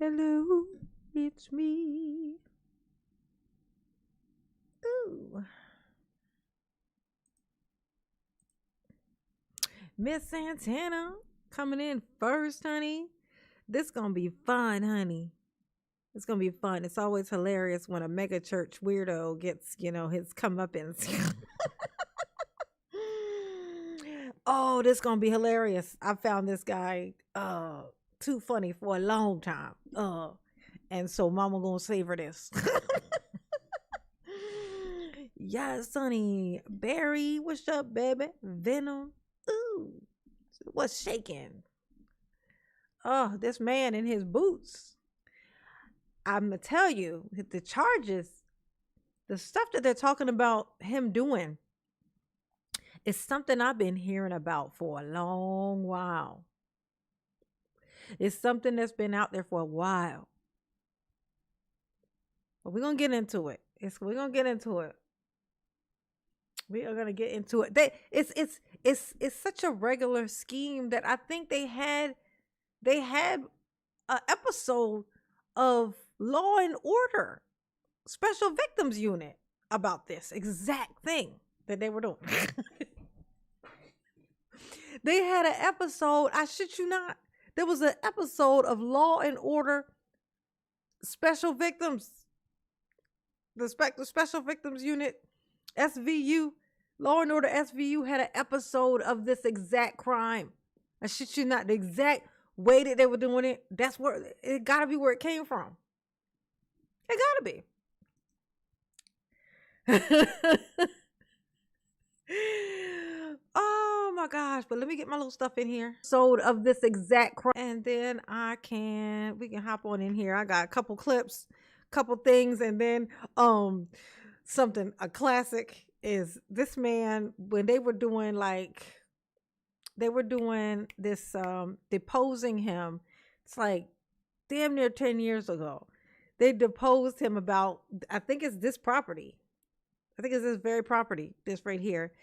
Hello, it's me. Ooh. Miss Santana coming in first, honey. This gonna be fun, honey. It's gonna be fun. It's always hilarious when a mega church weirdo gets, his comeuppance. Oh, this gonna be hilarious. I found this guy too funny for a long time. And so mama gonna savor this. Yes, honey. Barry, what's up, baby? Venom. Ooh. What's shaking? Oh, this man in his boots. I'm gonna tell you, the charges, the stuff that they're talking about him doing is something I've been hearing about for a long while. It's something that's been out there for a while. But we're gonna get into it. We're gonna get into it. We are gonna get into it. It's such a regular scheme that I think they had an episode of Law and Order Special Victims Unit about this exact thing that they were doing. They had an episode, I shit you not. There was an episode of Law and Order Special Victims, the Special Victims Unit, SVU, Law and Order SVU had an episode of this exact crime. I shit you not, the exact way that they were doing it. That's where it gotta be, where it came from. It gotta be. Oh my gosh, but let me get my little stuff in here. So of this exact crime, and then we can hop on in here. I got a couple clips, couple things, and then a classic is this man, when they were doing this deposing him. It's like damn near 10 years ago. They deposed him about, I think it's this property. I think it's this very property, this right here.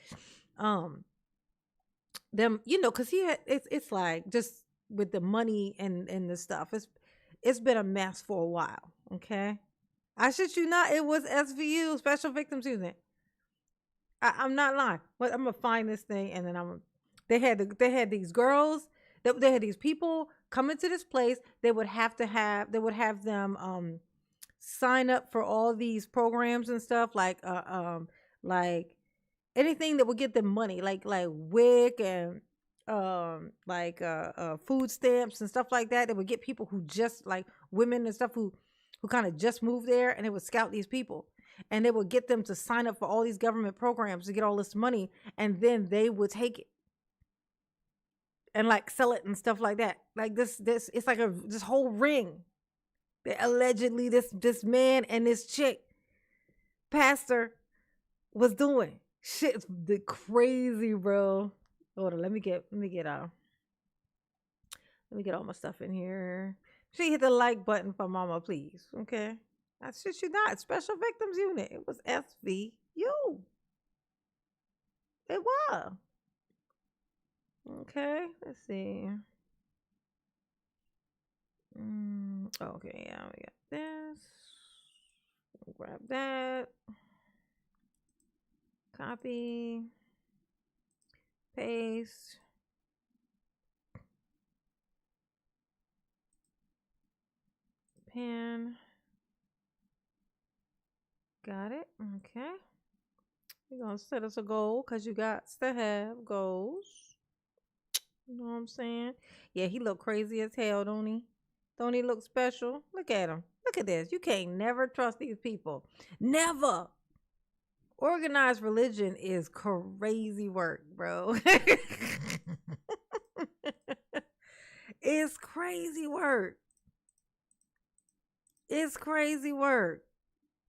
Because he had, it's like, just with the money and the stuff, it's been a mess for a while. Okay, I shit you not, it was SVU, Special Victims Unit. I'm not lying. But I'm gonna find this thing, and then they had these girls, they had these people come into this place. They would have them sign up for all these programs and stuff, like anything that would get them money, like WIC and food stamps and stuff like that. They would get people who just, like women and stuff, who kind of just moved there, and they would scout these people, and they would get them to sign up for all these government programs to get all this money, and then they would take it and like sell it and stuff like that. Like this it's like this whole ring that allegedly this man and this chick pastor was doing. Shit's the crazy, bro. Hold on, let me get all my stuff in here. She hit the like button for mama, please. Okay, I shit you not. Special Victims Unit. It was SVU. It was. Okay, let's see. Okay, yeah, we got this. Grab that. Copy. Paste. Pen. Got it. Okay. We're gonna set us a goal, because you got to have goals. You know what I'm saying? Yeah, he look crazy as hell, don't he? Don't he look special? Look at him. Look at this. You can't never trust these people. Never. Organized religion is crazy work, bro. It's crazy work. It's crazy work.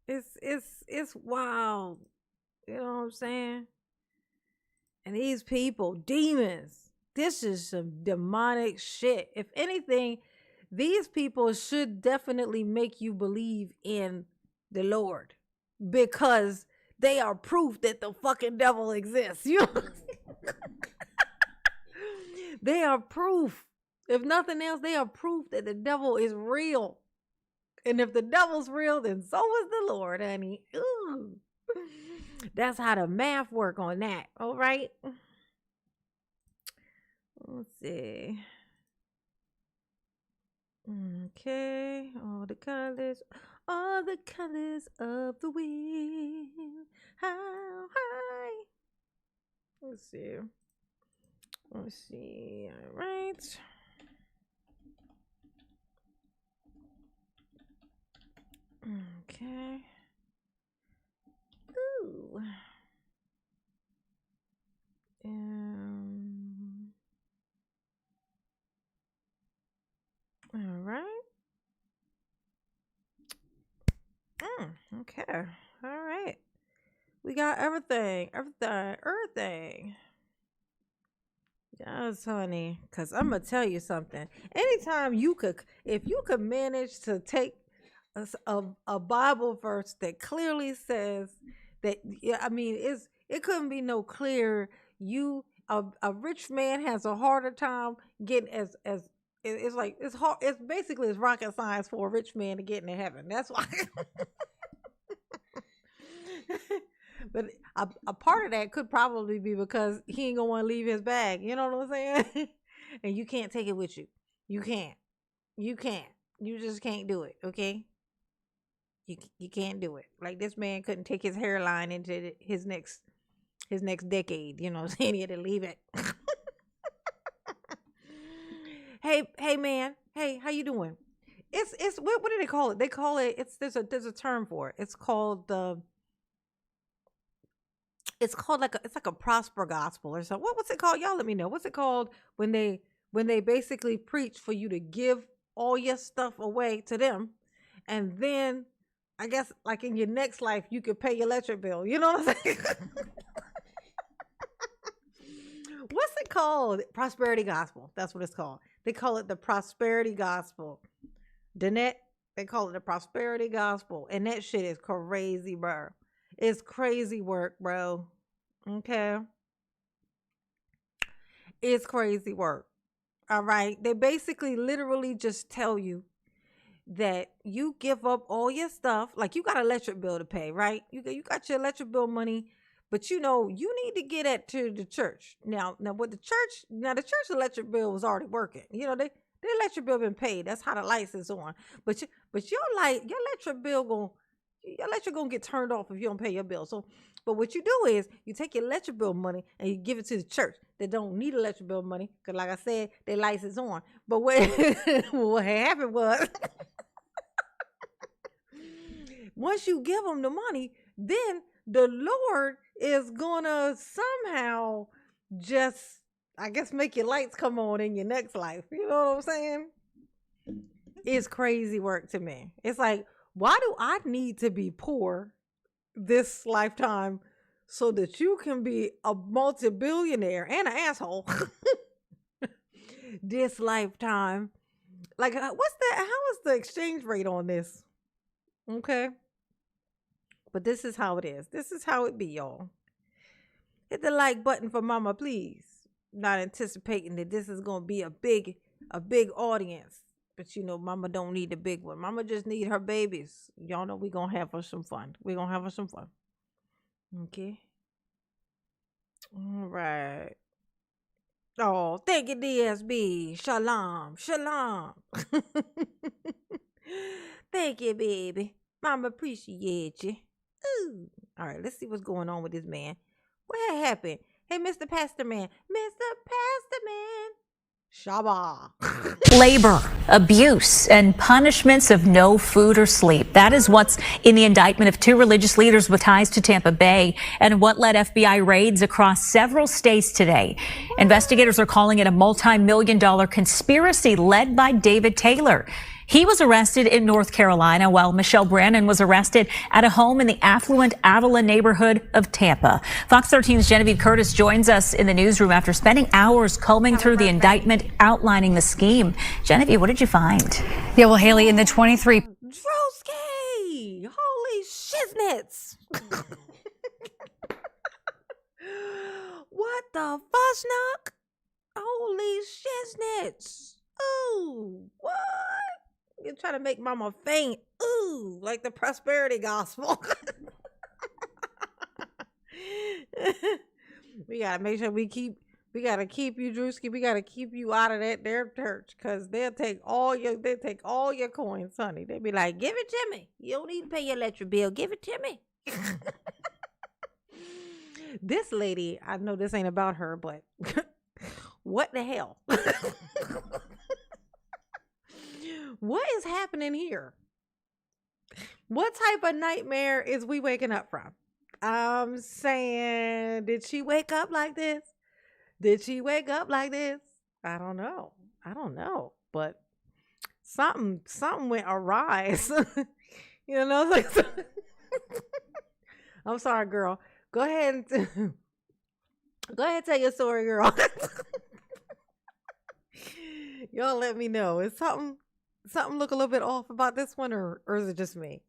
It's wild. You know what I'm saying? And these people, demons. This is some demonic shit. If anything, these people should definitely make you believe in the Lord, because they are proof that the fucking devil exists. You know? They are proof. If nothing else, they are proof that the devil is real. And if the devil's real, then so is the Lord, honey. Ooh. That's how the math work on that. All right. Let's see. Okay. All the colors of the wind. How high? Let's see. All right. Okay. Ooh. All right. Okay. All right. We got everything. Yes, honey. Cause I'm gonna tell you something. Anytime if you could manage to take a Bible verse that clearly says that, yeah, I mean, it couldn't be no clearer. A rich man has a harder time getting it's like it's hard. It's basically it's rocket science for a rich man to get into heaven. That's why. But a part of that could probably be because he ain't gonna want to leave his bag. You know what I'm saying? And you can't take it with you. You can't. You can't. You just can't do it. Okay. You can't do it. Like this man couldn't take his hairline into his next decade. You know what I'm saying? He had to leave it. Hey man. Hey, how you doing? It's what do they call it? They call it there's a term for it. It's called it's like a prosper gospel or something. What's it called? Y'all let me know. What's it called when they basically preach for you to give all your stuff away to them, and then I guess like in your next life you could pay your electric bill. You know what I'm saying? What's it called? Prosperity gospel. That's what it's called. They call it the prosperity gospel. Danette, they call it the prosperity gospel. And that shit is crazy, bro. It's crazy work, bro. Okay. It's crazy work. All right. They basically literally just tell you that you give up all your stuff. Like you got an electric bill to pay, right? You got your electric bill money, but you need to get it to the church. Now with the church electric bill was already working. The electric bill been paid. That's how the lights is on. But your electric bill gonna get turned off if you don't pay your bill. So, but what you do is you take your electric bill money and you give it to the church that don't need electric bill money because, like I said, their lights is on. But what what happened was, once you give them the money, then the Lord is gonna somehow just, I guess, make your lights come on in your next life. You know what I'm saying? It's crazy work to me. It's like, why do I need to be poor this lifetime so that you can be a multi-billionaire and an asshole this lifetime? Like, how is the exchange rate on this? Okay. But this is how it is. This is how it be, y'all. Hit the like button for mama, please. Not anticipating that this is going to be a big audience. But mama don't need the big one. Mama just need her babies. Y'all know we going to have her some fun. We going to have her some fun. Okay. All right. Oh, thank you, DSB. Shalom. Shalom. Thank you, baby. Mama appreciate you. Ooh. All right, let's see what's going on with this man. What happened? Hey, Mr. Pastor Man. Mr. Pastor Man. Shabbat. Labor, abuse, and punishments of no food or sleep. That is what's in the indictment of two religious leaders with ties to Tampa Bay and what led FBI raids across several states today. Investigators are calling it a multi-million-dollar conspiracy led by David Taylor. He was arrested in North Carolina while Michelle Brannon was arrested at a home in the affluent Avila neighborhood of Tampa. Fox 13's Genevieve Curtis joins us in the newsroom after spending hours combing through the indictment outlining the scheme. Genevieve, what did you find? Yeah, well, Haley, in the 23... Drosky! Holy shiznits! What the fussnuck? Holy shiznits! Ooh, what? You're trying to make mama faint. Ooh, like the prosperity gospel. We gotta make sure we gotta keep you, Drewski. We gotta keep you out of that their church, cause they'll take all your coins, honey. They be like, give it to me. You don't need to pay your electric bill. Give it to me. This lady, I know this ain't about her, but what the hell? What is happening here? What type of nightmare is we waking up from? I'm saying, did she wake up like this? Did she wake up like this? I don't know. But something went awry. You know, like, I'm sorry, girl. Go ahead and tell your story, girl. Y'all let me know. Is something look a little bit off about this one, or is it just me?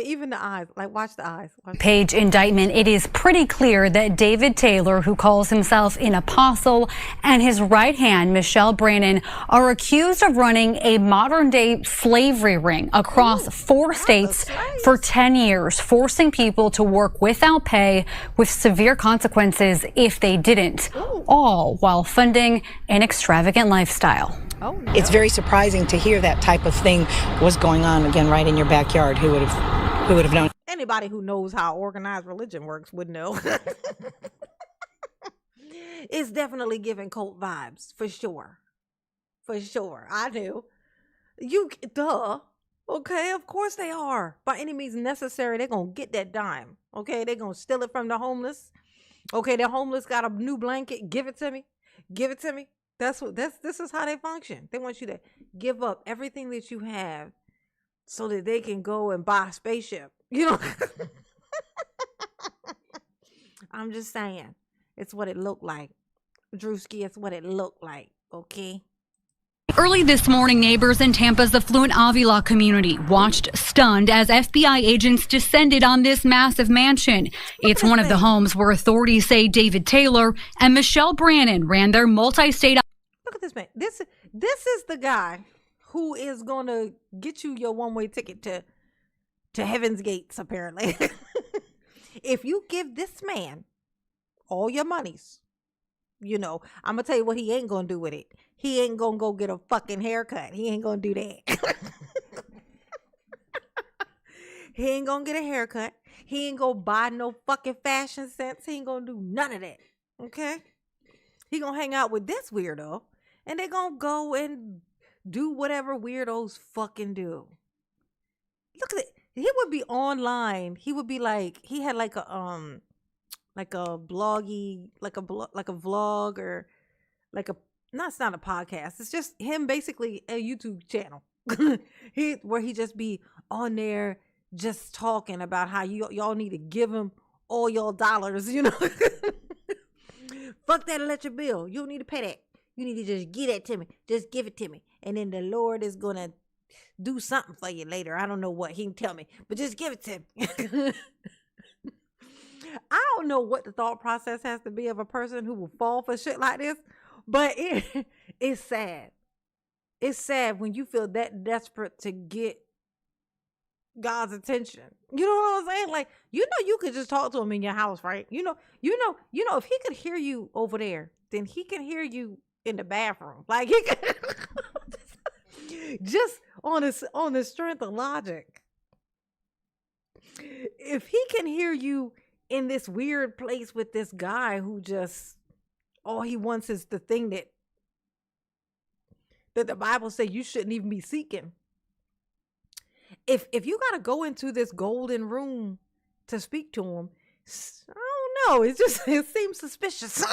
Even the eyes, like, watch the eyes. Page indictment, it is pretty clear that David Taylor, who calls himself an apostle, and his right hand, Michelle Brannon, are accused of running a modern-day slavery ring across 4 states for 10 years, forcing people to work without pay with severe consequences if they didn't, all while funding an extravagant lifestyle. Oh, no. It's very surprising to hear that type of thing was going on, again, right in your backyard. Who would have known? Anybody who knows how organized religion works would know. It's definitely giving cult vibes, for sure. I do. Okay, of course they are. By any means necessary, they're going to get that dime. Okay, they're going to steal it from the homeless. Okay, the homeless got a new blanket. Give it to me. This is how they function. They want you to give up everything that you have so that they can go and buy a spaceship. You know? I'm just saying. It's what it looked like. Drewski, it's what it looked like. Okay? Early this morning, neighbors in Tampa's affluent Avila community watched stunned as FBI agents descended on this massive mansion. It's one of the homes where authorities say David Taylor and Michelle Brannon ran their multi-state. Look at this man. This is the guy who is going to get you your one-way ticket to heaven's gates, apparently. If you give this man all your monies, I'm going to tell you what he ain't going to do with it. He ain't going to go get a fucking haircut. He ain't going to do that. He ain't going to get a haircut. He ain't going to buy no fucking fashion sense. He ain't going to do none of that. Okay? He going to hang out with this weirdo. And they going to go and do whatever weirdos fucking do. Look at it. He would be online. He would be like, he had like a bloggy, like a vlog, or like no, it's not a podcast. It's just him, basically a YouTube channel. Where he just be on there just talking about how y'all need to give him all your dollars, Fuck that electric bill. You don't need to pay that. You need to just give that to me. Just give it to me. And then the Lord is going to do something for you later. I don't know what. He can tell me. But just give it to me. I don't know what the thought process has to be of a person who will fall for shit like this. But it's sad. It's sad when you feel that desperate to get God's attention. You know what I'm saying? Like, you could just talk to him in your house, right? You know, if he could hear you over there, then he can hear you in the bathroom. Like, he can just on the strength of logic. If he can hear you in this weird place with this guy who just all he wants is the thing that the Bible says you shouldn't even be seeking. If you got to go into this golden room to speak to him, I don't know. It seems suspicious.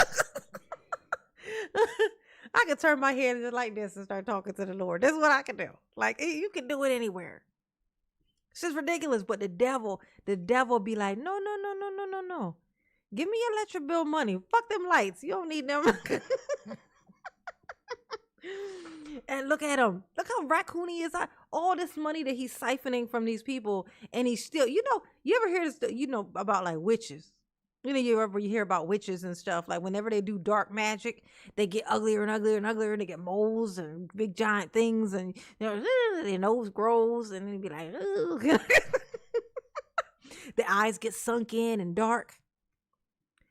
I could turn my head just like this and start talking to the Lord. That's what I can do. Like, you can do it anywhere. It's just ridiculous. But the devil be like, no. Give me your electric bill money. Fuck them lights. You don't need them. And look at him. Look how raccoon he is. All this money that he's siphoning from these people, and he's still, you ever hear this, about like witches? You know, you hear about witches and stuff. Like whenever they do dark magic, they get uglier and uglier and uglier, and they get moles and big giant things, and you know, their nose grows, and then be like, ooh. The eyes get sunk in and dark.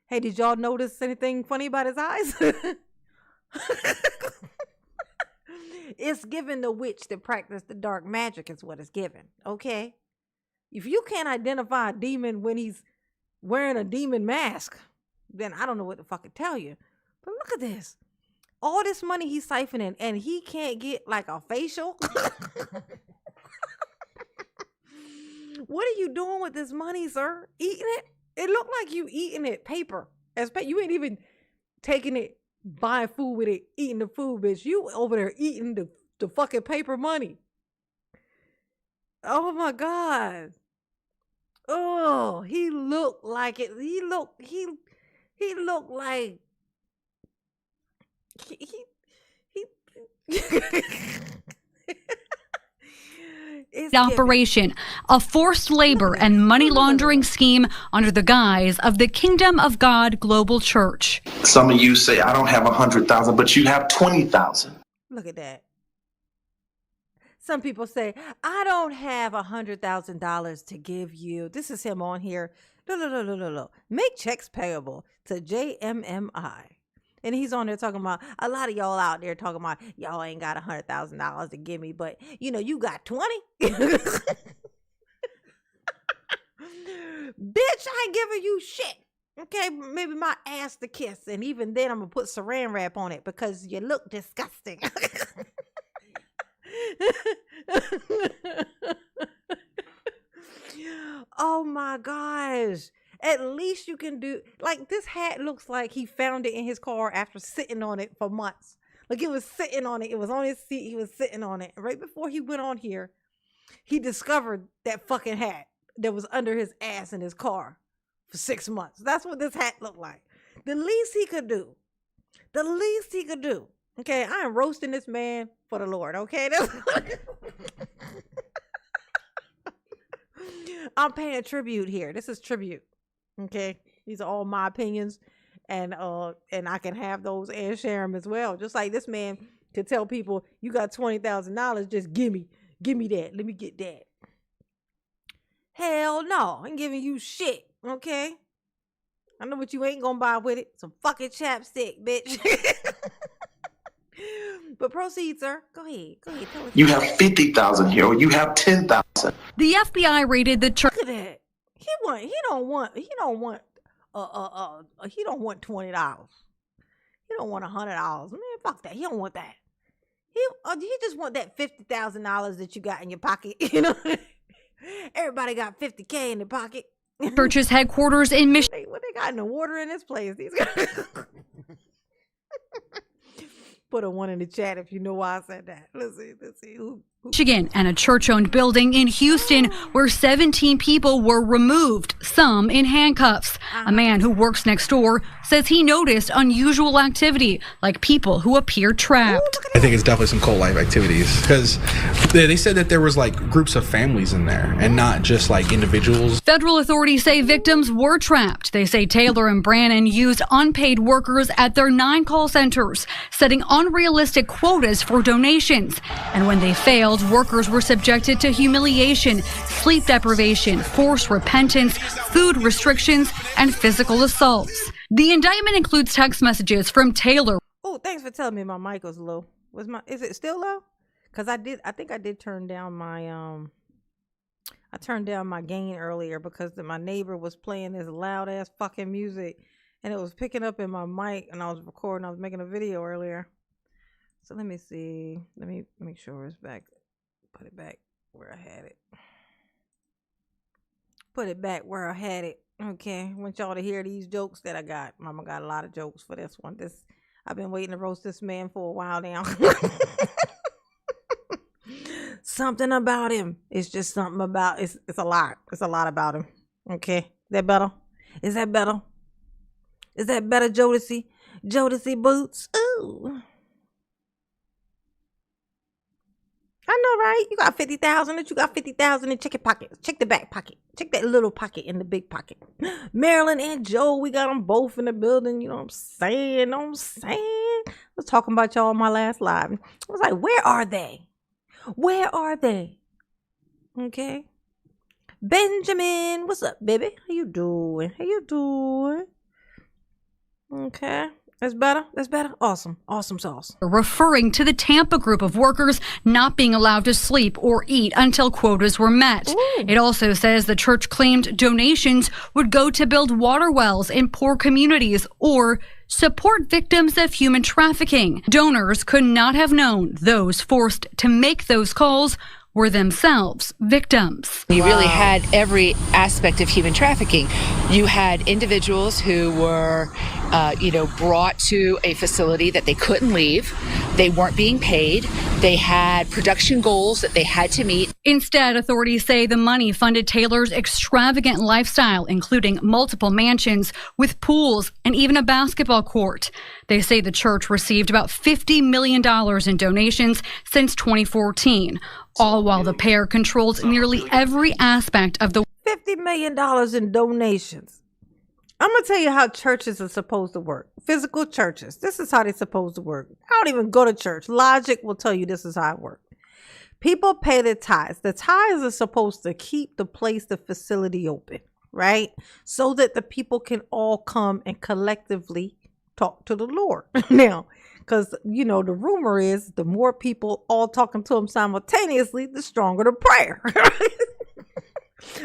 Hey, did y'all notice anything funny about his eyes? It's giving the witch to practice the dark magic is what it's given. Okay, if you can't identify a demon when he's wearing a demon mask, then I don't know what to fucking tell you. But look at this. All this money he's siphoning, and he can't get like a facial. What are you doing with this money, sir? Eating it? It looked like you eating it paper. You ain't even taking it, buying food with it, eating the food, bitch. You over there eating the fucking paper money. Oh my God. Oh, he looked like it. He looked like Operation, a forced labor and money laundering scheme under the guise of the Kingdom of God Global Church. Some of you say, I don't have 100,000, but you have 20,000. Look at that. Some people say, I don't have $100,000 to give you. This is him on here. No. Make checks payable to JMMI. And he's on there talking about, a lot of y'all out there talking about, y'all ain't got $100,000 to give me, but you know, you got 20. Bitch, I ain't giving you shit. Okay, maybe my ass to kiss. And even then I'm going to put saran wrap on it because you look disgusting. Oh my gosh. At least you can do, like, this hat looks like he found it in his car after sitting on it for months. Like, it was sitting on it. It was on his seat. He was sitting on it. Right before he went on here, he discovered that fucking hat that was under his ass in his car for 6 months. That's what this hat looked like. The least he could do. Okay, I am roasting this man for the Lord, okay? I'm paying tribute here. This is tribute. Okay, these are all my opinions, and I can have those and share them as well. Just like this man could tell people, you got $20,000, just give me that. Let me get that. Hell no, I ain't giving you shit. Okay, I know what you ain't gonna buy with it. Some fucking chapstick, bitch. But proceed, sir. Go ahead. Tell us. You have 50,000 here, or you have 10,000. The FBI raided the church. Look at that. He don't want $20. He don't want $100. Man, fuck that. He don't want that. He just want that $50,000 that you got in your pocket. You know, everybody got $50K in their pocket. Church's headquarters in Michigan. What they got in the water in this place? These guys. Put a one in the chat if you know why I said that. Let's see. Michigan, and a church-owned building in Houston where 17 people were removed, some in handcuffs. A man who works next door says he noticed unusual activity, like people who appear trapped. I think it's definitely some cult life activities, because they said that there was like groups of families in there and not just like individuals. Federal authorities say victims were trapped. They say Taylor and Brannon used unpaid workers at their 9 call centers, setting unrealistic quotas for donations. And when they failed, workers were subjected to humiliation, sleep deprivation, forced repentance, food restrictions, and physical assaults. The indictment includes text messages from Taylor. Oh, thanks for telling me my mic was low. Is it still low? Because I think I did turn down my I turned down my gain earlier because my neighbor was playing this loud ass fucking music and it was picking up in my mic, and I was making a video earlier. So let me see. Let me make sure it's back. Put it back where I had it. Okay. I want y'all to hear these jokes that I got. Mama got a lot of jokes for this one. I've been waiting to roast this man for a while now. Something about him. It's just something about it's a lot. It's a lot about him. Okay. Is that better? Is that better, Jodeci? Jodeci boots. Ooh. I know, right? You got 50,000, and you got 50,000 in check your pocket. Check the back pocket. Check that little pocket in the big pocket. Marilyn and Joe, we got them both in the building. You know what I'm saying? You know what I'm saying? I was talking about y'all on my last live. I was like, where are they? Where are they? Okay. Benjamin, what's up, baby? How you doing? How you doing? Okay. That's better? That's better? Awesome. Awesome sauce. Referring to the Tampa group of workers not being allowed to sleep or eat until quotas were met. Ooh. It also says the church claimed donations would go to build water wells in poor communities or support victims of human trafficking. Donors could not have known those forced to make those calls were themselves victims. You really had every aspect of human trafficking. You had individuals who were, brought to a facility that they couldn't leave. They weren't being paid. They had production goals that they had to meet. Instead, authorities say the money funded Taylor's extravagant lifestyle, including multiple mansions with pools and even a basketball court. They say the church received about $50 million in donations since 2014, all while the pair controls nearly every aspect of the $50 million in donations. I'm going to tell you how churches are supposed to work. Physical churches. This is how they're supposed to work. I don't even go to church. Logic will tell you this is how it works. People pay their tithes. The tithes are supposed to keep the place, the facility open, right? So that the people can all come and collectively talk to the Lord. Now, because, the rumor is the more people all talking to him simultaneously, the stronger the prayer.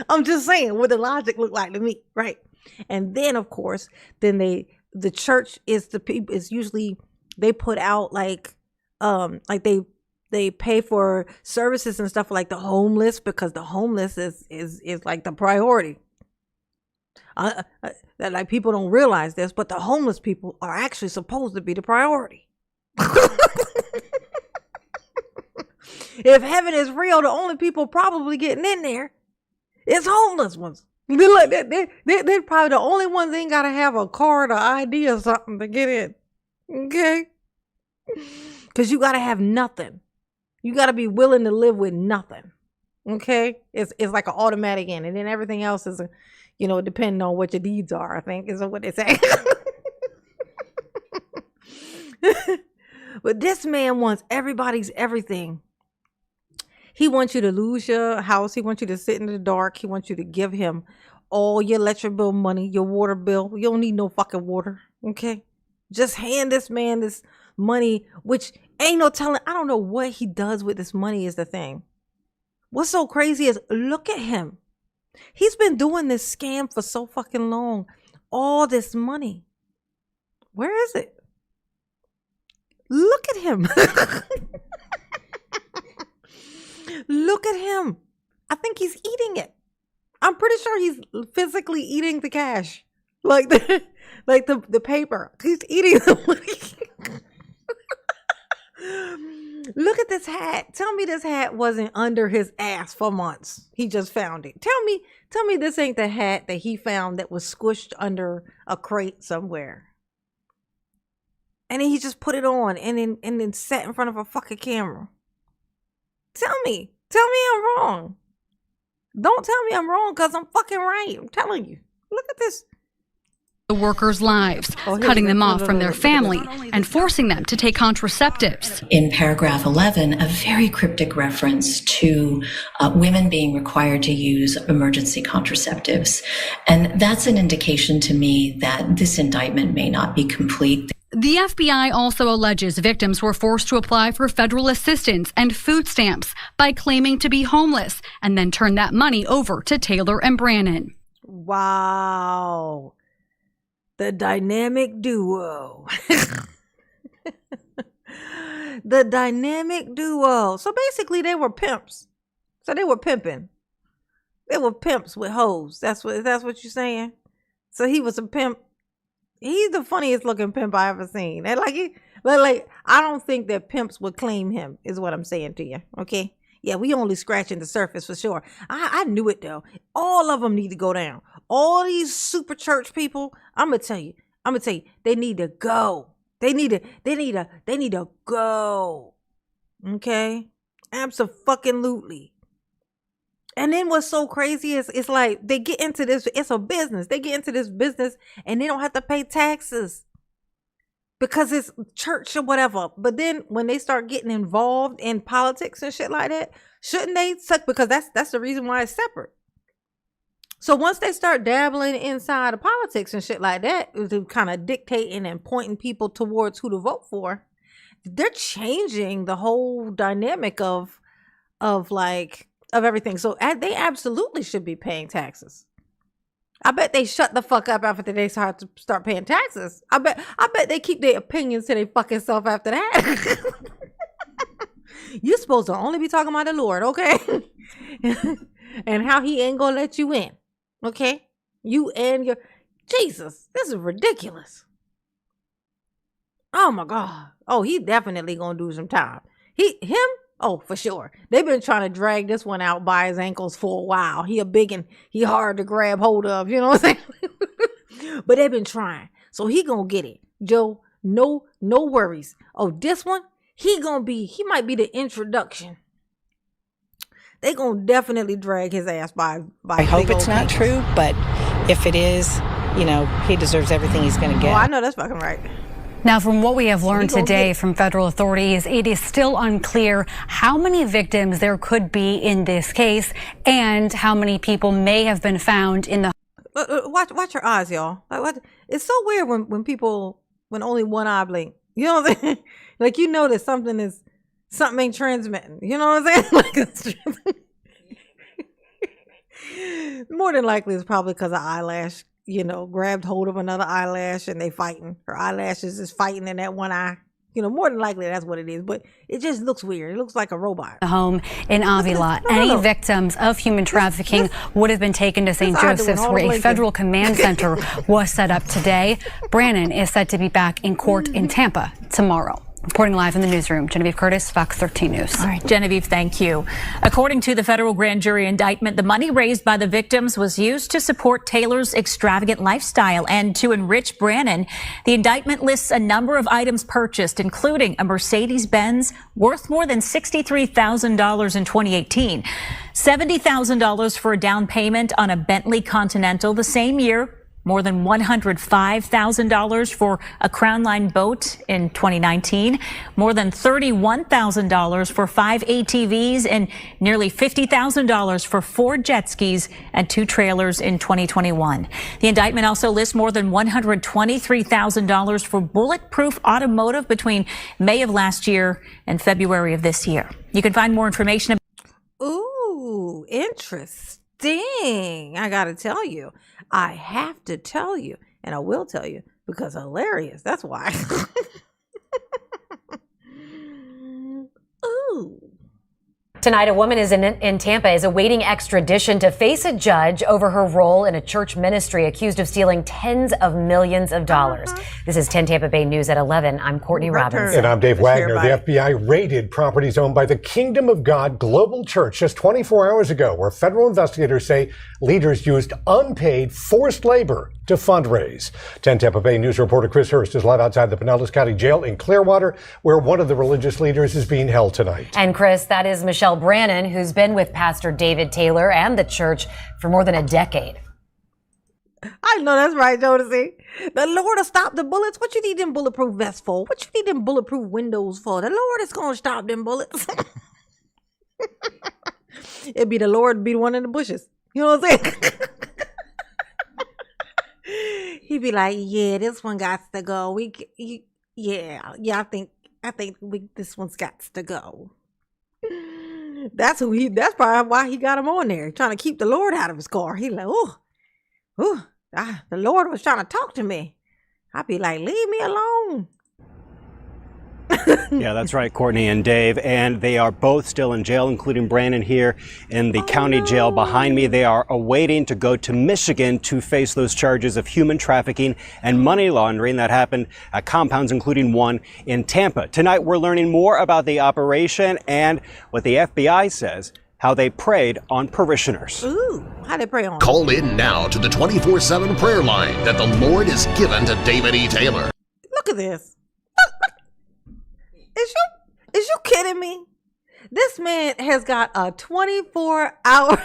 I'm just saying what the logic look like to me, right? And then, of course, then the church is the people is usually they put out like they pay for services and stuff like the homeless, because the homeless is like the priority. That like people don't realize this, but the homeless people are actually supposed to be the priority. If heaven is real, the only people probably getting in there is homeless ones. They're probably the only ones that ain't gotta have a card or ID or something to get in. Okay? Because you gotta have nothing. You gotta be willing to live with nothing. Okay? It's like an automatic in, and then everything else is depending on what your deeds are, I think is what they say. But this man wants everybody's everything. He wants you to lose your house. He wants you to sit in the dark. He wants you to give him all your electric bill money, your water bill. You don't need no fucking water. Okay? Just hand this man this money, which ain't no telling. I don't know what he does with this money is the thing. What's so crazy is look at him. He's been doing this scam for so fucking long. All this money. Where is it? Look at him. Look at him. I think he's eating it. I'm pretty sure he's physically eating the cash. Like the paper. He's eating the money. Look at this hat. Tell me this hat wasn't under his ass for months. He just found it. Tell me this ain't the hat that he found that was squished under a crate somewhere. And then he just put it on and then sat in front of a fucking camera. Tell me I'm wrong. Don't tell me I'm wrong, because I'm fucking right. I'm telling you. Look at this. The workers' lives, cutting them off from their family and forcing them to take contraceptives. In paragraph 11, a very cryptic reference to women being required to use emergency contraceptives. And that's an indication to me that this indictment may not be complete. The FBI also alleges victims were forced to apply for federal assistance and food stamps by claiming to be homeless and then turn that money over to Taylor and Brannon. Wow. The dynamic duo. The dynamic duo. So basically they were pimps. So they were pimping. They were pimps with hoes. That's what you're saying? So he was a pimp. He's the funniest looking pimp I ever seen. And like I don't think that pimps would claim him, is what I'm saying to you. Okay? Yeah, we only scratching the surface for sure. I knew it though. All of them need to go down. All these super church people, I'm gonna tell you, they need to go. They need to go. Okay? Abso-fucking-lutely. And then what's so crazy is it's like they get into this, it's a business. They get into this business and they don't have to pay taxes because it's church or whatever. But then when they start getting involved in politics and shit like that, shouldn't they suck? Because that's the reason why it's separate. So once they start dabbling inside of politics and shit like that, to kind of dictating and pointing people towards who to vote for, they're changing the whole dynamic of everything. So they absolutely should be paying taxes. I bet they shut the fuck up after they start paying taxes. I bet they keep their opinions to their fucking self after that. You're supposed to only be talking about the Lord, okay? And how he ain't gonna let you in, okay? You and your Jesus. This is ridiculous. Oh my God. Oh, he definitely gonna do some time. Him. Oh, for sure. They've been trying to drag this one out by his ankles for a while. He a big and he hard to grab hold of, you know what I'm saying? But they've been trying. So he gonna get it. Joe, no worries. Oh, this one, he might be the introduction. They gonna definitely drag his ass by I hope it's not true, but if it is, he deserves everything he's gonna get. Oh, I know that's fucking right. Now, from what we have learned today from federal authorities, it is still unclear how many victims there could be in this case and how many people may have been found in the... Watch your eyes, y'all. It's so weird when only one eye blink. You know what I'm saying? Like, that something ain't transmitting. You know what I'm saying? More than likely it's probably because of eyelash. Grabbed hold of another eyelash and they fighting. Her eyelashes is fighting in that one eye. More than likely that's what it is. But it just looks weird. It looks like a robot. The home in Avila. Any victims of human trafficking would have been taken to St. Joseph's, where a federal command center was set up today. Brannon is set to be back in court in Tampa tomorrow. Reporting live in the newsroom, Genevieve Curtis, Fox 13 News. All right, Genevieve, thank you. According to the federal grand jury indictment, the money raised by the victims was used to support Taylor's extravagant lifestyle and to enrich Brannon. The indictment lists a number of items purchased, including a Mercedes-Benz worth more than $63,000 in 2018, $70,000 for a down payment on a Bentley Continental the same year, more than $105,000 for a Crown Line boat in 2019, more than $31,000 for 5 ATVs, and nearly $50,000 for 4 jet skis and 2 trailers in 2021. The indictment also lists more than $123,000 for bulletproof automotive between May of last year and February of this year. You can find more information. Ooh, interesting. I gotta tell you. I have to tell you, and I will tell you, because hilarious. That's why. Ooh. Tonight, a woman in Tampa is awaiting extradition to face a judge over her role in a church ministry accused of stealing tens of millions of dollars. This is 10 Tampa Bay News at 11. I'm Courtney Robbins. And I'm Dave Wagner. The FBI raided properties owned by the Kingdom of God Global Church just 24 hours ago, where federal investigators say leaders used unpaid forced labor to fundraise. 10 Tampa Bay News reporter Chris Hurst is live outside the Pinellas County Jail in Clearwater, where one of the religious leaders is being held tonight. And Chris, that is Michelle Brannon, who's been with Pastor David Taylor and the church for more than a decade. I know that's right, Jodeci. The Lord will stop the bullets. What you need them bulletproof vests for? What you need them bulletproof windows for? The Lord is going to stop them bullets. It'd be the Lord be the one in the bushes. You know what I'm saying? He'd be like, yeah, this one got to go. I think this one's got to go. That's probably why he got him on there, trying to keep the Lord out of his car. He like, the Lord was trying to talk to me. I'd be like, leave me alone. Yeah, that's right, Courtney and Dave. And they are both still in jail, including Brannon here in the county jail behind me. They are awaiting to go to Michigan to face those charges of human trafficking and money laundering that happened at compounds, including one in Tampa. Tonight, we're learning more about the operation and what the FBI says, how they preyed on parishioners. Ooh, how they prey on? Call in now to the 24/7 prayer line that the Lord has given to David E. Taylor. Look at this. Is you kidding me? This man has got a 24-hour.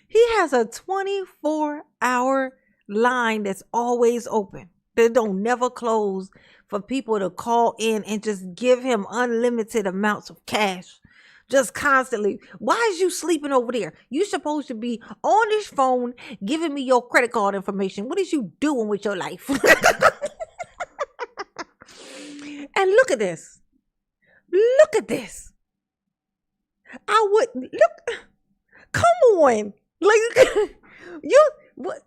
He has a 24-hour line that's always open. That don't never close for people to call in and just give him unlimited amounts of cash. Just constantly. Why is you sleeping over there? You supposed to be on this phone giving me your credit card information. What is you doing with your life? And look at this. Look at this. I would look. Come on. Like you what?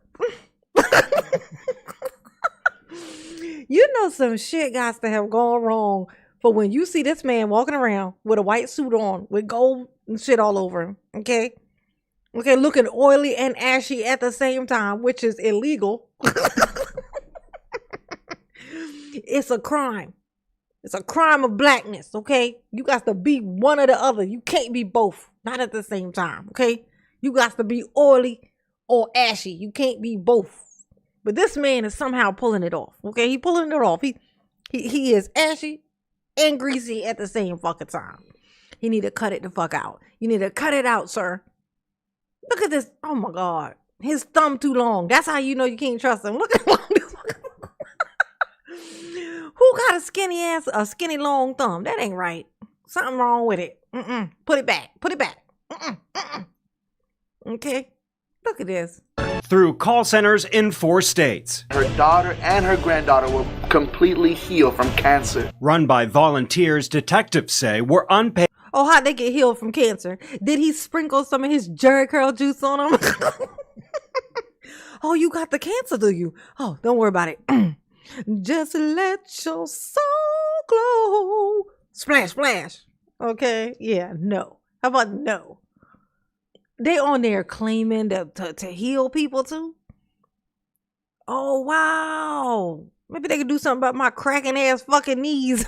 You know some shit got to have gone wrong for when you see this man walking around with a white suit on with gold and shit all over him. Okay, looking oily and ashy at the same time, which is illegal. It's a crime. It's a crime of blackness. Okay, you got to be one or the other. You can't be both, not at the same time. Okay, you got to be oily or ashy. You can't be both. But this man is somehow pulling it off. Okay, he pulling it off. He is ashy and greasy at the same fucking time. He need to cut it the fuck out. You need to cut it out, sir. Look at this. Oh my God, his thumb too long. That's how you know you can't trust him. Look at him. Who got a skinny long thumb? That ain't right. Something wrong with it. Put it back. Put it back. Okay. Look at this. Through call centers in 4 states. Her daughter and her granddaughter were completely healed from cancer. Run by volunteers, detectives say were unpaid. Oh, how'd they get healed from cancer? Did he sprinkle some of his Jerry curl juice on them? Oh, you got the cancer, do you? Oh, don't worry about it. Just let your soul glow. Splash, splash. Okay, yeah, no. How about no? They on there claiming to heal people too? Oh, wow. Maybe they could do something about my cracking ass fucking knees.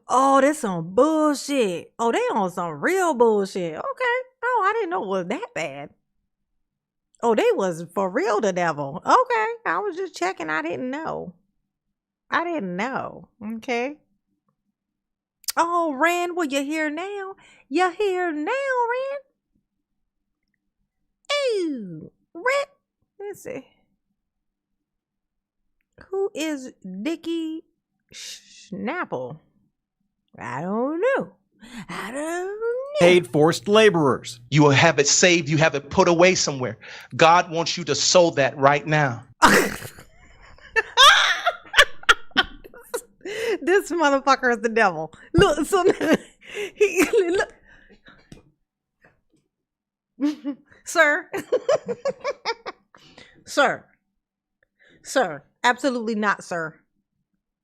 Oh, that's some bullshit. Oh, they on some real bullshit. Okay. Oh, I didn't know it was that bad. Oh, they was for real the devil. Okay. I was just checking. I didn't know. Okay. Oh, Rand, well, you're here now. You're here now, Rand. Ooh, Rand. Let's see. Who is Dickie Schnapple? I don't know. Paid forced laborers. You will have it saved. You have it put away somewhere. God wants you to sow that right now. This motherfucker is the devil. Look, so look. Sir. Sir, absolutely not, sir.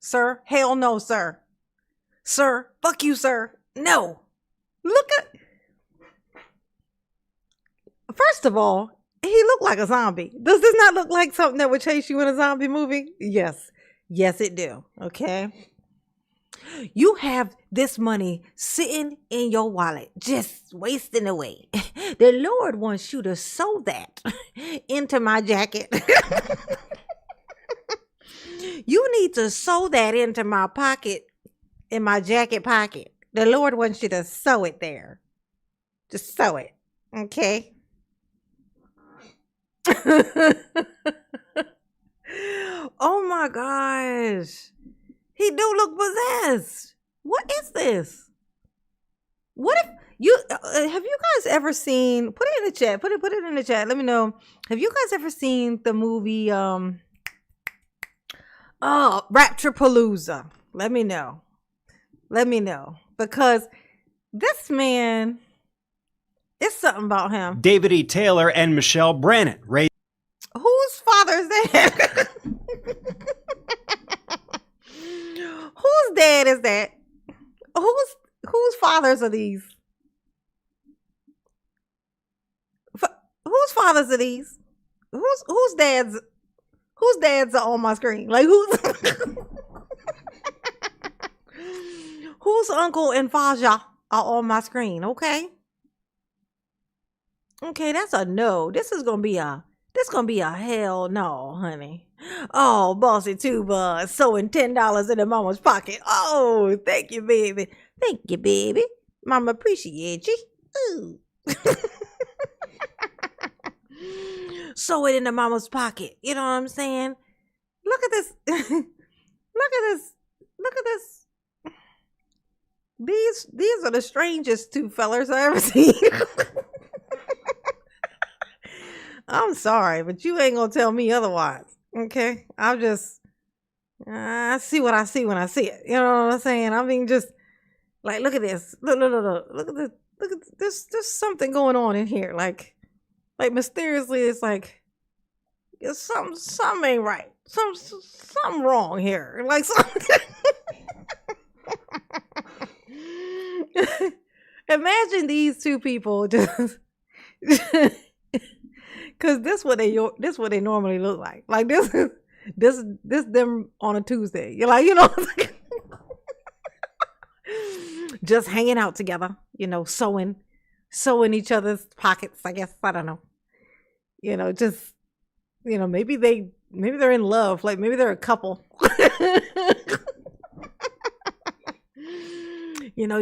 Sir, hell no, sir. Sir, fuck you, sir. No. Look at. First of all, he looked like a zombie. Does this not look like something that would chase you in a zombie movie? Yes. Yes, it do. Okay. You have this money sitting in your wallet, just wasting away. The Lord wants you to sew that into my jacket. You need to sew that into my pocket, in my jacket pocket. The Lord wants you to sew it there. Just sew it. Okay? Oh my gosh. He do look possessed. What is this? What if you have you guys ever seen, put it in the chat, put it in the chat, let me know. Have you guys ever seen the movie Rapturepalooza? Let me know. Because this man, it's something about him. David E. Taylor and Michelle Brannon raised. Whose father is that? Whose dad is that? Whose fathers are these? Whose fathers are these? Whose dads? Whose dads are on my screen? Like who's? Whose uncle and Faja are on my screen? Okay. Okay, that's a no. This is gonna be a hell no, honey. Oh, bossy tuba, sewing $10 in the mama's pocket. Oh, thank you, baby. Thank you, baby. Mama appreciate you. Ooh. Sew it in the mama's pocket. You know what I'm saying? Look at this. Look at this. Look at this. These are the strangest two fellers I ever seen. I'm sorry, but you ain't gonna tell me otherwise. Okay? I see what I see when I see it. You know what I'm saying? I mean, just like, look at this. Look at this. Look at this. There's something going on in here. Like mysteriously, it's like something ain't right. Something wrong here. Like something. Imagine these two people just, because this what they normally look like. Like this them on a Tuesday. You're like, just hanging out together. Sewing each other's pockets. I guess, I don't know. Just maybe they're in love. Like maybe they're a couple.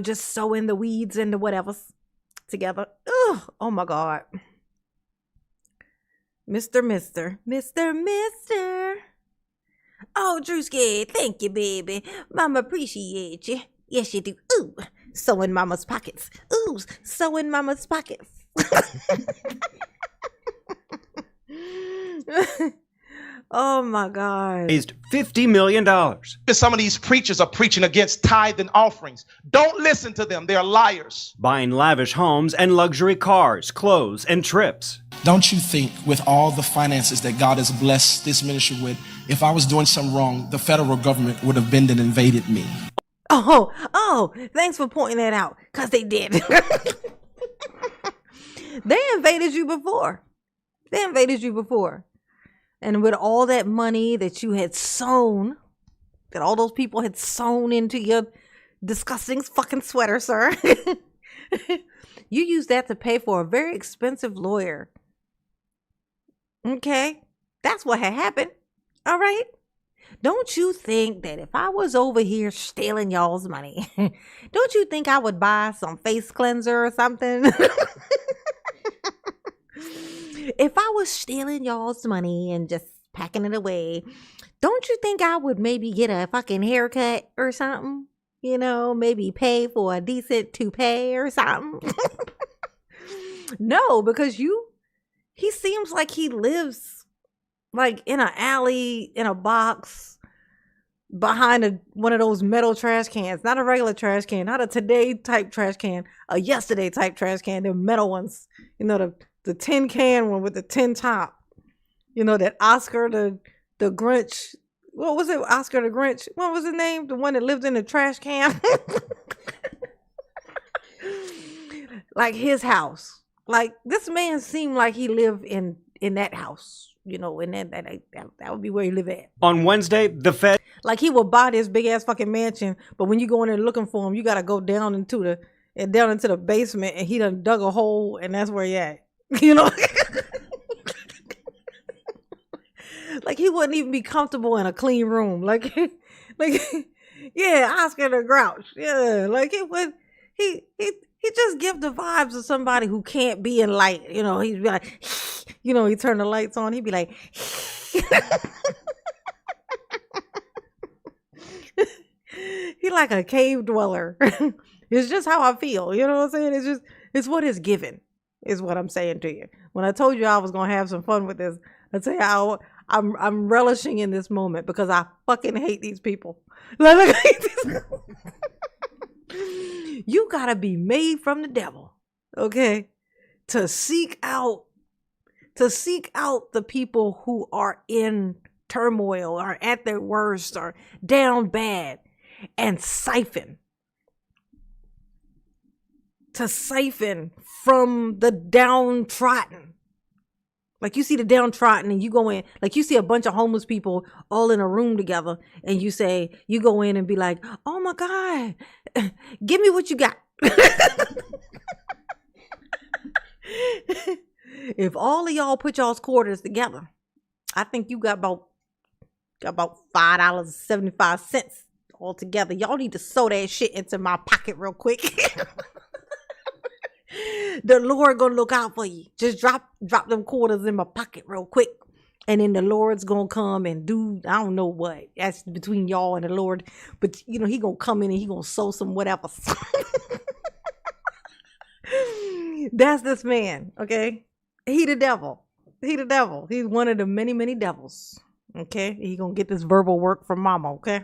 Just sewing the weeds and the whatevers together. Ugh, oh my God. Mr. Oh, Drewski, thank you, baby. Mama appreciate you. Yes, you do. Ooh, sewing mama's pockets. Ooh, sewing mama's pockets. Oh my God. Raised $50 million. Some of these preachers are preaching against tithe and offerings. Don't listen to them. They're liars. Buying lavish homes and luxury cars, clothes, and trips. Don't you think with all the finances that God has blessed this ministry with, if I was doing something wrong, the federal government would have been and invaded me? Oh, thanks for pointing that out, because they did. They invaded you before. And with all that money that you had sown, that all those people had sown into your disgusting fucking sweater, sir, you used that to pay for a very expensive lawyer. Okay? That's what had happened. All right? Don't you think that if I was over here stealing y'all's money, don't you think I would buy some face cleanser or something? If I was stealing y'all's money and just packing it away, don't you think I would maybe get a fucking haircut or something? Maybe pay for a decent toupee or something? No, because he seems like he lives like in an alley, in a box, behind one of those metal trash cans. Not a regular trash can, not a today type trash can, a yesterday type trash can, the metal ones. The tin can one with the tin top. That Oscar the Grinch. What was it? Oscar the Grinch. What was his name? The one that lived in the trash can. Like his house. Like this man seemed like he lived in that house. And that would be where he lived at. On Wednesday, the Fed. Like he would buy this big ass fucking mansion, but when you go in there looking for him, you got to go down into the basement, and he done dug a hole, and that's where he at. Like he wouldn't even be comfortable in a clean room. Like yeah, Oscar the Grouch. Yeah, like he just give the vibes of somebody who can't be in light. He'd be like, he turn the lights on. He'd be like, he like a cave dweller. It's just how I feel. You know what I'm saying? It's what it's given. Is what I'm saying to you. When I told you I was gonna have some fun with this, I tell you how I'm relishing in this moment because I fucking hate these people. Like, you gotta be made from the devil, okay, to seek out the people who are in turmoil, are at their worst, or down bad, and siphon from the downtrodden. Like you see the downtrodden and you go in, like you see a bunch of homeless people all in a room together, and you go in and be like, oh my God, give me what you got. If all of y'all put y'all's quarters together, I think you got about Got about $5.75 altogether. Y'all need to sew that shit into my pocket real quick. The Lord gonna look out for you. Just drop them quarters in my pocket real quick. And then the Lord's gonna come and do, I don't know what. That's between y'all and the Lord. But, you know, he gonna come in and he gonna sow some whatever. That's this man, okay? He the devil. He the devil. He's one of the many, many devils, okay? He gonna get this verbal work from mama, okay?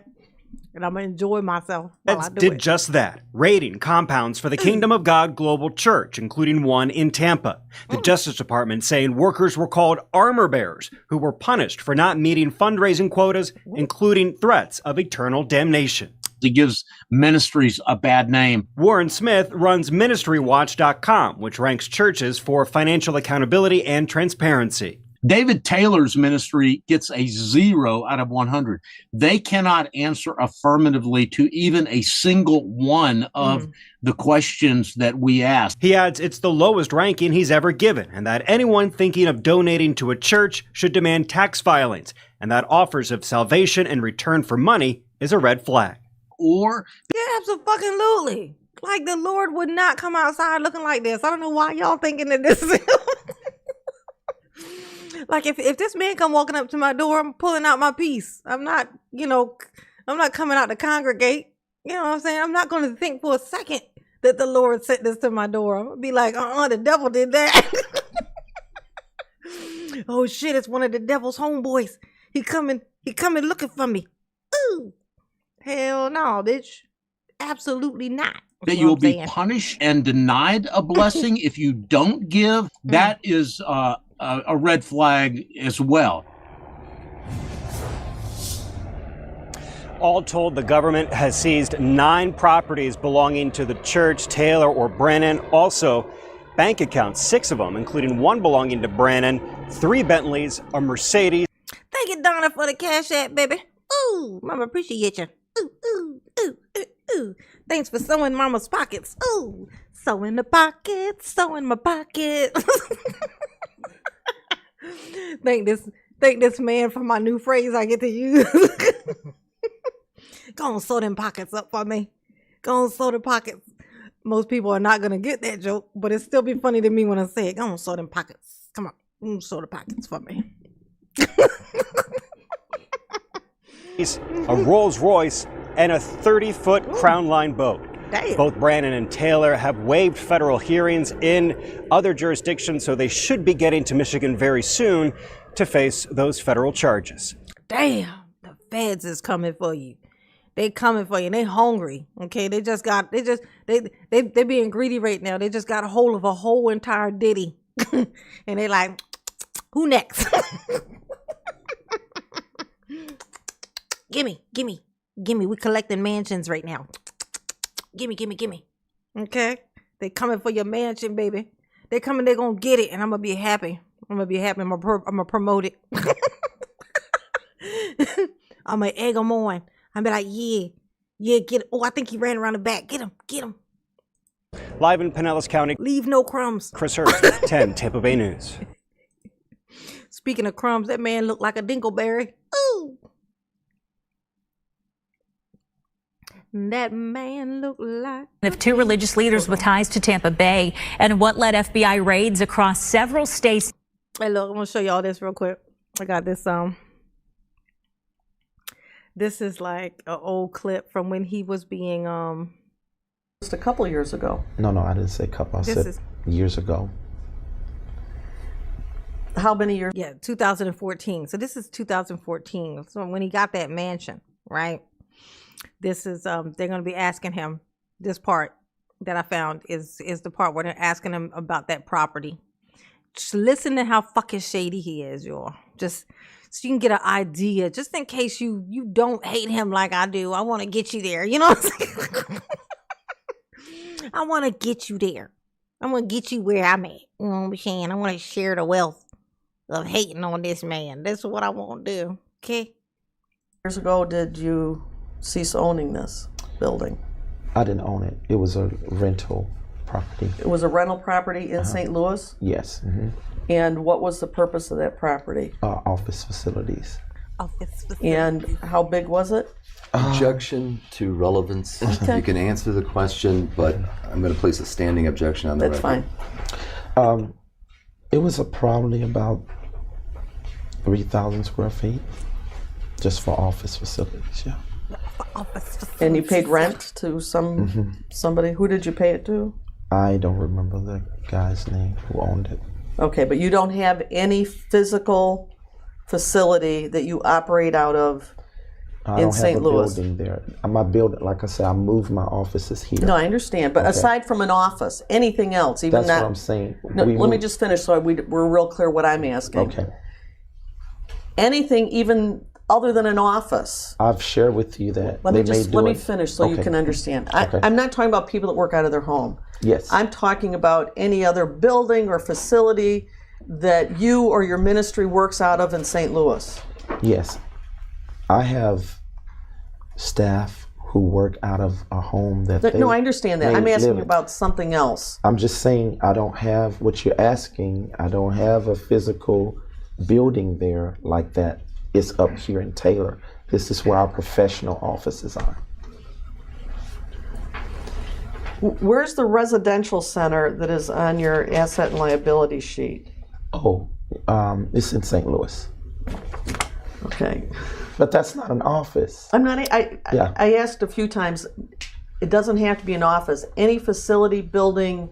And I'm gonna enjoy myself while I do did it. just that, raiding compounds for the Kingdom of God Global Church, including one in Tampa. The Justice Department saying workers were called armor bearers who were punished for not meeting fundraising quotas, including threats of eternal damnation. It gives ministries a bad name. Warren Smith runs MinistryWatch.com, which ranks churches for financial accountability and transparency. David Taylor's ministry gets a 0 out of 100. They cannot answer affirmatively to even a single one of the questions that we ask. He adds it's the lowest ranking he's ever given, and that anyone thinking of donating to a church should demand tax filings, and that offers of salvation in return for money is a red flag. Or yeah, absolutely. Like the Lord would not come outside looking like this. I don't know why y'all thinking that this is like if this man come walking up to my door, I'm pulling out my piece. I'm not, I'm not coming out to congregate. You know what I'm saying? I'm not going to think for a second that the Lord sent this to my door. I'm going to be like, the devil did that. Oh shit, it's one of the devil's homeboys. He coming looking for me. Ooh. Hell no, bitch. Absolutely not. That you'll be punished and denied a blessing if you don't give. That is a red flag as well. All told, the government has seized 9 properties belonging to the church, Taylor or Brennan. Also, bank accounts, 6 of them, including one belonging to Brennan, 3 Bentleys, a Mercedes. Thank you, Donna, for the cash app, baby. Ooh, mama, appreciate you. Ooh, ooh, ooh, ooh, ooh. Thanks for sewing mama's pockets. Ooh, sew in the pockets, sew in my pocket. Thank this man for my new phrase I get to use. Go on, sew them pockets up for me. Go on, sew the pockets. Most people are not gonna get that joke, but it still be funny to me when I say it. Go on, sew them pockets. Come on, sew the pockets for me. A Rolls Royce, and a 30-foot Crown Line boat. Damn. Both Brandon and Taylor have waived federal hearings in other jurisdictions, so they should be getting to Michigan very soon to face those federal charges. Damn, the feds is coming for you. They coming for you. They hungry. Okay, they being greedy right now. They just got a hold of a whole entire ditty, and they like, who next? Gimme. We collecting mansions right now. Gimme. Okay? They coming for your mansion, baby. They coming, they gonna get it, and I'm gonna be happy. I'm gonna promote it. I'm gonna egg them on. I'm be like, yeah, get it. Oh, I think he ran around the back. Get him. Live in Pinellas County. Leave no crumbs. Chris Hurst, 10 Tampa Bay News. Speaking of crumbs, that man looked like a dingleberry. Ooh. That man looked like... Of 2 religious leaders with ties to Tampa Bay and what led FBI raids across several states. Hey, look, I'm going to show y'all this real quick. I got this, this is like an old clip from when he was being, Just a couple years ago. No, I didn't say couple. I said years ago. How many years? Yeah, 2014. So this is 2014. So when he got that mansion, right? This is they're going to be asking him, this part that I found is the part where they're asking him about that property. Just listen to how fucking shady he is, y'all. Just so you can get an idea, just in case you don't hate him like I do. I want to get you there. You know what I'm saying? I want to get you there. I want to get you where I'm at. You know what I'm saying? I want to share the wealth of hating on this man. That's what I want to do. Okay? Years ago, did you cease owning this building? I didn't own it. It was a rental property. It was a rental property in St. Louis? Yes. And what was the purpose of that property? Office facilities. Office And how big was it? Objection to relevance. Okay. You can answer the question, but I'm going to place a standing objection on the That's record. fine. It was probably about 3,000 square feet, just for office facilities. Yeah. And you paid rent to somebody? Who did you pay it to? I don't remember the guy's name who owned it. Okay, but you don't have any physical facility that you operate out of in St. Louis? I don't have a building there. My building, like I said, I moved my offices here. No, I understand. But aside from an office, anything else, even That's that. what I'm saying. No, let me just finish so we're real clear what I'm asking. Okay. Anything even other than an office. I've shared with you that Let me finish so you can understand. Okay. I'm not talking about people that work out of their home. Yes. I'm talking about any other building or facility that you or your ministry works out of in St. Louis. Yes. I have staff who work out of a home that No, I understand that. I'm asking live in. about something else. I'm just saying I don't have what you're asking. I don't have a physical building there like that. It's up here in Taylor. This is where our professional offices are. Where's the residential center that is on your asset and liability sheet? Oh, it's in St. Louis. Okay. But that's not an office. I'm not. Yeah. I asked a few times. It doesn't have to be an office. Any facility, building,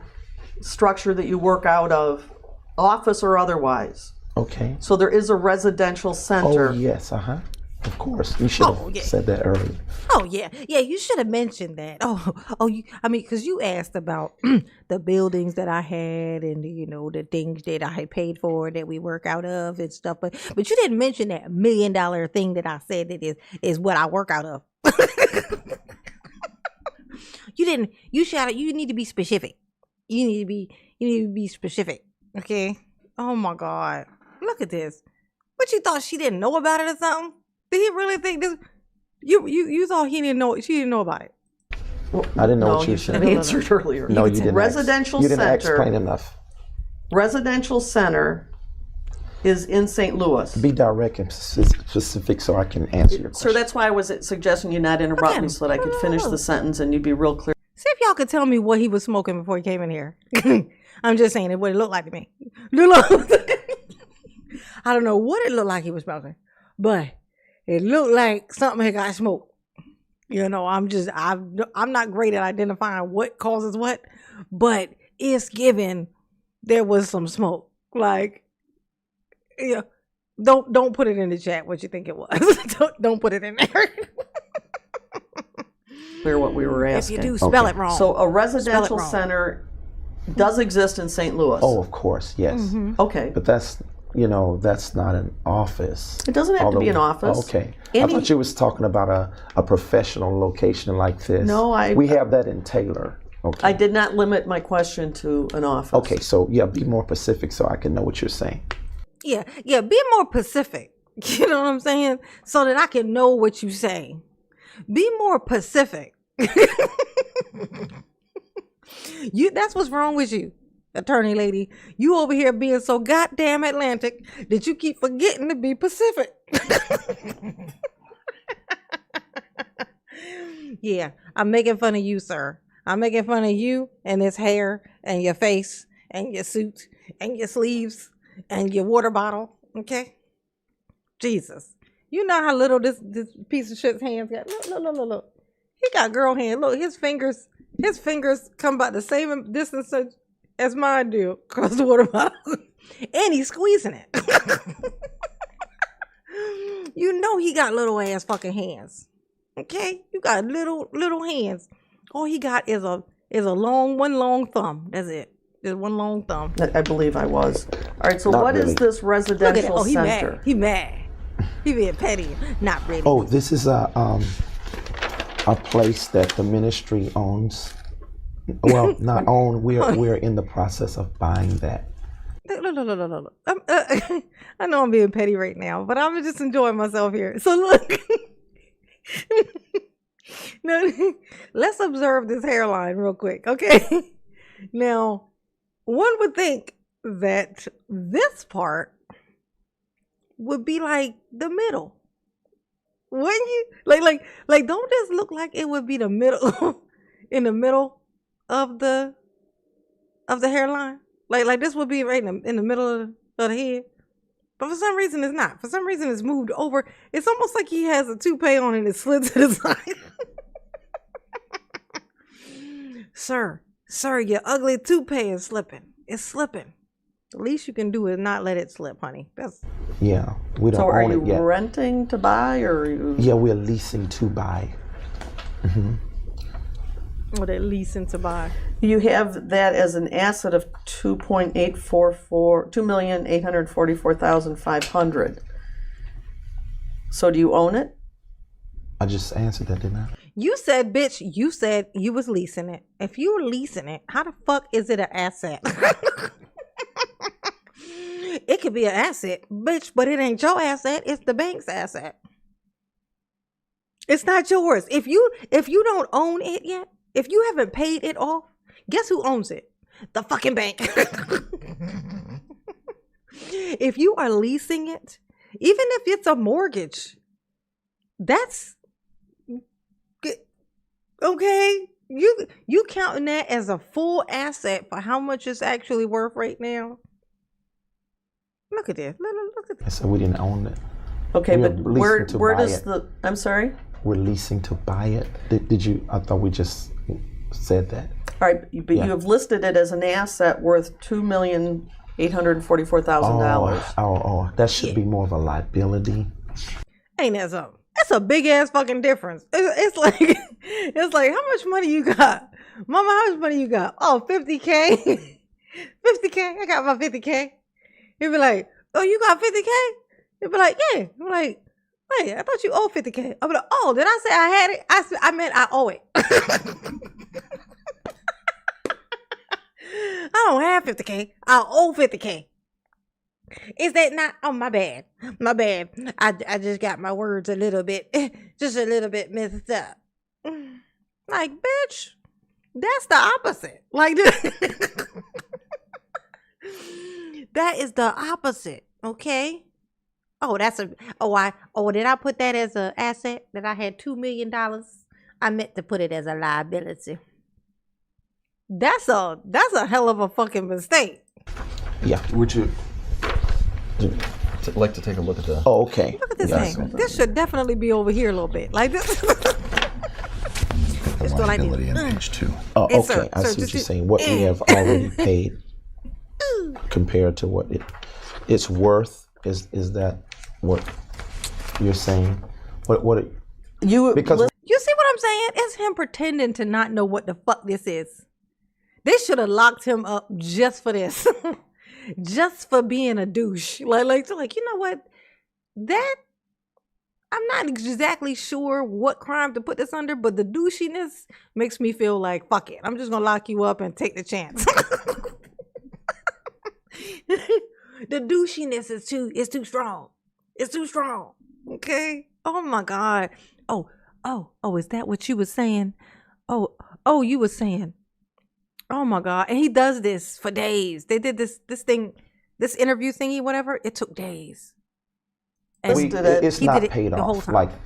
structure that you work out of, office or otherwise. Okay. So there is a residential center. Oh, yes. Of course. You should have said that earlier. Oh yeah, you should have mentioned that. Because you asked about the buildings that I had and the things that I had paid for that we work out of and stuff. But you didn't mention that $1 million thing that I said that is what I work out of. You didn't. You need to be specific. You need to be specific. Okay. Oh my God. Look at this. What, you thought she didn't know about it or something? Did he really think this? You thought he didn't know? She didn't know about it. Well, I didn't know no, what you should have answered earlier. No, you didn't. Residential you didn't center. explain enough. Residential center is in St. Louis. Be direct and specific so I can answer your question. Sir, that's why I was suggesting you not interrupt me so that I could finish the sentence and you'd be real clear. See if y'all could tell me what he was smoking before he came in here. I'm just saying what it looked like to me. I don't know what it looked like he was smoking, but it looked like something had got smoked. I'm not great at identifying what causes what, but it's given there was some smoke. Like, don't put it in the chat what you think it was. don't put it in there. Clear what we were asking. If you do, spell it wrong. So a residential center does exist in St. Louis. Oh, of course, yes. Mm-hmm. Okay. But that's not an office. It doesn't have to be an office. Okay. I thought you was talking about a professional location like this. No, we have that in Taylor. Okay. I did not limit my question to an office. Okay, so be more specific so I can know what you're saying. Yeah, be more specific. You know what I'm saying? So that I can know what you're saying. Be more Pacific. That's what's wrong with you, attorney lady. You over here being so goddamn Atlantic that you keep forgetting to be Pacific. Yeah, I'm making fun of you, sir. I'm making fun of you and this hair and your face and your suit and your sleeves and your water bottle. Okay? Jesus. You know how little this piece of shit's hands got. Look. He got girl hand. Look, his fingers come about the same distance as mine do across the water bottle. And he's squeezing it. You know he got little ass fucking hands. Okay? You got little hands. All he got is a one long thumb. That's it. Just one long thumb. I believe I was. All right, so what is this residential center? He mad. He being petty. Not ready. Oh, this is a place that the ministry owns. Well, not own. We're in the process of buying that. Look. I know I'm being petty right now, but I'm just enjoying myself here. So look. Now, let's observe this hairline real quick, okay? Now, one would think that this part would be like the middle. Wouldn't you? Like, don't this look like it would be the middle, in the middle of the hairline? Like this would be right in the middle of the head. But for some reason, it's not. For some reason, it's moved over. It's almost like he has a toupee on and it slid to the side. Sir, your ugly toupee is slipping. It's slipping. The least you can do is not let it slip, honey. Yeah, we don't So are own you it yet. renting to buy, or are you? Yeah, we're leasing to buy. Or they're leasing to buy. You have that as an asset of $2,844,500. So do you own it? I just answered that, didn't I? You said, bitch, you said you was leasing it. If you were leasing it, how the fuck is it an asset? It could be an asset, bitch, but it ain't your asset. It's the bank's asset. It's not yours. If you don't own it yet, if you haven't paid it off, guess who owns it? The fucking bank. If you are leasing it, even if it's a mortgage, that's okay. You counting that as a full asset for how much it's actually worth right now? Look at this. Look at this. I said we didn't own it. Okay, We're but leasing where to buy does it. the? I'm sorry. We're leasing to buy it. Did you? I thought we just said that. All right, but Yeah. you have listed it as an asset worth $2,844,000. Oh, that should be more of a liability. Ain't that something? That's a big ass fucking difference. It's like how much money you got? Mama, how much money you got? Oh, 50K. 50K. I got my 50K. He'd be like, oh, you got 50K? He'd be like, yeah. I'm like, wait, I thought you owe 50K. I'll be like, oh, did I say I had it? I meant I owe it. I don't have 50K. I owe 50K. Is that not? Oh, my bad. My bad. I just got my words a little bit messed up. Like, bitch, that's the opposite. Like, that is the opposite. Okay. Oh, did I put that as an asset that I had $2 million? I meant to put it as a liability. That's a hell of a fucking mistake. Yeah. Would you like to take a look at the? Oh, okay. Look at this thing. This should definitely be over here a little bit. Like this. The liability on page 2. Oh, Hey, okay. sir, I sir, see what just you're do- saying. What we have already paid compared to what it's worth. Is that what you're saying? What because You see what I'm saying? It's him pretending to not know what the fuck this is. They should have locked him up just for this. Just for being a douche. Like, you know what? That, I'm not exactly sure what crime to put this under, but the douchiness makes me feel like, fuck it. I'm just going to lock you up and take the chance. The douchiness is too strong. It's too strong. Okay? Oh my God. Oh, is that what you were saying? Oh, you were saying. Oh my God. And he does this for days. They did this interview thingy, whatever. It took days. And it's he not did it paid the whole off. time. Like, All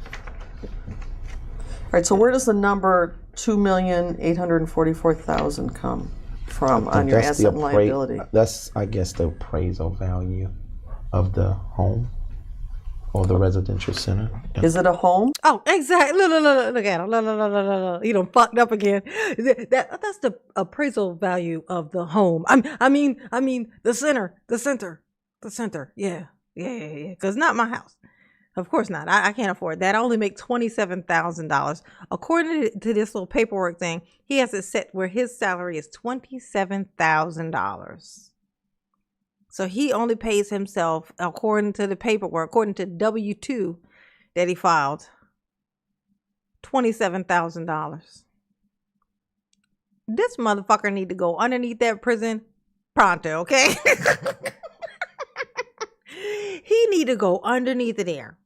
right, so where does the number $2,844,000 come from on your asset and liability? That's, I guess, the appraisal value of the home or the residential center. Is it a home? Oh, exactly. Look at him. Look. You done fucked up again. That's the appraisal value of the home. I mean the center. Yeah. Because not my house. Of course not. I can't afford that. I only make $27,000. According to this little paperwork thing, he has it set where his salary is $27,000. So he only pays himself, according to the paperwork, according to W-2 that he filed, $27,000. This motherfucker need to go underneath that prison pronto, okay? He need to go underneath of there.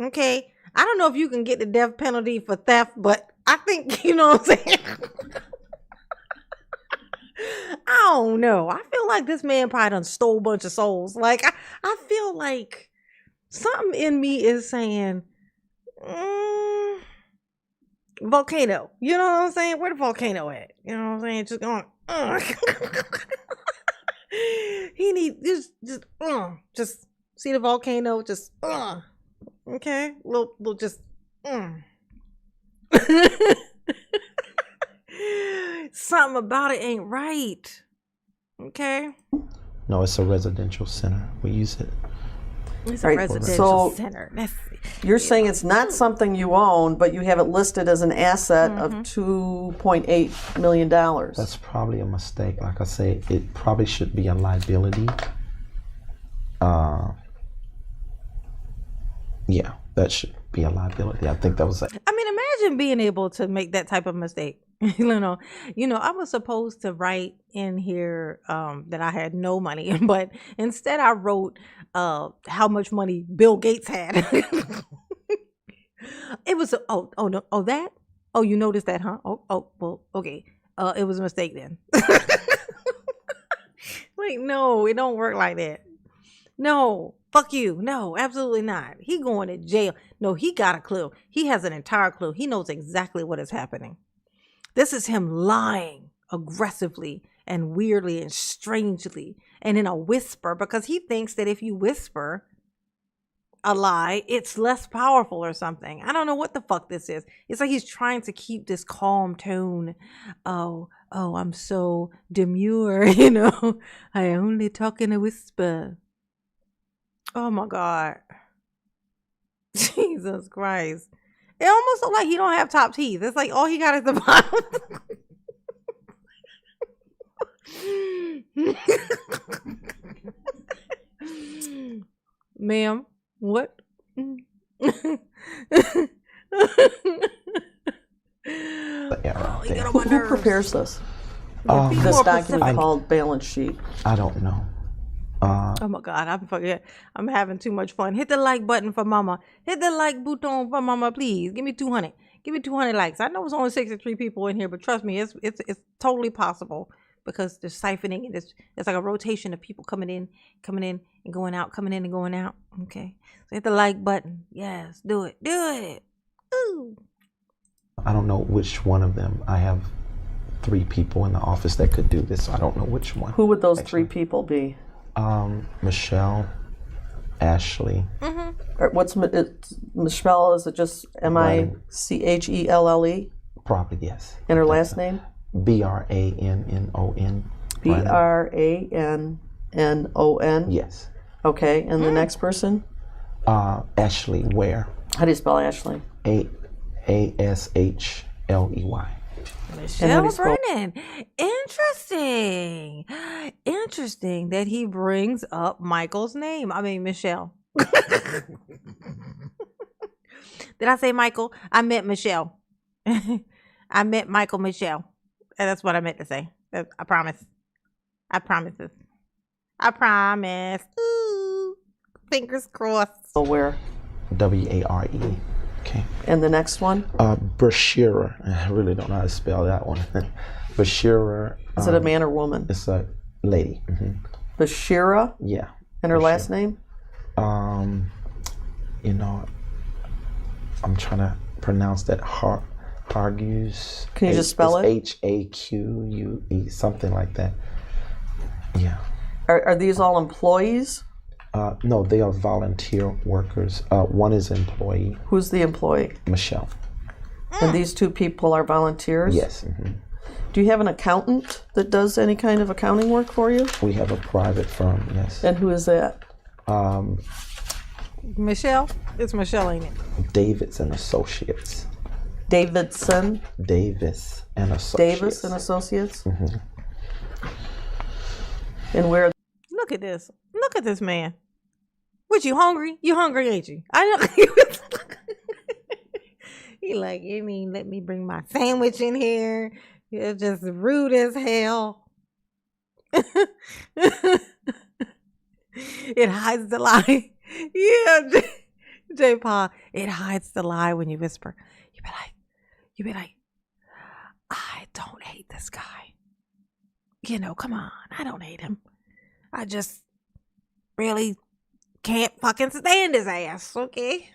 Okay? I don't know if you can get the death penalty for theft, but I think, you know what I'm saying? I don't know. I feel like this man probably done stole a bunch of souls. Like, I feel like something in me is saying, Volcano. You know what I'm saying? Where the volcano at? You know what I'm saying? Just going. He need just see the volcano. Just okay, little just. Something about it ain't right. Okay. No, it's a residential center. We use it. It's a residential center. You're saying it's not something you own, but you have it listed as an asset of $2.8 million. That's probably a mistake. Like I say, it probably should be a liability. Yeah, that should be a liability. I think that was it. I mean, imagine being able to make that type of mistake. You know, I was supposed to write in here that I had no money, but instead I wrote how much money Bill Gates had. It was that? Oh, you noticed that, huh? Oh, well, okay. It was a mistake then. Like, no, it don't work like that. No, fuck you. No, absolutely not. He going to jail. No, he got a clue. He has an entire clue. He knows exactly what is happening. This is him lying aggressively and weirdly and strangely and in a whisper, because he thinks that if you whisper a lie, it's less powerful or something. I don't know what the fuck this is. It's like he's trying to keep this calm tone. Oh, I'm so demure, you know. I only talk in a whisper. Oh my God. Jesus Christ. It almost looks like he don't have top teeth. It's like all he got is the bottom. Ma'am, what? Who prepares this? This document called balance sheet. I don't know. Oh my God, I'm having too much fun. Hit the like button for mama. Hit the like button for mama, please. Give me 200. Give me 200 likes. I know it's only 63 people in here, but trust me, it's totally possible, because there's siphoning and it's like a rotation of people coming in and going out, coming in and going out. Okay, so hit the like button. Yes, do it. Ooh. I don't know which one of them. I have 3 people in the office that could do this, so I don't know which one. Who would those 3 people be? Michelle, Ashley. What's Michelle? Is it just Michelle? Probably, yes. And her last name? Brannon. Brannon? Yes. Okay, and the next person? Ashley Ware. How do you spell Ashley? Ashley. Michelle Brennan. Interesting that he brings up Michael's name. I mean, Michelle. Did I say Michael? I meant Michelle. I meant Michael Michelle. That's what I meant to say. I promise. I promise. Ooh, fingers crossed. Oh, where? Ware. Okay. And the next one? Bashira. I really don't know how to spell that one. Bashira. Is it a man or woman? It's a lady. Bashira? Yeah. And her last name? You know, I'm trying to pronounce that. Hargus. Can you just spell it? Haque, something like that. Yeah. Are these all employees? No, they are volunteer workers. One is employee. Who's the employee? Michelle. And these 2 people are volunteers? Yes. Do you have an accountant that does any kind of accounting work for you? We have a private firm, yes. And who is that? Michelle? It's Michelle, ain't it? Davis and Associates. Davidson? Davis and Associates. Davis and Associates? And where? Look at this. Look at this man. What, you hungry? You hungry, ain't you? I know. He like, you mean let me bring my sandwich in here? You're just rude as hell. It hides the lie. Yeah, J. Paul. It hides the lie when you whisper. You be like, I don't hate this guy. You know, come on. I don't hate him. I just really can't fucking stand his ass, okay?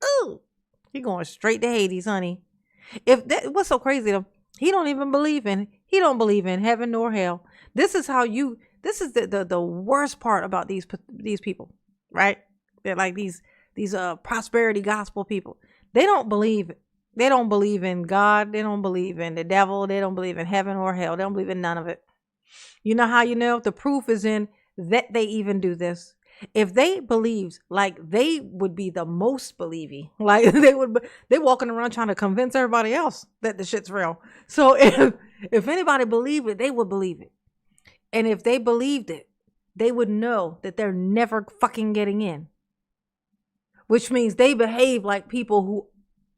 Ooh. He going straight to Hades, honey. If that, what's so crazy though? He don't believe in heaven nor hell. This is the worst part about these people, right? They're like these prosperity gospel people. They don't believe in God. They don't believe in the devil. They don't believe in heaven or hell. They don't believe in none of it. You know how you know? The proof is in that they even do this. If they believed like they would be the most believing, like they walking around trying to convince everybody else that the shit's real. So if anybody believed it, they would believe it. And if they believed it, they would know that they're never fucking getting in. Which means they behave like people who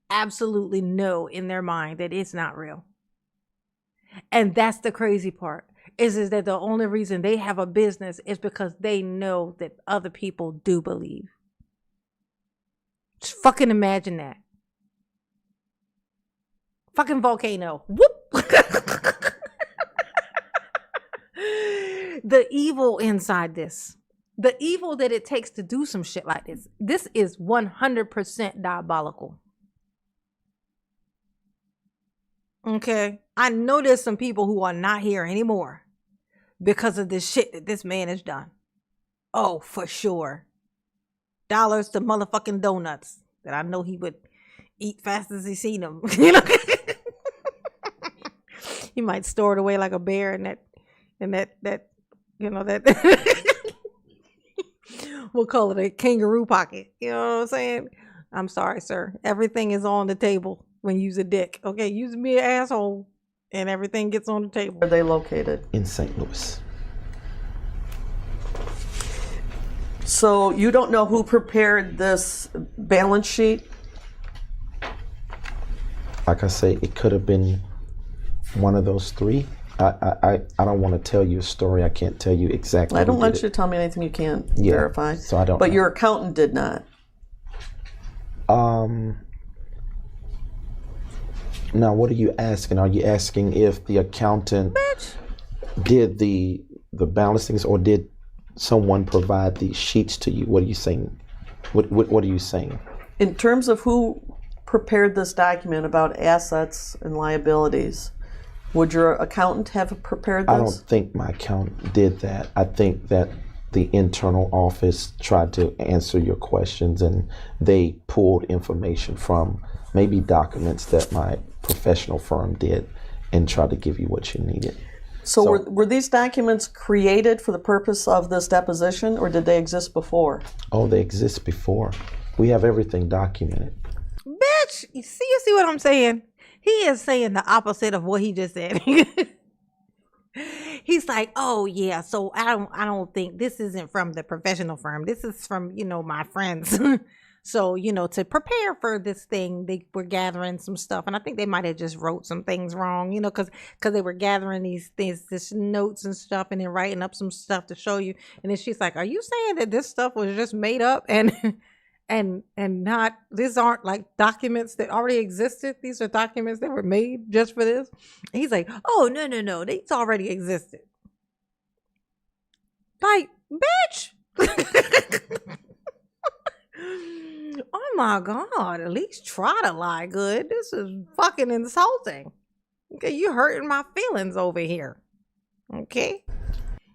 absolutely know in their mind that it's not real. And that's the crazy part. Is that the only reason they have a business is because they know that other people do believe. Just fucking imagine that. Fucking volcano. Whoop. The evil inside this. The evil that it takes to do some shit like this. This is 100% diabolical. Okay. I know there's some people who are not here anymore because of this shit that this man has done. Oh, for sure. Dollars to motherfucking donuts that I know he would eat fast as he seen them. You know, he might store it away like a bear in that you know that we'll call it a kangaroo pocket. You know what I'm saying? I'm sorry, sir. Everything is on the table when you use a dick. Okay, use me an asshole. And everything gets on the table. Where are they located? In St. Louis. So you don't know who prepared this balance sheet? Like I say, it could have been one of those three. I don't want to tell you a story. I can't tell you exactly. I don't want you to tell me anything you can't verify. So I don't. But know. Your accountant did not. Now, what are you asking? Are you asking if the accountant did the balancings, or did someone provide these sheets to you? What are you saying? What are you saying? In terms of who prepared this document about assets and liabilities, would your accountant have prepared this? I don't think my accountant did that. I think that the internal office tried to answer your questions, and they pulled information from maybe documents that my professional firm did and tried to give you what you needed. So were these documents created for the purpose of this deposition, or did they exist before? Oh, they exist before. We have everything documented. Bitch, you see what I'm saying? He is saying the opposite of what he just said. He's like, oh yeah, so I don't think this isn't from the professional firm. This is from, my friends. So, to prepare for this thing, they were gathering some stuff. And I think they might have just wrote some things wrong, because they were gathering this notes and stuff and then writing up some stuff to show you. And then she's like, are you saying that this stuff was just made up and not, these aren't like documents that already existed? These are documents that were made just for this? And he's like, oh, no, these already existed. Like, bitch. Oh my God, at least try to lie good. This is fucking insulting. Okay, you hurting my feelings over here. Okay?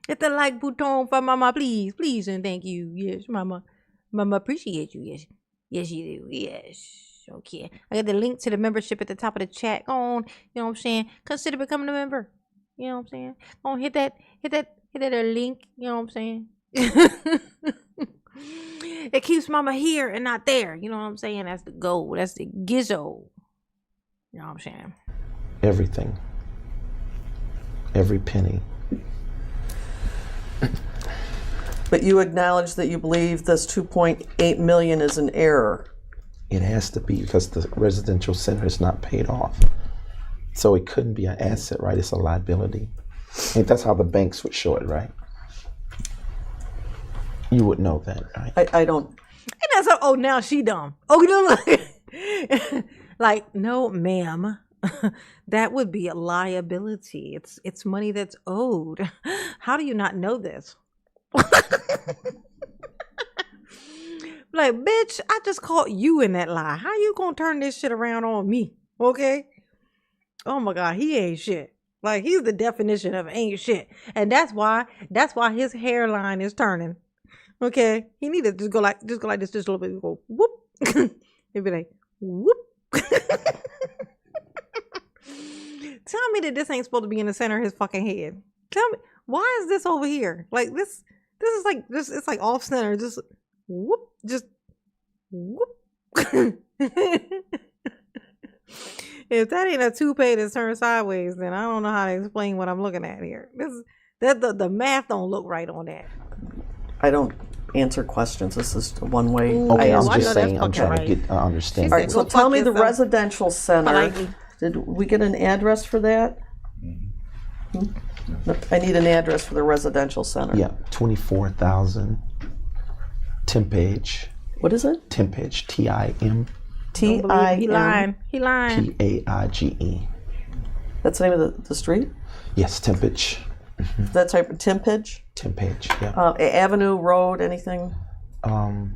Hit the like button for mama, please, and thank you. Yes, mama. Mama appreciate you. Yes, you do. Yes. Okay. I got the link to the membership at the top of the chat. Go on, you know what I'm saying? Consider becoming a member. You know what I'm saying? Go on, hit that link, you know what I'm saying? It keeps mama here and not there. You know what I'm saying? That's the goal. That's the gizzo. You know what I'm saying? Everything. Every penny. But you acknowledge that you believe this $2.8 million is an error. It has to be, because the residential center is not paid off. So it couldn't be an asset, right? It's a liability. And that's how the banks would show it, right? You would know that, right? I don't. And that's how, now she dumb. Oh, like, no, ma'am. That would be a liability. It's money that's owed. How do you not know this? Like, bitch, I just caught you in that lie. How you gonna turn this shit around on me? Okay? Oh my God, he ain't shit. Like, he's the definition of ain't shit. And that's why his hairline is turning. Okay? He need to just go like this just a little bit. Go whoop. He'd be like, whoop. Tell me that this ain't supposed to be in the center of his fucking head. Tell me, why is this over here? Like, this is like this. It's like off center. Just whoop. Just whoop. If that ain't a toupee that's turned sideways, then I don't know how to explain what I'm looking at here. The math don't look right on that. I don't answer questions. This is one way. Okay, I'm just saying. I'm trying to get understand. All right, so tell me the residential center. Did we get an address for that? I need an address for the residential center. Yeah, 24,000 Timpage. What is it? Timpage. T-I-M. T-I-M. He lying. P-A-I-G-E. That's the name of the street? Yes, Timpage. That type of Timpage? Timpage, yeah. Avenue, road, anything? I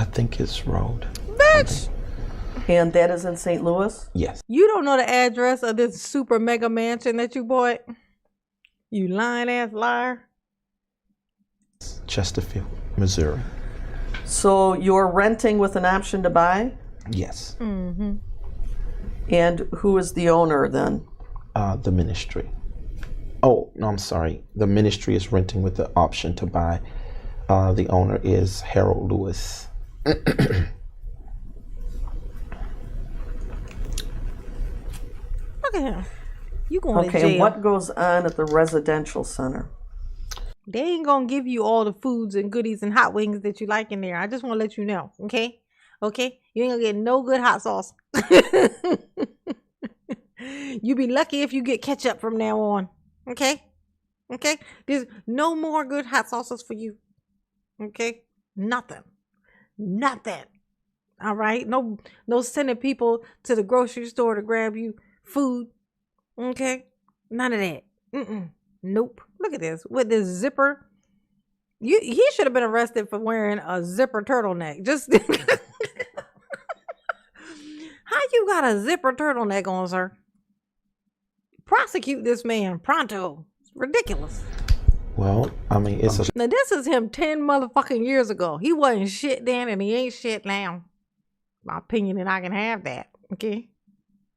think it's road. Bitch! And that is in St. Louis? Yes. You don't know the address of this super mega mansion that you bought? You lying ass liar. Chesterfield, Missouri. So you're renting with an option to buy? Yes. Mm-hmm. And who is the owner then? The ministry. Oh, no, I'm sorry. The ministry is renting with the option to buy. The owner is Harold Lewis. Look at him. You going to Okay, jail. and what goes on at the residential center? They ain't gonna give you all the foods and goodies and hot wings that you like in there. I just want to let you know, okay? Okay? You ain't gonna get no good hot sauce. You be lucky if you get ketchup from now on. Okay? Okay? There's no more good hot sauces for you. Okay? Nothing. Nothing. All right? No sending people to the grocery store to grab you food. Okay? None of that. Nope. Look at this. With this zipper. He should have been arrested for wearing a zipper turtleneck. Just how you got a zipper turtleneck on, sir? Prosecute this man pronto. It's ridiculous. Well, I mean, it's a... Now, this is him 10 motherfucking years ago. He wasn't shit then and he ain't shit now. My opinion, and I can have that. Okay?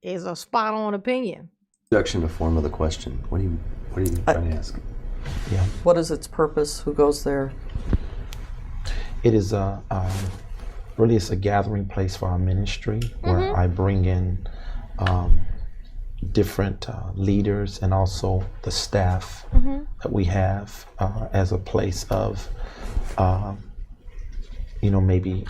It's a spot on opinion. Introduction to form of the question. What are you trying to ask? Yeah. What is its purpose? Who goes there? It is really it's a gathering place for our ministry where I bring in different leaders and also the staff that we have as a place of maybe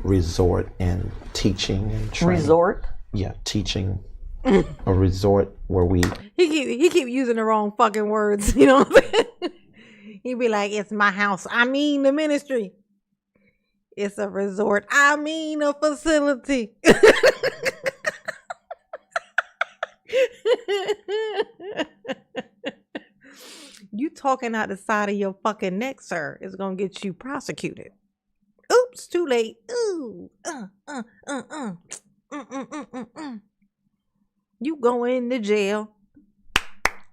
resort and teaching and training. Resort? Yeah, teaching. A resort where we... He keep using the wrong fucking words, you know what I'm saying? He be like, it's my house. I mean the ministry. It's a resort. I mean a facility. You talking out the side of your fucking neck, sir, is gonna get you prosecuted. Oops, too late. Ooh. You going to jail.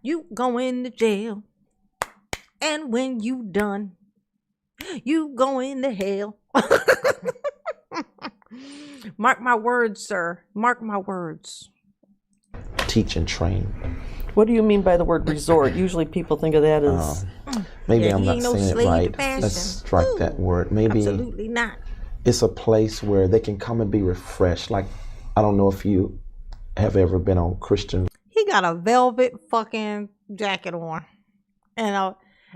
You going to jail. And when you done, you going to hell. Mark my words, sir. Mark my words. Teach and train. What do you mean by the word resort? Usually people think of that as... Maybe I'm not saying it right. Let's strike that word. Maybe absolutely not. It's a place where they can come and be refreshed. Like, I don't know if you have ever been on Christian. He got a velvet fucking jacket on, and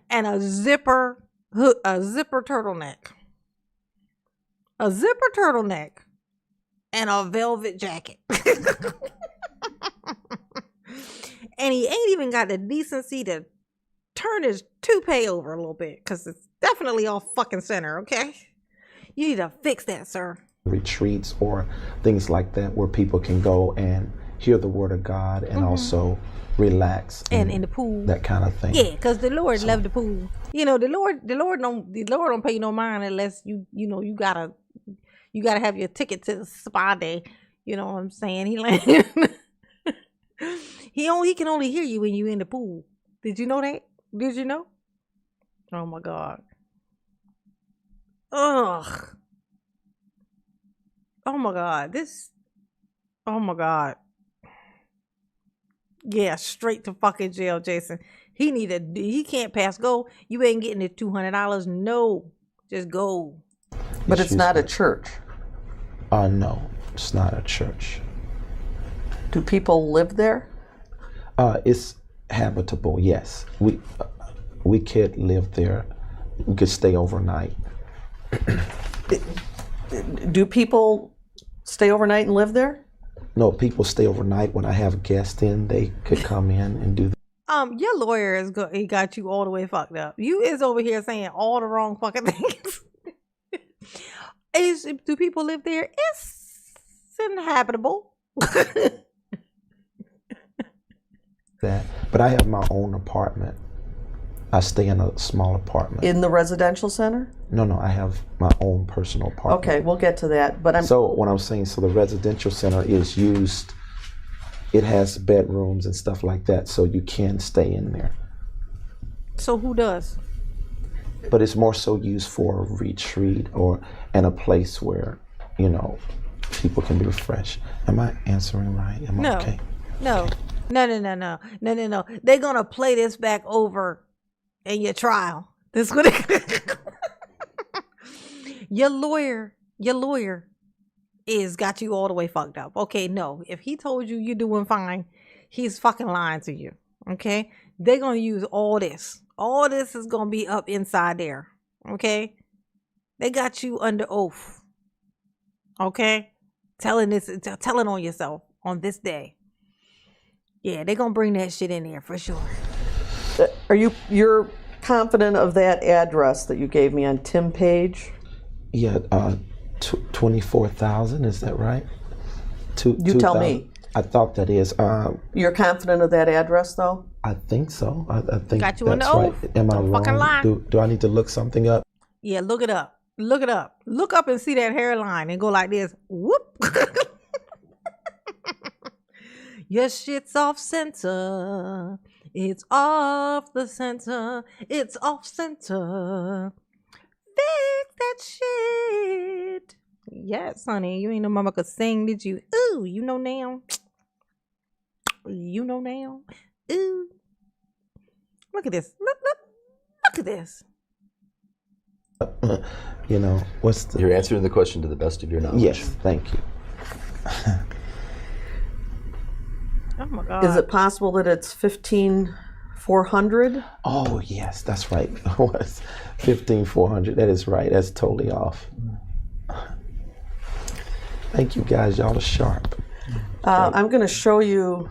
a zipper turtleneck, and a velvet jacket, and he ain't even got the decency to turn his toupee over a little bit because it's definitely off fucking center. Okay, you need to fix that, sir. Retreats or things like that where people can go and hear the word of God and also relax and in the pool, that kind of thing. Yeah, because the Lord loved the pool. You know, the Lord don't pay no mind unless you gotta have your ticket to the spa day. You know what I'm saying? He can only hear you when you in the pool. Did you know that? Did you know? Oh my God. Ugh. Oh my God. Oh my God. Yeah, straight to fucking jail, Jason. He can't pass go. You ain't getting the $200. No. Just go. But it's not a church. No, it's not a church. Do people live there? It's habitable, yes. We could live there. We could stay overnight. Do people stay overnight and live there? No, people stay overnight. When I have guests in, they could come in and do that. Your lawyer he got you all the way fucked up. You is over here saying all the wrong fucking things. Do people live there? It's inhabitable. But I have my own apartment. I stay in a small apartment. In the residential center? No, I have my own personal apartment. Okay, we'll get to that. But So what I'm saying, the residential center is used, it has bedrooms and stuff like that, so you can stay in there. So who does? But it's more so used for a retreat and a place where, people can be refreshed. Am I answering right? Am I okay? No. They're gonna play this back over in your trial. This what your lawyer is got you all the way fucked up. Okay, no. If he told you you're doing fine, he's fucking lying to you. Okay? They're gonna use all this. All this is gonna be up inside there. Okay? They got you under oath. Okay? Telling on yourself on this day. Yeah, they're gonna bring that shit in there for sure. You're confident of that address that you gave me on Tim Page? Yeah, 24,000, is that right? You tell me. I thought that is. You're confident of that address, though? I think so. I think got you that's on the right. oath. Am I Don't wrong? fucking lie. Do I need to look something up? Yeah, look it up. Look it up. Look up and see that hairline and go like this. Whoop. Your shit's off center. It's off the center. It's off center. Fix that shit. Yes, honey. You ain't no mama could sing, did you? Ooh, you know now. You know now. Ooh. Look at this. Look at this. What's the... You're answering the question to the best of your knowledge. Yes, thank you. Oh my God. Is it possible that it's 15,400? Oh, yes, that's right. It was 15,400. That is right. That's totally off. Thank you, guys. Y'all are sharp. I'm going to show you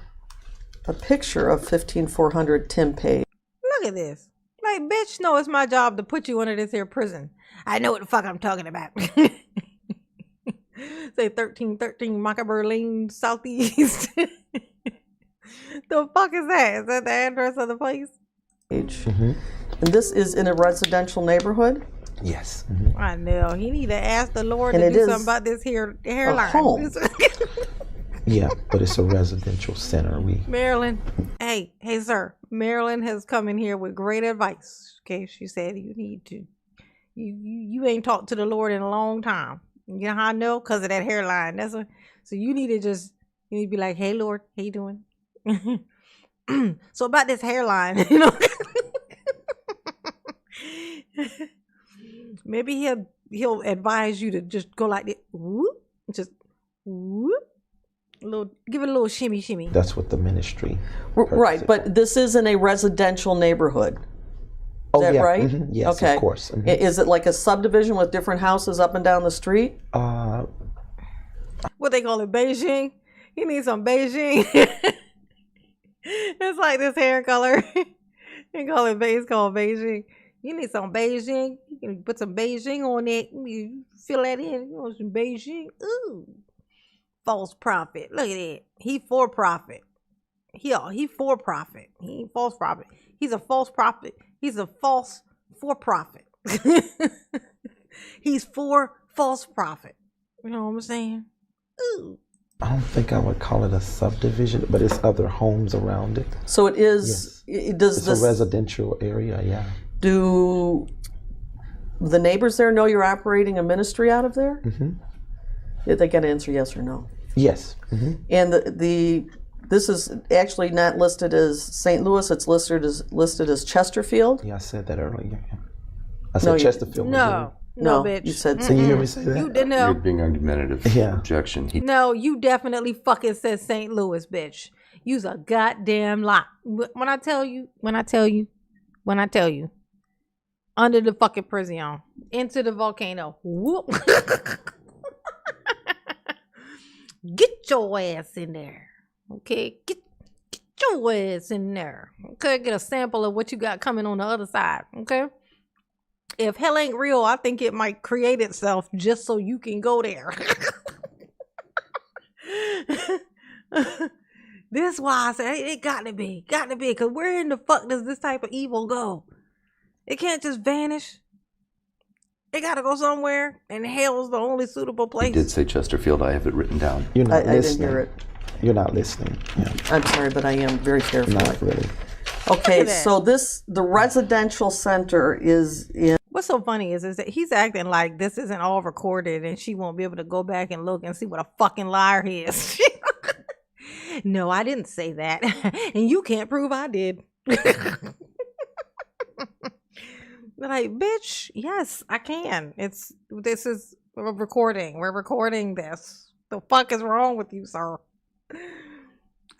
a picture of 15,400 Tim Page. Look at this. Like, bitch, no, it's my job to put you under this here prison. I know what the fuck I'm talking about. Say 1313 Mockingbird Lane Southeast. The fuck is that? Is that the address of the place? Mm-hmm. And this is in a residential neighborhood? Yes. Mm-hmm. I know. He need to ask the Lord And to it do is something about this hairline. a home. Yeah, but it's a residential center. Marilyn, hey, sir. Marilyn has come in here with great advice. Okay, she said you need to. You ain't talked to the Lord in a long time. You know how I know? Because of that hairline. So you need to be like, hey, Lord, how you doing? So about this hairline, maybe he'll advise you to just go like this, whoop, just whoop, give it a little shimmy. That's what the ministry. Right, but this is in a residential neighborhood. Is that right? Mm-hmm. Yes, okay. Of course. Mm-hmm. Is it like a subdivision with different houses up and down the street? What they call it, Beijing? He needs some Beijing. It's like this hair color. They call it it's called Beijing. You need some Beijing. You can put some Beijing on it. You fill that in. You want some Beijing? Ooh. False prophet. Look at that. He for profit. He for profit. He ain't false prophet. He's a false prophet. He's a false for profit. He's for false profit. You know what I'm saying? Ooh. I don't think I would call it a subdivision, but it's other homes around it. So it is. Yes. It's a residential area. Yeah. Do the neighbors there know you're operating a ministry out of there? Mm-hmm. They got to answer yes or no. Yes. Mm-hmm. And this is actually not listed as St. Louis. It's listed as Chesterfield. Yeah, I said that earlier. I said Chesterfield. No, bitch. You said. So you hear me say that? You didn't know. You're being argumentative. Yeah. Objection. No, you definitely fucking said St. Louis, bitch. You's a goddamn lie. When I tell you, under the fucking prison, into the volcano, whoop. Get your ass in there, okay? Get your ass in there, okay? Get a sample of what you got coming on the other side, okay? If hell ain't real, I think it might create itself just so you can go there. This is why I say it got to be, because where in the fuck does this type of evil go? It can't just vanish. It got to go somewhere, and hell's the only suitable place. You did say Chesterfield. I have it written down. You're not listening. I didn't hear it. You're not listening. Yeah. I'm sorry, but I am very careful. Not really. Okay, so the residential center is in. What's so funny is that he's acting like this isn't all recorded and she won't be able to go back and look and see what a fucking liar he is. No, I didn't say that. And you can't prove I did. Like, bitch, yes, I can. This is a recording. We're recording this. The fuck is wrong with you, sir?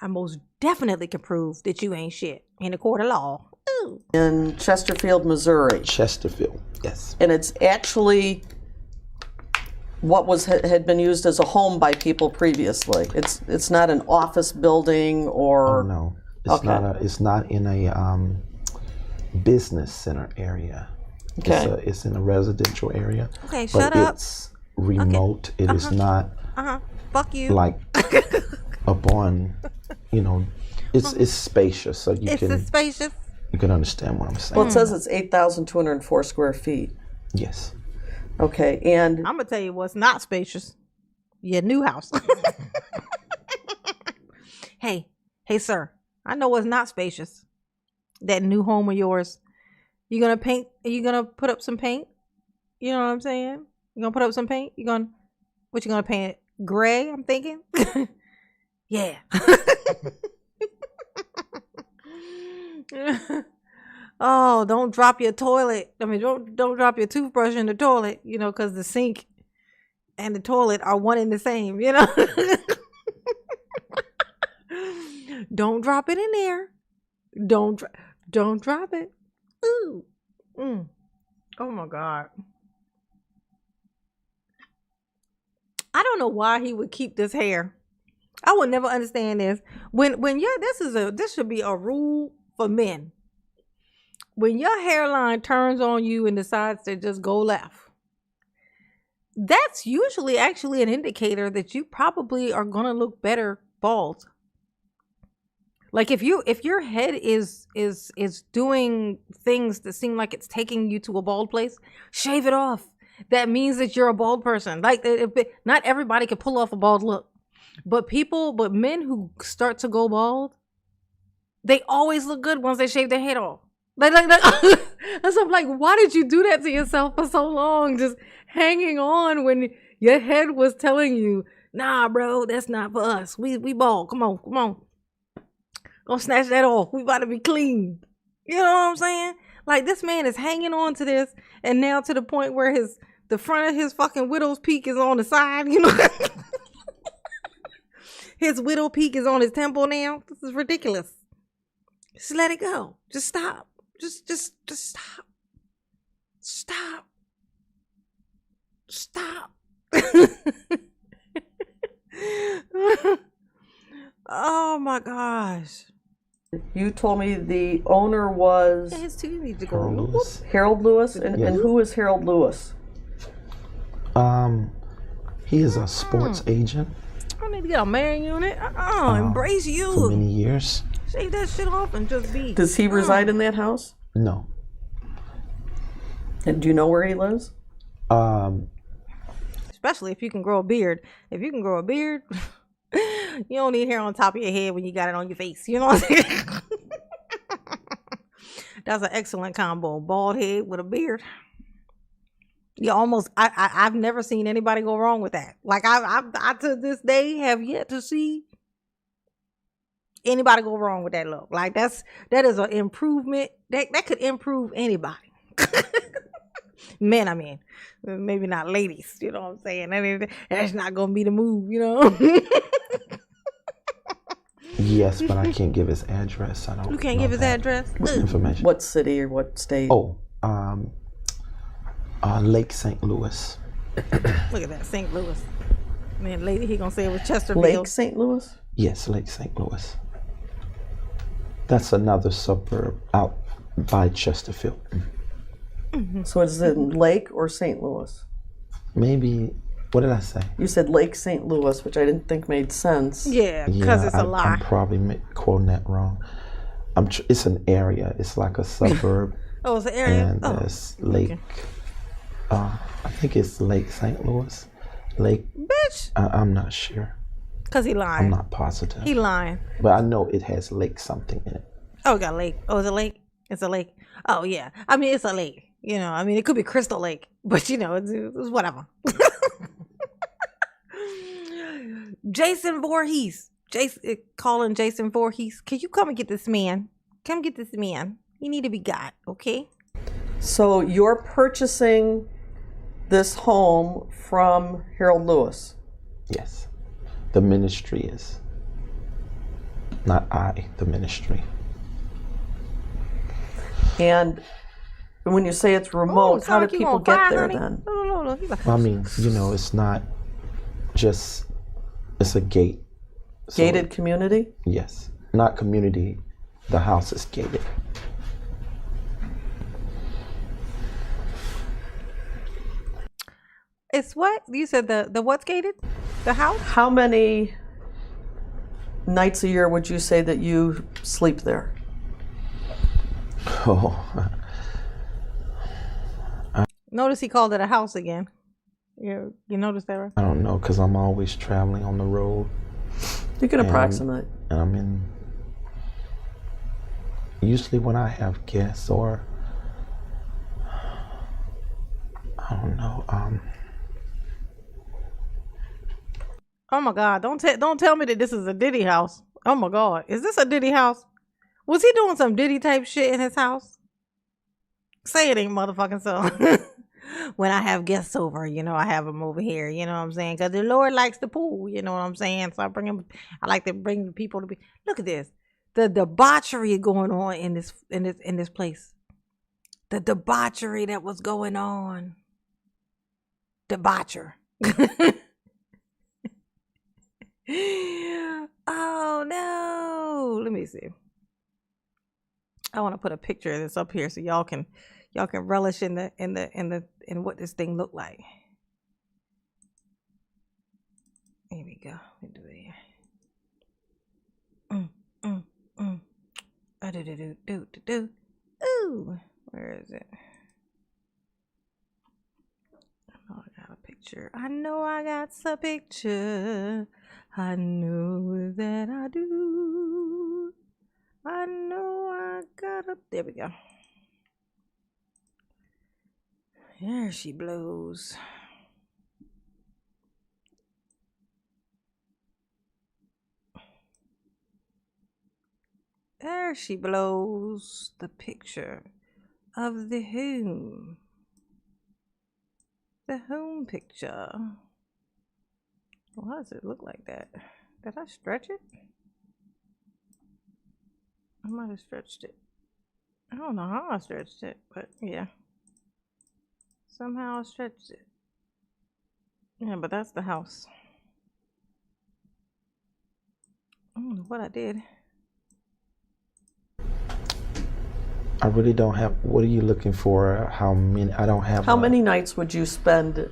I most definitely can prove that you ain't shit in a court of law. Ooh. In Chesterfield, Missouri. Chesterfield, yes. And it's actually what had been used as a home by people previously. It's not an office building or. Oh, no, it's not in a business center area. Okay. It's in a residential area. Okay, shut up. It's remote. Okay. It is not. Fuck you. Like upon, it's spacious, so it's spacious. You can understand what I'm saying. Well, it says it's 8,204 square feet. Yes. Okay, and I'm gonna tell you what's not spacious. Your new house. Hey, sir. I know what's not spacious. That new home of yours. You gonna paint? Are you gonna put up some paint? You know what I'm saying? You gonna put up some paint? What you gonna paint it? Gray? I'm thinking. Yeah. Oh, don't drop your toilet. I mean, don't drop your toothbrush in the toilet, because the sink and the toilet are one and the same, Don't drop it in there. Don't drop it. Ooh. Oh my God. I don't know why he would keep this hair. I would never understand this. This should be a rule for men. When your hairline turns on you and decides to just go left, that's usually actually an indicator that you probably are gonna look better bald. Like if your head is doing things that seem like it's taking you to a bald place, shave it off. That means that you're a bald person. Like not everybody can pull off a bald look, but men who start to go bald, they always look good once they shave their head off. Like so I'm like, why did you do that to yourself for so long? Just hanging on when your head was telling you, nah, bro, that's not for us. We bald. Come on. Go snatch that off. We about to be clean. You know what I'm saying? Like, this man is hanging on to this, and now to the point where the front of his fucking widow's peak is on the side, His widow peak is on his temple now. This is ridiculous. Just let it go. Just stop. Just stop. Stop. Oh my gosh. You told me the owner was Harold Lewis. And who is Harold Lewis? He is a sports agent. need to get a man unit. Embrace you. For many years. Shake that shit off and just be. Does he reside in that house? No. And do you know where he lives? Especially if you can grow a beard. If you can grow a beard, you don't need hair on top of your head when you got it on your face. You know what I'm saying? That's an excellent combo. Bald head with a beard. You almost. I've never seen anybody go wrong with that. Like I to this day have yet to see anybody go wrong with that look. Like that is an improvement. That could improve anybody. Men, I mean, maybe not ladies. You know what I'm saying? That's not gonna be the move. You know. Yes, but I can't give his address. I don't. You can't give his address. Information. What city or what state? Oh, Lake St. Louis. Look at that, St. Louis. Man, lady, he gonna say it was Chesterfield. Lake St. Louis? Yes, Lake St. Louis. That's another suburb out by Chesterfield. Mm-hmm. So is it Lake or St. Louis? Maybe. What did I say? You said Lake St. Louis, which I didn't think made sense. Yeah, because it's a lie. I'm probably quoting that wrong. It's an area. It's like a suburb. Oh, it's an area? And there's Lake. Okay. I think it's Lake St. Louis. Lake. Bitch. I'm not sure. Because he lying. I'm not positive. He lying. But I know it has lake something in it. Oh, it got lake. Oh, it's a lake? It's a lake. Oh, yeah. I mean, it's a lake. You know, I mean, it could be Crystal Lake. But, you know, it's whatever. Jason Voorhees. Calling Jason Voorhees. Can you come and get this man? Come get this man. He need to be got, okay? So you're purchasing this home from Harold Lewis? Yes. The ministry is. Not I, the ministry. And when you say it's remote, how do people get there then? No. I mean, you know, it's not just, it's a gate. Gated community? Yes. Not community. The house is gated. It's what? You said the what's gated? The house? How many nights a year would you say that you sleep there? Oh. Notice he called it a house again. You noticed that, right? I don't know, because I'm always traveling on the road. You can approximate. And I'm in, usually when I have guests or, I don't know. Oh my God! Don't tell me that this is a Diddy house. Oh my God! Is this a Diddy house? Was he doing some Diddy type shit in his house? Say it ain't motherfucking so. When I have guests over, you know, I have them over here. You know what I'm saying? Because the Lord likes the pool. You know what I'm saying? So I like to bring the people to be. Look at this. The debauchery going on in this place. The debauchery that was going on. Debaucher. Oh no! Let me see. I want to put a picture of this up here so y'all can relish in what this thing looked like. Here we go. Let me do it here. Ooh, where is it? Oh, I got a picture. I know I got a picture. I know that I do. I know I got a. There we go. There she blows. There she blows. The picture of the home. The home picture. Why does it look like that? Did I stretch it? I might have stretched it. I don't know how I stretched it, but yeah. Somehow I stretched it. Yeah, but that's the house. I don't know what I did. I really don't have. What are you looking for? How many? I don't have. How many nights would you spend?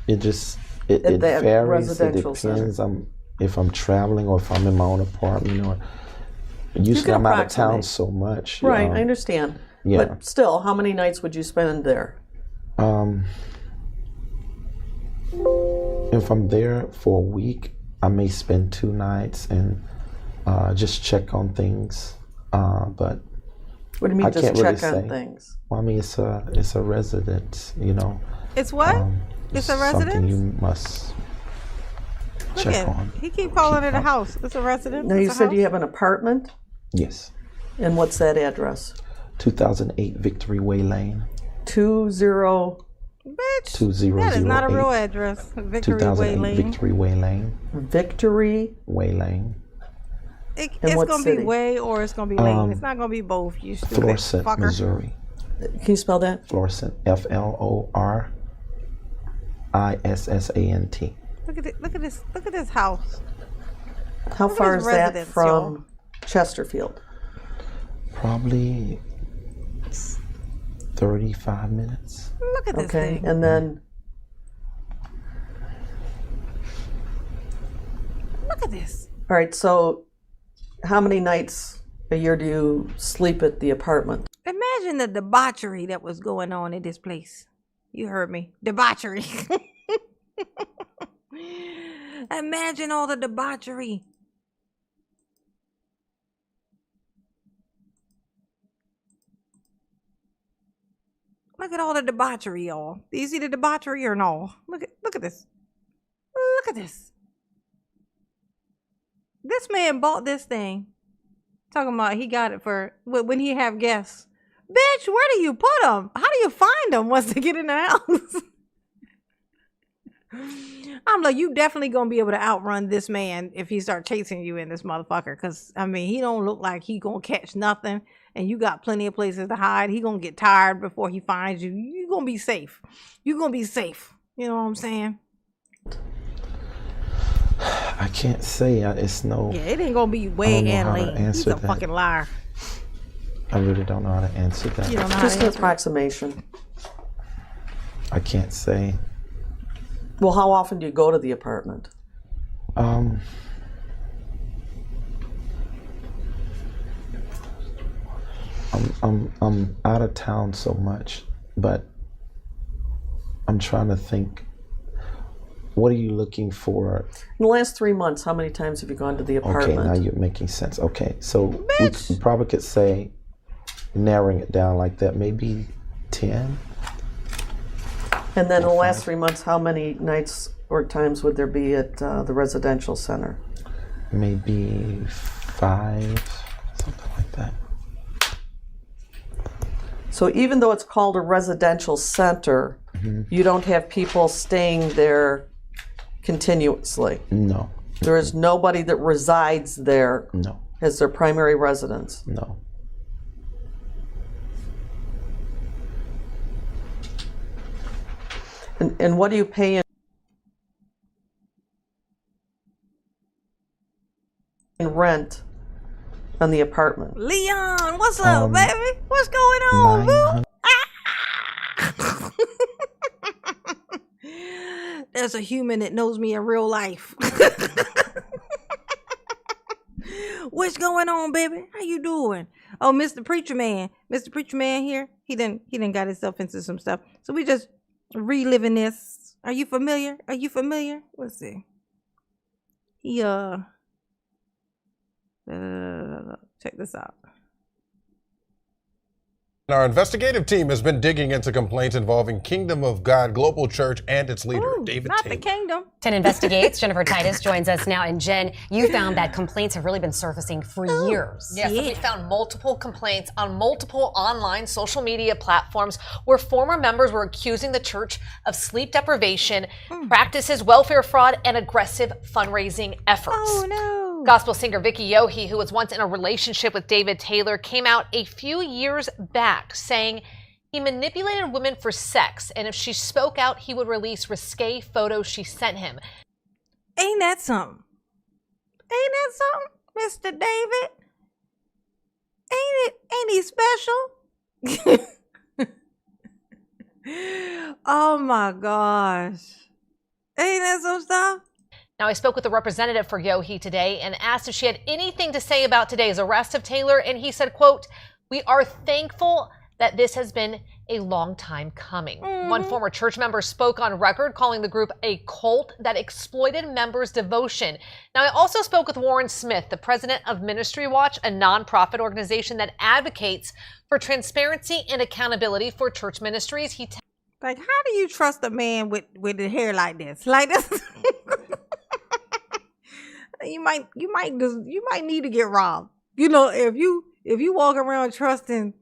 It just It that varies. It residential depends. center? If I'm traveling or if I'm in my own apartment, or usually I'm out of town approximate. so much. Right, I understand. Yeah. But still, how many nights would you spend there? If I'm there for a week, I may spend 2 nights and just check on things. But What do you mean, I just can't really check on say. things? Well, I mean, it's a residence, you know. It's what? It's a Something residence? you must Look check at on. He keep calling it a house. It's a residence. Now, you It's a said you house? have an apartment? Yes. And what's that address? 2008 Victory Way Lane. 20... Bitch, 2008. that is not a real address. Victory Way 2008 Lane. Victory Way Lane. Victory Way Lane. It's what gonna city? be Way or it's gonna be Lane. It's not gonna be both. You stupid Florissant, fucker. Missouri. Can you spell that? Florissant. FLORISSANT. Look at it. Look at this. Look at this house. How Look at far his is that residence, from y'all. Chesterfield? Probably 35 minutes. Look at this Okay, thing. and then Look at this. all right. So, how many nights a year do you sleep at the apartment? Imagine the debauchery that was going on in this place. You heard me. Debauchery. Imagine all the debauchery. Look at all the debauchery, y'all. Do you see the debauchery or no? Look at this. Look at this. This man bought this thing. Talking about he got it for when he have guests. Bitch, where do you put them? How do you find them once they get in the house? I'm like, you definitely gonna be able to outrun this man if he start chasing you in this motherfucker. Cause I mean, he don't look like he gonna catch nothing, and you got plenty of places to hide. He gonna get tired before he finds you. You gonna be safe. You gonna be safe. You know what I'm saying? I can't say. It's no. Yeah, it ain't gonna be I Way don't know and how to Lane. He's answer a that. fucking liar. I really don't know how to answer that. You don't know how Just to an answer it. approximation. I can't say. Well, how often do you go to the apartment? I'm out of town so much, but I'm trying to think. What are you looking for? In the last 3 months, how many times have you gone to the apartment? Okay, now you're making sense. Okay, so we probably could say, narrowing it down like that, maybe 10. And then in the last 3 months, how many nights or times would there be at the residential center? Maybe 5, something like that. So even though it's called a residential center, you don't have people staying there continuously? No. There is nobody that resides there No. as their primary residence? No. And what do you pay in rent on the apartment? Leon, what's up, baby? What's going on, boo? There's a human that knows me in real life. What's going on, baby? How you doing? Oh, Mr. Preacher Man. Mr. Preacher Man here. He done got himself into some stuff. So we just reliving this. Are you familiar? Are you familiar? Let's see. He check this out. Our investigative team has been digging into complaints involving Kingdom of God Global Church and its leader, David Not Taylor. the kingdom. 10 Investigates. Jennifer Titus joins us now. And Jen, you found that complaints have really been surfacing for years. Yes, we found multiple complaints on multiple online social media platforms where former members were accusing the church of sleep deprivation, practices, welfare fraud, and aggressive fundraising efforts. Oh, no. Gospel singer Vicky Yohe, who was once in a relationship with David Taylor, came out a few years back saying he manipulated women for sex, and if she spoke out, he would release risque photos she sent him. Ain't that something? Ain't that something, Mr. David? Ain't he special? Oh my gosh. Ain't that some stuff? Now, I spoke with a representative for Yohe today and asked if she had anything to say about today's arrest of Taylor, and he said, quote, "We are thankful that this has been a long time coming." One former church member spoke on record calling the group a cult that exploited members' devotion. Now, I also spoke with Warren Smith, the president of Ministry Watch, a nonprofit organization that advocates for transparency and accountability for church ministries. Like, how do you trust a man with the hair like this? Like this, you might need to get robbed. You know, if you walk around trusting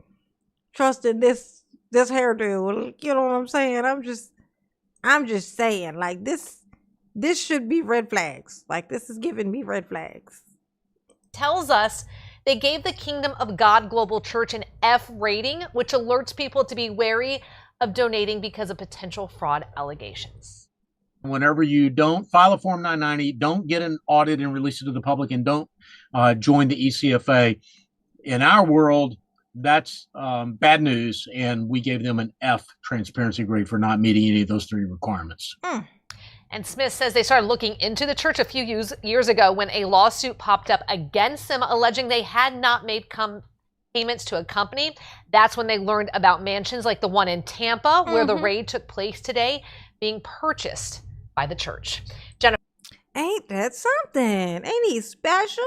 this hairdo, you know what I'm saying? I'm just saying, like, this should be red flags. Like, this is giving me red flags. Tells us they gave the Kingdom of God Global Church an F rating, which alerts people to be wary of donating because of potential fraud allegations. Whenever you don't file a Form 990, don't get an audit and release it to the public, and don't join the ECFA, in our world, that's bad news, and we gave them an F transparency grade for not meeting any of those three requirements. And Smith says they started looking into the church a few years ago when a lawsuit popped up against them, alleging they had not made payments to a company. That's when they learned about mansions like the one in Tampa, where the raid took place today, being purchased by the church. Jennifer. Ain't that something? Ain't he special?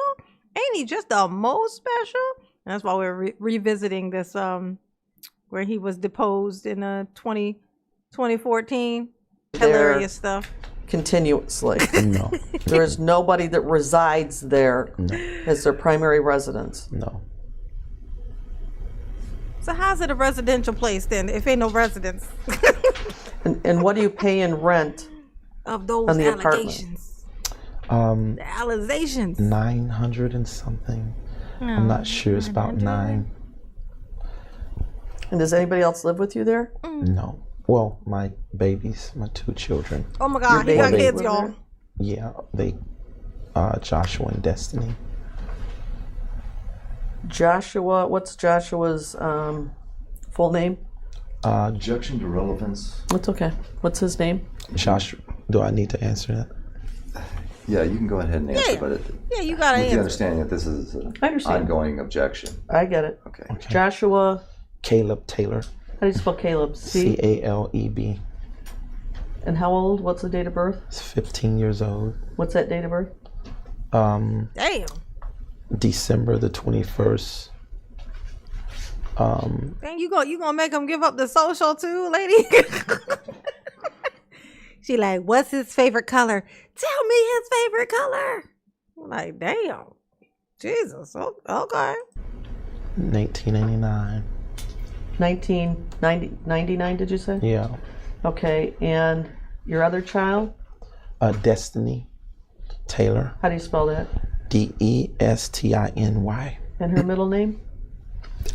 Ain't he just the most special? And that's why we're revisiting this, where he was deposed in 2014. Hilarious stuff. Continuously. No. There is nobody that resides there as their primary residence. No. So how's it a residential place then, if ain't no residents? And what do you pay in rent of those on the allegations? apartment? The allegations. 900 and something. I'm not sure. It's about 9. And does anybody else live with you there? No. Well, my babies, my 2 children. Oh my God, he got kids, y'all. Yeah, they, Joshua and Destiny. Joshua, what's Joshua's full name? Objection to relevance. That's okay. What's his name? Joshua. Do I need to answer that? Yeah, you can go ahead and answer, but you gotta with answer. the understanding that this is an ongoing objection. I get it. Okay. Joshua. Caleb Taylor. How do you spell Caleb? C-A-L-E-B. And how old? What's the date of birth? He's 15 years old. What's that date of birth? Damn. December the 21st. Dang, you gonna make him give up the social too, lady? She like, what's his favorite color? Tell me his favorite color. I'm like, damn. Jesus. Okay. 1989. 1999, did you say? Yeah. Okay, and your other child? Destiny Taylor. How do you spell that? D-E-S-T-I-N-Y. And her middle name?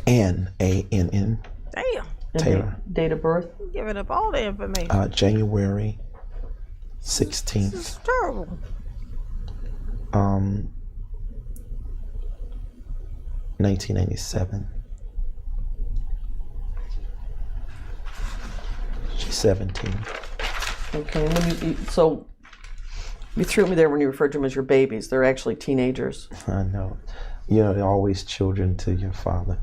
N-A-N-N. Damn. Taylor. Date of birth? Giving up all the information. January 16th. This is terrible. 1987. She's 17. Okay, and when so you threw me there when you referred to them as your babies. They're actually teenagers. I know. You know, they're always children to your father.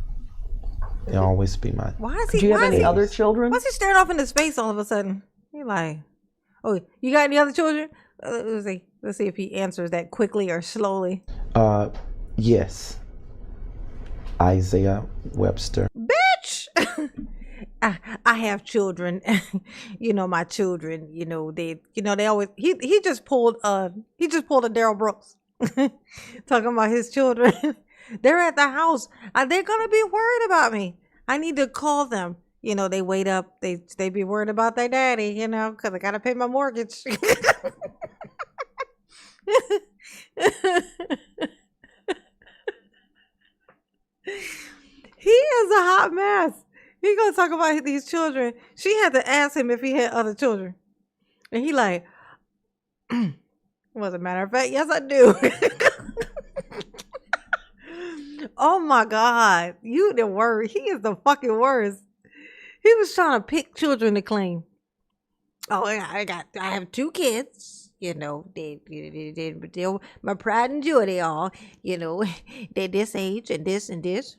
They'll always be my. Why is he? Do you have why is any he- other children? Why is he staring off into space all of a sudden? He like, oh, you got any other children? Let's see if he answers that quickly or slowly. Yes. Isaiah Webster. Bitch. I have children. You know, my children, they always he just pulled a Daryl Brooks talking about his children. They're at the house. They're gonna be worried about me. I need to call them. They wait up. They be worried about their daddy, because I gotta pay my mortgage. He is a hot mess. He gonna talk about these children. She had to ask him if he had other children, and he like, well, as a matter of fact, yes, I do. Oh my God, you the worst. He is the fucking worst. He was trying to pick children to claim. Oh, I have 2 kids. You know, they my pride and joy. They all, you know, they're this age and this and this.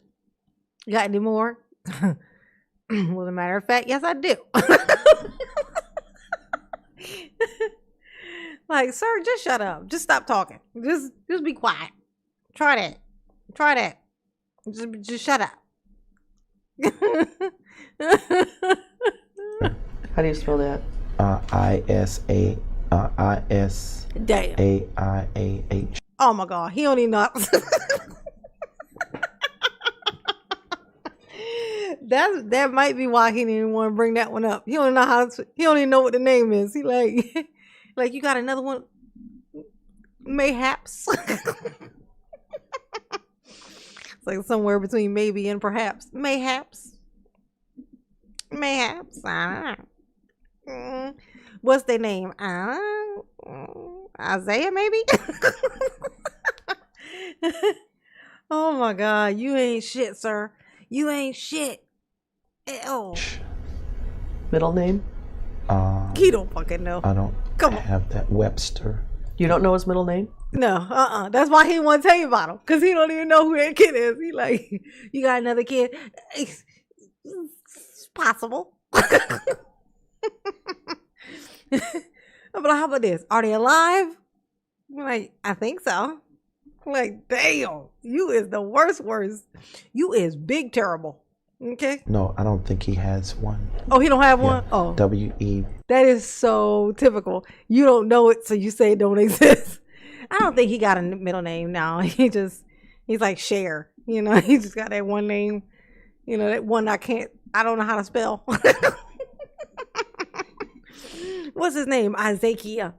You got any more? Well, as a matter of fact, yes, I do. Like, sir, just shut up. Just stop talking. Just be quiet. Try that. Just shut up. How do you spell that? ISAIAH. Oh my God, he don't even know. That might be why he didn't want to bring that one up. He don't know how. He don't even know what the name is. He like you got another one? Mayhaps. It's like somewhere between maybe and perhaps. Mayhaps. I don't know. What's their name? Isaiah, maybe? Oh my God, you ain't shit, sir. You ain't shit. Oh. Middle name? He don't fucking know. I don't have that. Webster. You don't know his middle name? No, That's why he didn't want to tell you about him. Because he don't even know who that kid is. He like, you got another kid? It's possible. But how about this? Are they alive? Like, I think so. Like, damn, you is the worst. You is big terrible. Okay. No, I don't think he has one. Oh, he don't have one? Oh. W-E. That is so typical. You don't know it, so you say it don't exist. I don't think he got a middle name now. He's like Cher. You know, he just got that one name. You know, that one I don't know how to spell. What's his name? Isaiah.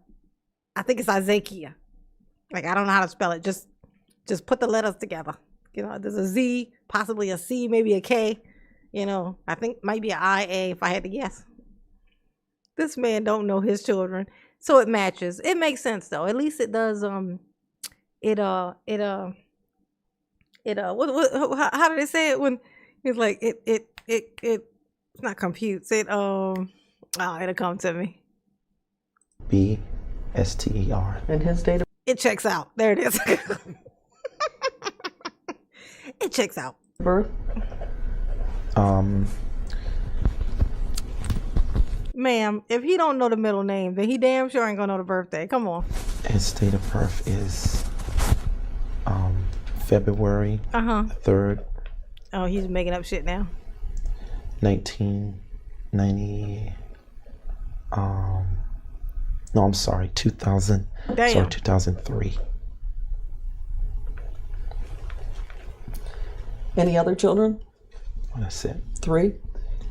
I think it's Isaiah. Like, I don't know how to spell it. Just put the letters together. You know, there's a Z, possibly a C, maybe a K. You know, I think might be an IA if I had to guess. This man don't know his children, so it matches. It makes sense though. At least it does. How do they say it when it's like it's not computes. It'll come to me. BSTER. And his date of It checks out. There it is. It checks out. birth? Ma'am, if he don't know the middle name, then he damn sure ain't gonna know the birthday. Come on. His date of birth is February 3rd. Oh, he's making up shit now. 1990. No, I'm sorry, 2000. Damn. Sorry, 2003. Any other children? That's it. 3?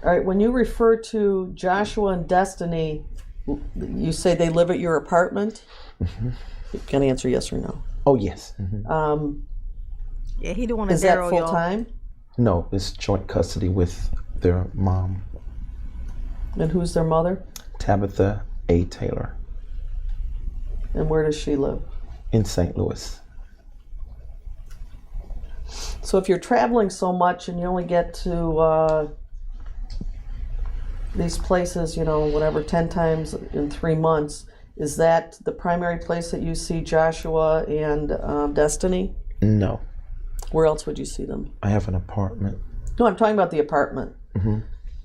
All right, when you refer to Joshua and Destiny, you say they live at your apartment? Mm-hmm. You can answer yes or no. Oh, yes. Mm-hmm. Yeah, he do want to Is that full time? No, it's joint custody with their mom. And who's their mother? Tabitha A. Taylor. And where does she live? In St. Louis. So if you're traveling so much and you only get to these places, you know, whatever, 10 times in 3 months, is that the primary place that you see Joshua and Destiny? No. Where else would you see them? I have an apartment. No, I'm talking about the apartment. Mm-hmm.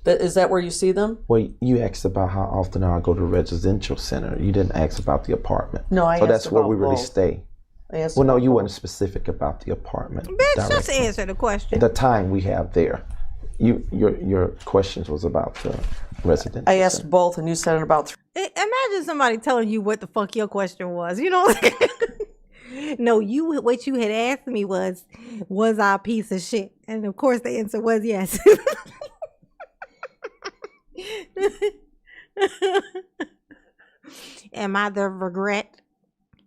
Is that where you see them? Well, you asked about how often I go to the residential center. You didn't ask about the apartment. No, I asked So that's where about we really both. stay. Well, no, you weren't specific about the apartment. Bitch, just answer the question. The time we have there. Your questions was about the residential I asked center. both, and you said it about 3. Imagine somebody telling you what the fuck your question was. You know what I'm saying? No, what you had asked me was I a piece of shit? And of course the answer was yes. Am I the regret?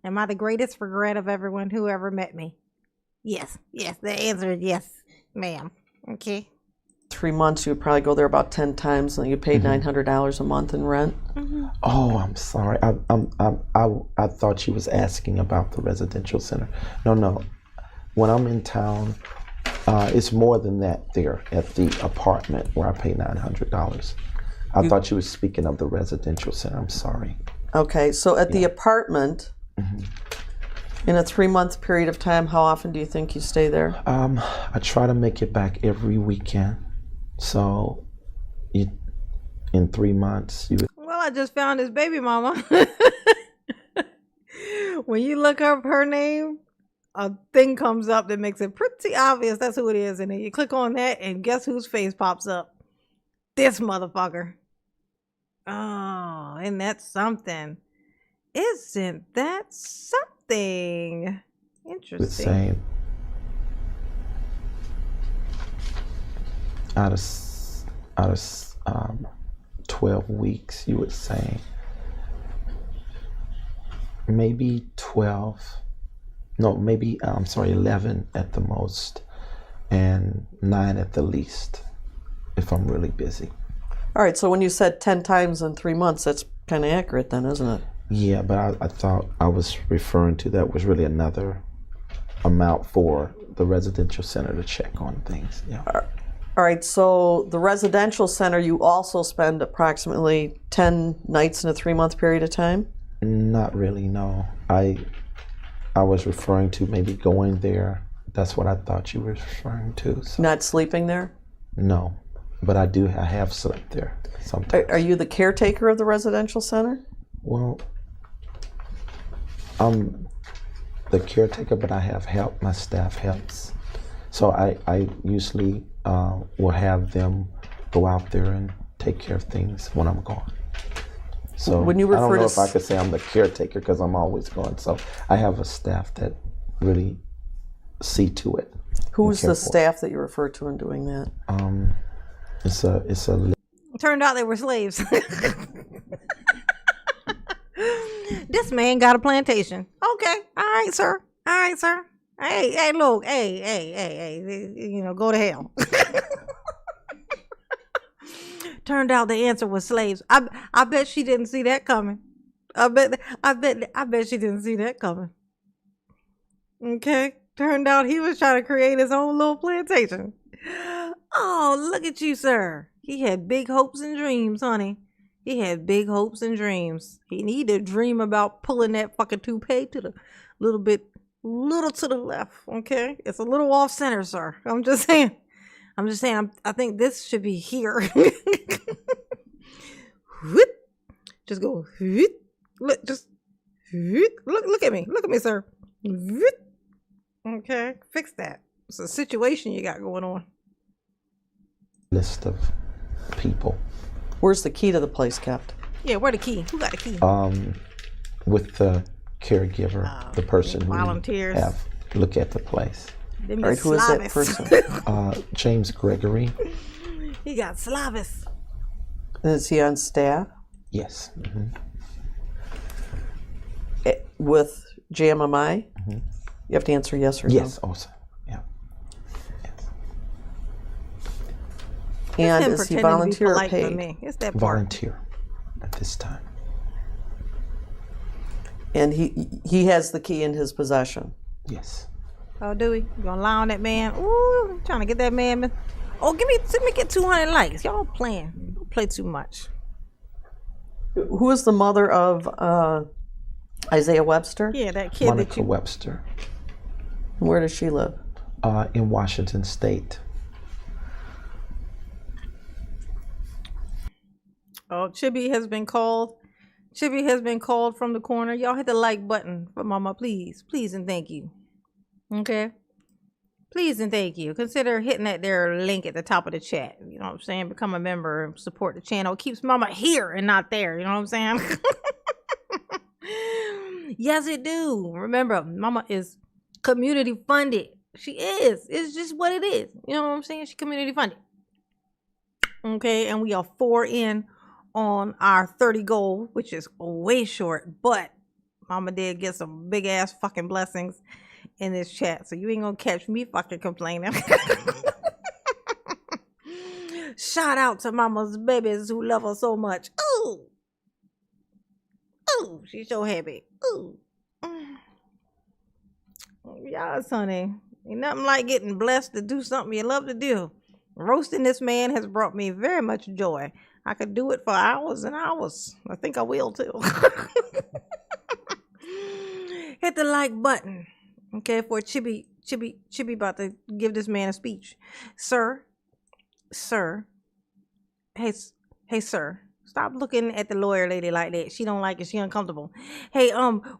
Am I the greatest regret of everyone who ever met me? Yes. The answer is yes, ma'am. Okay. 3 months, you would probably go there about 10 times, and you paid $900 a month in rent. Mm-hmm. Oh, I'm sorry. I thought she was asking about the residential center. No. When I'm in town, it's more than that there at the apartment where I pay $900. I thought you were speaking of the residential center. I'm sorry. Okay, so at the apartment, in a 3-month period of time, how often do you think you stay there? I try to make it back every weekend. So in 3 months, you would. Well, I just found his baby mama. When you look up her name, a thing comes up that makes it pretty obvious that's who it is. And then you click on that, and guess whose face pops up? This motherfucker. Oh, and that's something. Isn't that something? Interesting. Would say out of 12 weeks, you would say maybe 11 at the most, and 9 at the least if I'm really busy. All right, so when you said 10 times in 3 months, that's kind of accurate then, isn't it? Yeah, but I thought I was referring to that was really another amount for the residential center to check on things. Yeah. All right, so the residential center, you also spend approximately 10 nights in a 3-month period of time? Not really, no. I was referring to maybe going there. That's what I thought you were referring to. So. Not sleeping there? No, but I have slept there sometimes. Are you the caretaker of the residential center? Well, I'm the caretaker, but I have help. My staff helps. So I usually will have them go out there and take care of things when I'm gone. So when you refer I don't know to if I could say I'm the caretaker because I'm always gone. So I have a staff that really see to it. Who's the staff that you refer to in doing that? It's a. Turned out they were slaves. This man got a plantation. Okay, all right, sir. All right, sir. Hey, look, hey, you know, go to hell. Turned out the answer was slaves. I bet she didn't see that coming. I bet she didn't see that coming. Okay. Turned out he was trying to create his own little plantation. Oh, look at you, sir. He had big hopes and dreams, honey. He had big hopes and dreams. He needed to dream about pulling that fucking toupee to the little to the left, okay? It's a little off center, sir. I'm just saying. I think this should be here. Just go. Look, just look at me. Look at me, sir. Okay, fix that. It's a situation you got going on. List of people. Where's the key to the place kept? Yeah, where the key? Who got the key? With the caregiver, the person who volunteers have look at the place. All right, who is that person? James Gregory. He got Slavis. Is he on staff? Yes. With JMMI? You have to answer yes or no. Yes, also. Yeah. Yes. And is he volunteer or paid? It's that part. Volunteer at this time. And he has the key in his possession. Yes. Oh, do we? You gonna lie on that man? Ooh, trying to get that man. Oh, let me get 200 likes. Y'all playing. Don't play too much. Who is the mother of Isaiah Webster? Yeah, that kid. Monica Webster. Where does she live? In Washington State. Oh, Chibi has been called. Chibi has been called from the corner. Y'all hit the like button for Mama, please. Please and thank you. Okay? Please and thank you. Consider hitting that there link at the top of the chat. You know what I'm saying? Become a member and support the channel. It keeps Mama here and not there. You know what I'm saying? Yes, it do. Remember, Mama is community funded. She is. It's just what it is. You know what I'm saying? She's community funded. Okay? And we are 4 in on our 30 goal, which is way short, but Mama did get some big ass fucking blessings in this chat, so you ain't gonna catch me fucking complaining. Shout out to Mama's babies who love her so much. Ooh, she's so happy. Ooh, yes, honey. Ain't nothing like getting blessed to do something you love to do. Roasting this man has brought me very much joy. I could do it for hours and hours. I think I will too. Hit the like button. Okay, for Chibi about to give this man a speech. Sir. Hey, sir. Stop looking at the lawyer lady like that. She don't like it. She uncomfortable. Hey,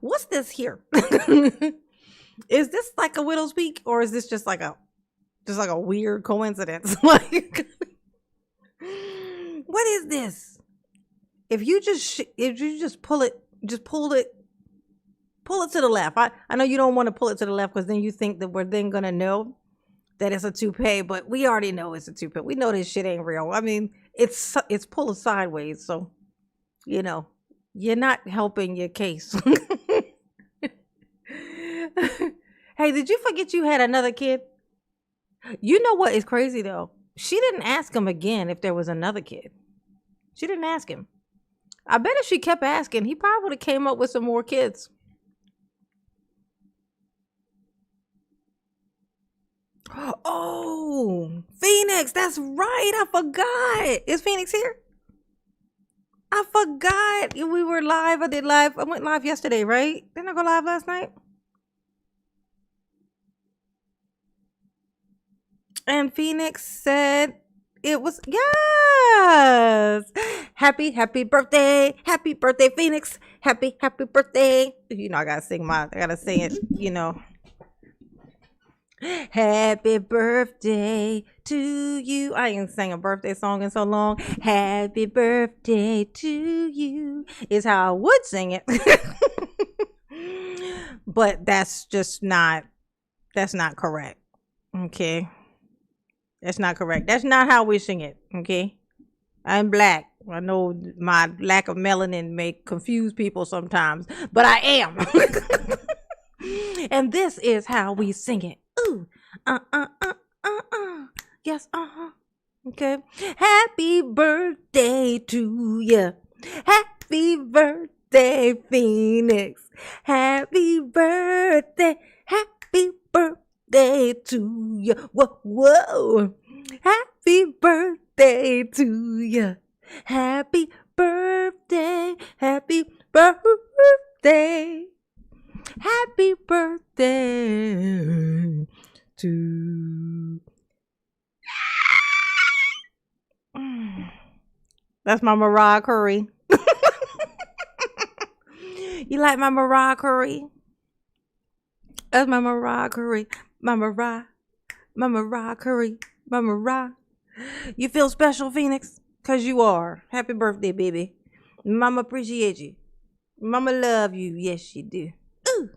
what's this here? Is this like a widow's peak, or is this just like a weird coincidence? Like, what is this? If you just pull it to the left. I know you don't want to pull it to the left because then you think that we're then gonna know that it's a toupee, but we already know it's a toupee. We know this shit ain't real. I mean, it's pulled sideways, so you know you're not helping your case. Hey, did you forget you had another kid? You know what is crazy though? She didn't ask him again if there was another kid. She didn't ask him. I bet if she kept asking, he probably would have came up with some more kids. Oh, Phoenix, that's right. I forgot. Is Phoenix here? I forgot. We were live. I went live yesterday, right? Didn't I go live last night? And Phoenix said it was, yes. Happy birthday. Happy birthday, Phoenix. Happy birthday. You know, I gotta sing it, you know. Happy birthday to you. I ain't sang a birthday song in so long. Happy birthday to you is how I would sing it. But that's not correct. Okay. That's not correct. That's not how we sing it. Okay. I'm black. I know my lack of melanin may confuse people sometimes, but I am. And this is how we sing it. Ooh, yes, okay. Happy birthday to you. Happy birthday, Phoenix. Happy birthday. Happy birthday to you. Whoa. Happy birthday to you. Happy birthday. Happy birthday. Happy birthday to... That's my Mariah Curry. You like my Mariah Curry? That's my Mariah Curry. My Mariah Curry. My Mariah. You feel special, Phoenix? Because you are. Happy birthday, baby. Mama appreciate you. Mama love you. Yes, she do. Ooh.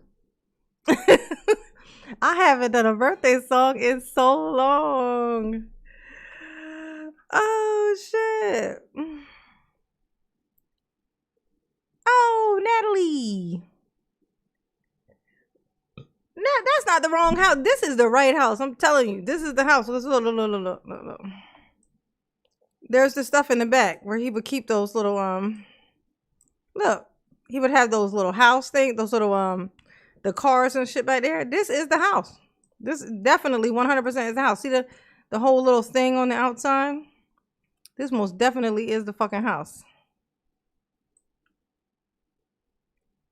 I haven't done a birthday song in so long. Oh, shit. Oh, Natalie. No, that's not the wrong house. This is the right house. I'm telling you. This is the house. Look. There's the stuff in the back where he would keep those little, look. He would have those little house things, those little, the cars and shit back there. This is the house. This definitely 100% is the house. See the whole little thing on the outside? This most definitely is the fucking house.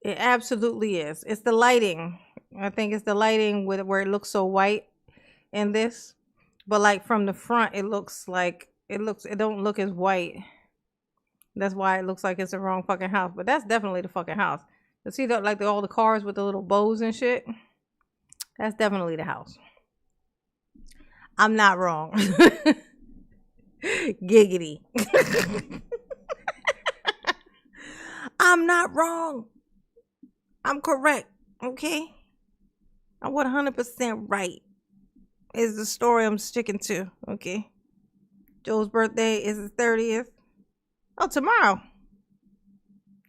It absolutely is. It's the lighting. I think it's the lighting with where it looks so white in this. But like from the front, it looks like it don't look as white. That's why it looks like it's the wrong fucking house. But that's definitely the fucking house. You see all the cars with the little bows and shit? That's definitely the house. I'm not wrong. Giggity. I'm not wrong. I'm correct. Okay? I'm 100% right. Is the story I'm sticking to. Okay? Joe's birthday is the 30th. Oh, tomorrow.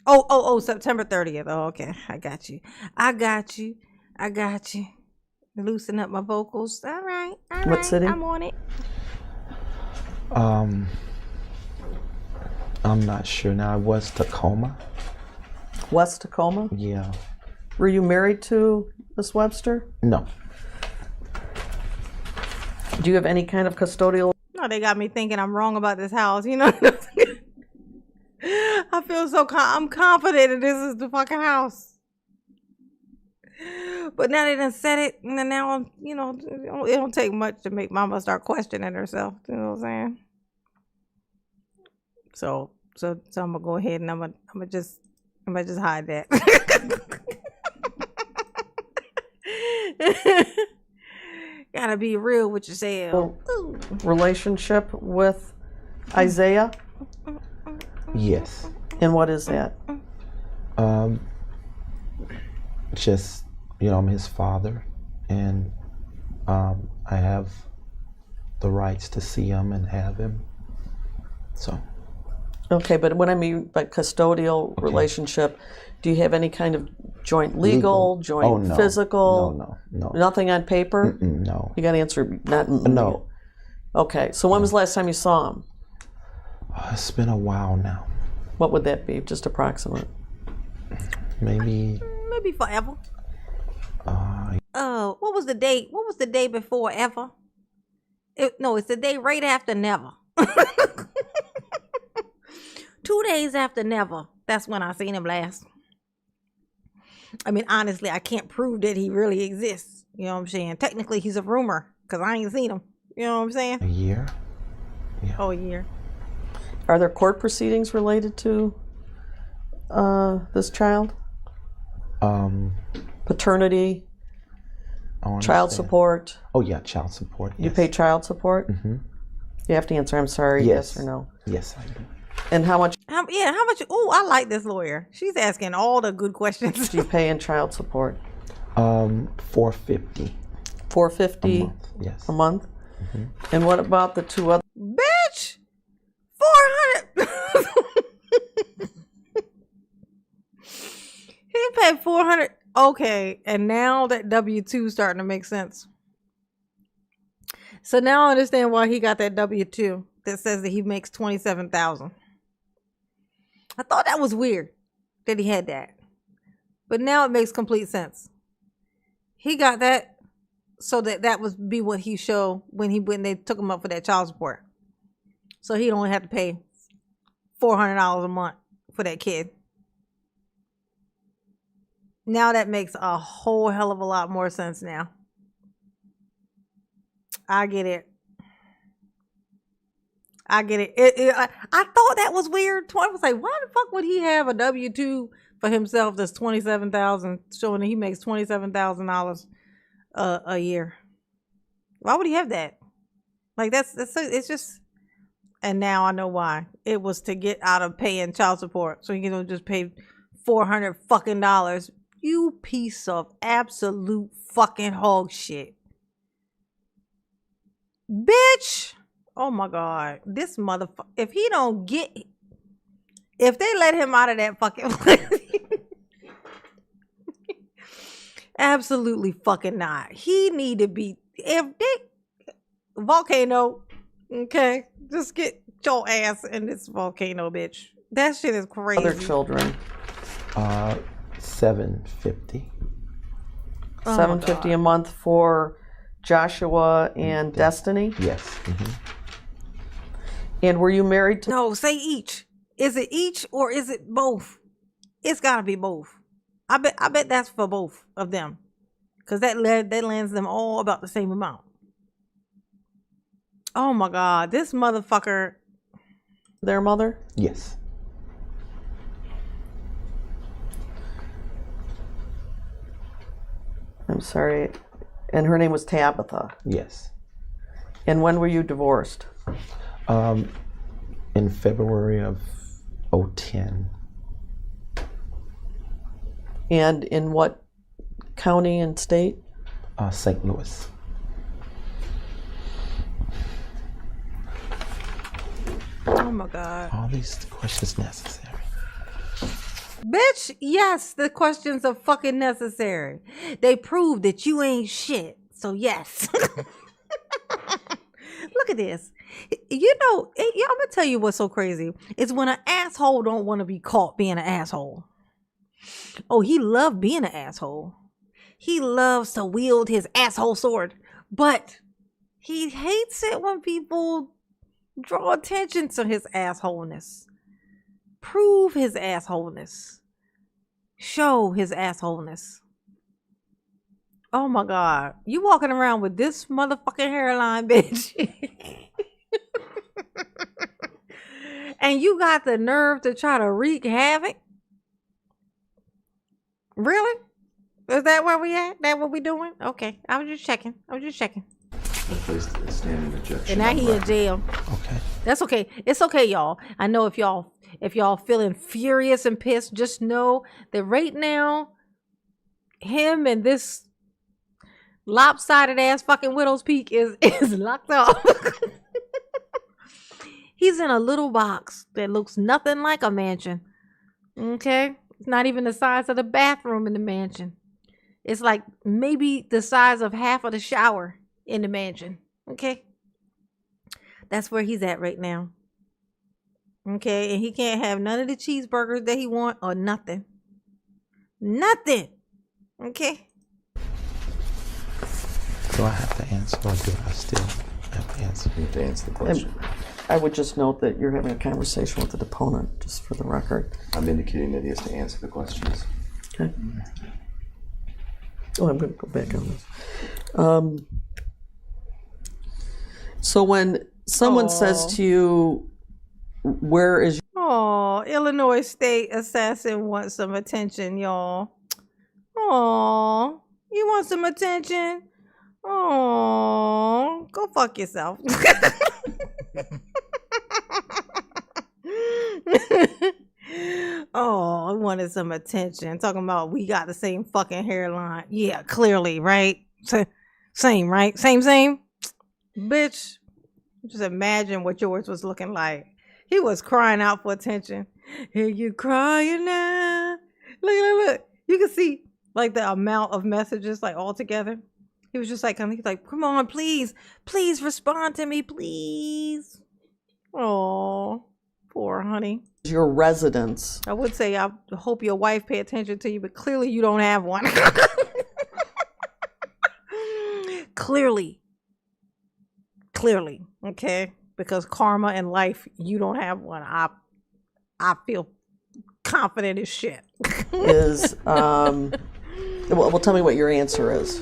Oh, September 30th. Oh, okay. I got you. Loosen up my vocals. All right. What city? I'm on it. I'm not sure now. West Tacoma. West Tacoma? Yeah. Were you married to Miss Webster? No. Do you have any kind of custodial? Oh, they got me thinking I'm wrong about this house. You know, I feel so I'm confident that this is the fucking house. But now they done said it, and now, you know, it don't take much to make mama start questioning herself. You know what I'm saying? So I'm gonna go ahead and I'm gonna just hide that. Gotta be real with yourself. Relationship with Isaiah? Yes. And what is that? Just, you know, I'm his father, and I have the rights to see him and have him. So. Okay, but when I mean by custodial relationship, do you have any kind of joint legal, joint physical? No. Nothing on paper? No. You got to answer not. No. Okay, so when was the last time you saw him? It's been a while now. What would that be? Just approximate. Maybe forever. What was the date? What was the day before ever? It's the day right after never. 2 days after never. That's when I seen him last. I mean, honestly, I can't prove that he really exists. You know what I'm saying? Technically, he's a rumor because I ain't seen him. You know what I'm saying? A year. Yeah. Oh, a year. Are there court proceedings related to this child? Paternity, child support. Oh yeah, child support. Yes. You pay child support? Mm-hmm. You have to answer, I'm sorry, yes or no. Yes, I do. And how much? How much? Oh, I like this lawyer. She's asking all the good questions. Do you pay in child support? $450. $450 a month. Yes. A month? Mm-hmm. And what about the two other? Bitch, $400. He paid $400. Okay, and now that W-2 is starting to make sense. So now I understand why he got that W-2 that says that he makes $27,000. I thought that was weird that he had that, but now it makes complete sense. He got that so that would be what he showed when they took him up for that child support. So he don't have to pay $400 a month for that kid. Now that makes a whole hell of a lot more sense now. I get it. I thought that was weird. I was like, why the fuck would he have a W-2 for himself that's $27,000, showing that he makes $27,000 a year? Why would he have that? Like it's just. And now I know why. It was to get out of paying child support, so he can just pay $400 fucking dollars. You piece of absolute fucking hog shit. Bitch. Oh my God. This motherfucker. If they let him out of that fucking place. Absolutely fucking not. He need to be, volcano, okay, just get your ass in this volcano, bitch. That shit is crazy. Other children. $750. $750 a month for Joshua and Destiny? Yes. Mm-hmm. And were you married to? No, say each. Is it each or is it both? It's gotta be both. I bet that's for both of them, because that lands them all about the same amount. Oh my God, this motherfucker. Their mother? Yes. I'm sorry. And her name was Tabitha? Yes. And when were you divorced? In February of 2010. And in what county and state? St. Louis. Oh my God. All these questions necessary. Bitch, yes, the questions are fucking necessary. They prove that you ain't shit. So yes. Look at this. You know, I'm gonna tell you what's so crazy. It's when an asshole don't want to be caught being an asshole. Oh, he loved being an asshole. He loves to wield his asshole sword. But he hates it when people Draw attention to his assholeness. Prove his assholeness. Show his assholeness. Oh my God. You walking around with this motherfucking hairline, bitch. And you got the nerve to try to wreak havoc? Really? Is that where we at? That what we doing? Okay. I was just checking. And now he in jail. Okay. That's okay. It's okay, y'all. I know if y'all feeling furious and pissed, just know that right now, him and this lopsided ass fucking Widow's Peak is locked up. He's in a little box that looks nothing like a mansion. Okay? It's not even the size of the bathroom in the mansion. It's like maybe the size of half of the shower in the mansion. Okay? That's where he's at right now. Okay? And he can't have none of the cheeseburgers that he want or nothing. Nothing. Okay? Do I have to answer or do I still have to answer? You have to answer the question. I would just note that you're having a conversation with the deponent, just for the record. I'm indicating that he has to answer the questions. Okay. Oh, I'm going to go back on this. So when someone says to you, where is Oh, Illinois State assassin wants some attention, y'all. Oh, you want some attention? Oh, go fuck yourself. Oh, I wanted some attention. Talking about we got the same fucking hairline. Yeah, clearly, right? Same, right? Same? Bitch, just imagine what yours was looking like. He was crying out for attention. Hear you crying now. Look. You can see like the amount of messages like all together. He was just like, he's like, come on, please respond to me, please. Oh, poor honey. your residence? I would say I hope your wife pay attention to you, but clearly you don't have one. Clearly, okay? Because karma and life, you don't have one. I feel confident as shit. Well, tell me what your answer is.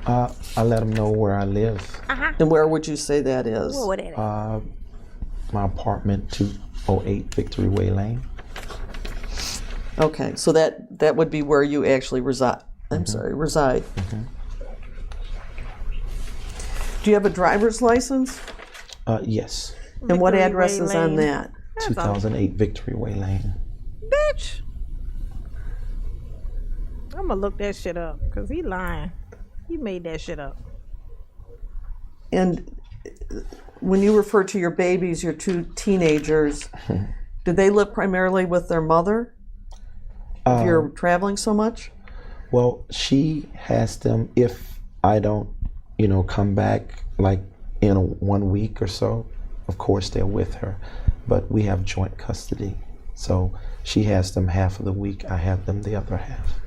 I let them know where I live. Uh-huh. And where would you say that is? What would it is? My apartment, 208 Victory Way Lane. Okay, so that would be where you actually reside. Reside. Mm-hmm. Do you have a driver's license? Yes. And what address is on that? 2008 Victory Way Lane. Bitch. I'm gonna look that shit up because he lying. He made that shit up. And when you refer to your babies, your two teenagers, do they live primarily with their mother? If you're traveling so much? Well, she has them if I don't, come back like in 1 week or so. Of course, they're with her, but we have joint custody. So she has them half of the week. I have them the other half.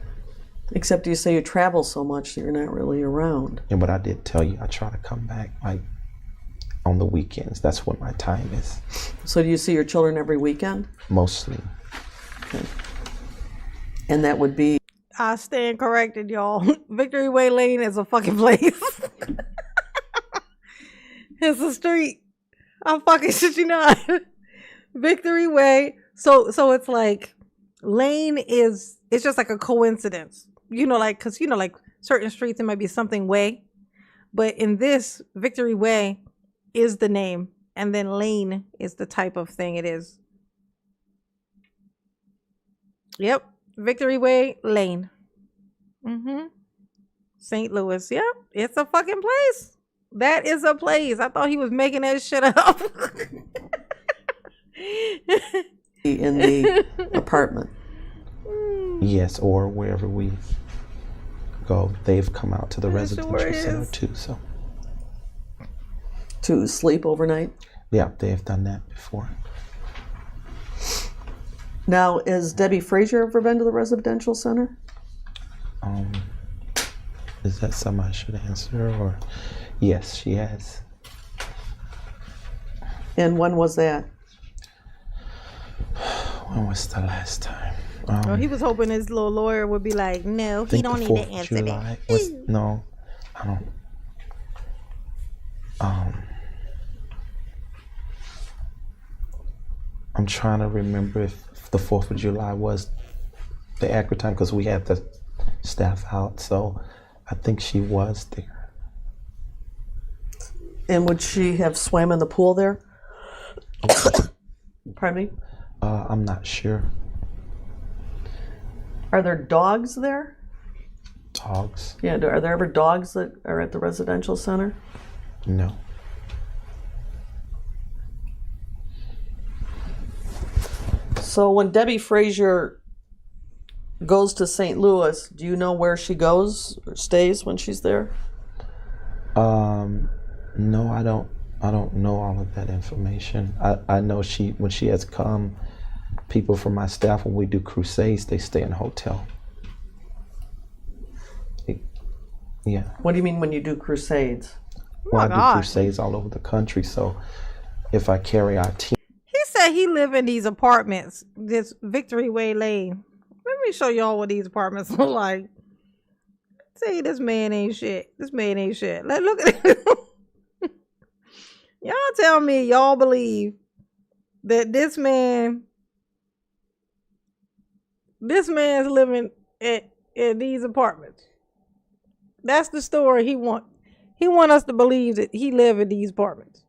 Except you say you travel so much that you're not really around. And but I did tell you I try to come back like on the weekends. That's what my time is. So do you see your children every weekend? Mostly. Okay. And that would be? I stand corrected, y'all. Victory Way Lane is a fucking place. It's a street. I'm fucking shit you not. Victory Way. So it's like lane is, it's just like a coincidence. Because certain streets it might be something way. But in this, Victory Way is the name. And then lane is the type of thing it is. Yep. Victory Way Lane. St. Louis. Yep. It's a fucking place. That is a place. I thought he was making that shit up. In the apartment. Yes, or wherever we go. They've come out to the residential center too. So to sleep overnight? Yeah, they've done that before. Now, has Debbie Frazier ever been to the residential center? Is that something I should answer? Or yes, she has. And when was that? When was the last time? Well, he was hoping his little lawyer would be like, no, he don't need to answer that. No, I don't. I'm trying to remember if the 4th of July was the accurate time, because we had the staff out, so I think she was there. And would she have swam in the pool there? Pardon me? I'm not sure. Are there dogs there? Dogs? Yeah, are there ever dogs that are at the residential center? No. So when Debbie Frazier goes to St. Louis, do you know where she goes or stays when she's there? No, I don't know all of that information. I know when she has come, people from my staff, when we do crusades, they stay in a hotel. Yeah. What do you mean when you do crusades? Well, I do crusades all over the country, so if I carry our team. He said he live in these apartments, this Victory Way Lane. Let me show y'all what these apartments look like. See, this man ain't shit. This man ain't shit. Look at it. Y'all tell me y'all believe that this man's living in these apartments. That's the story he want. He want us to believe that he live in these apartments.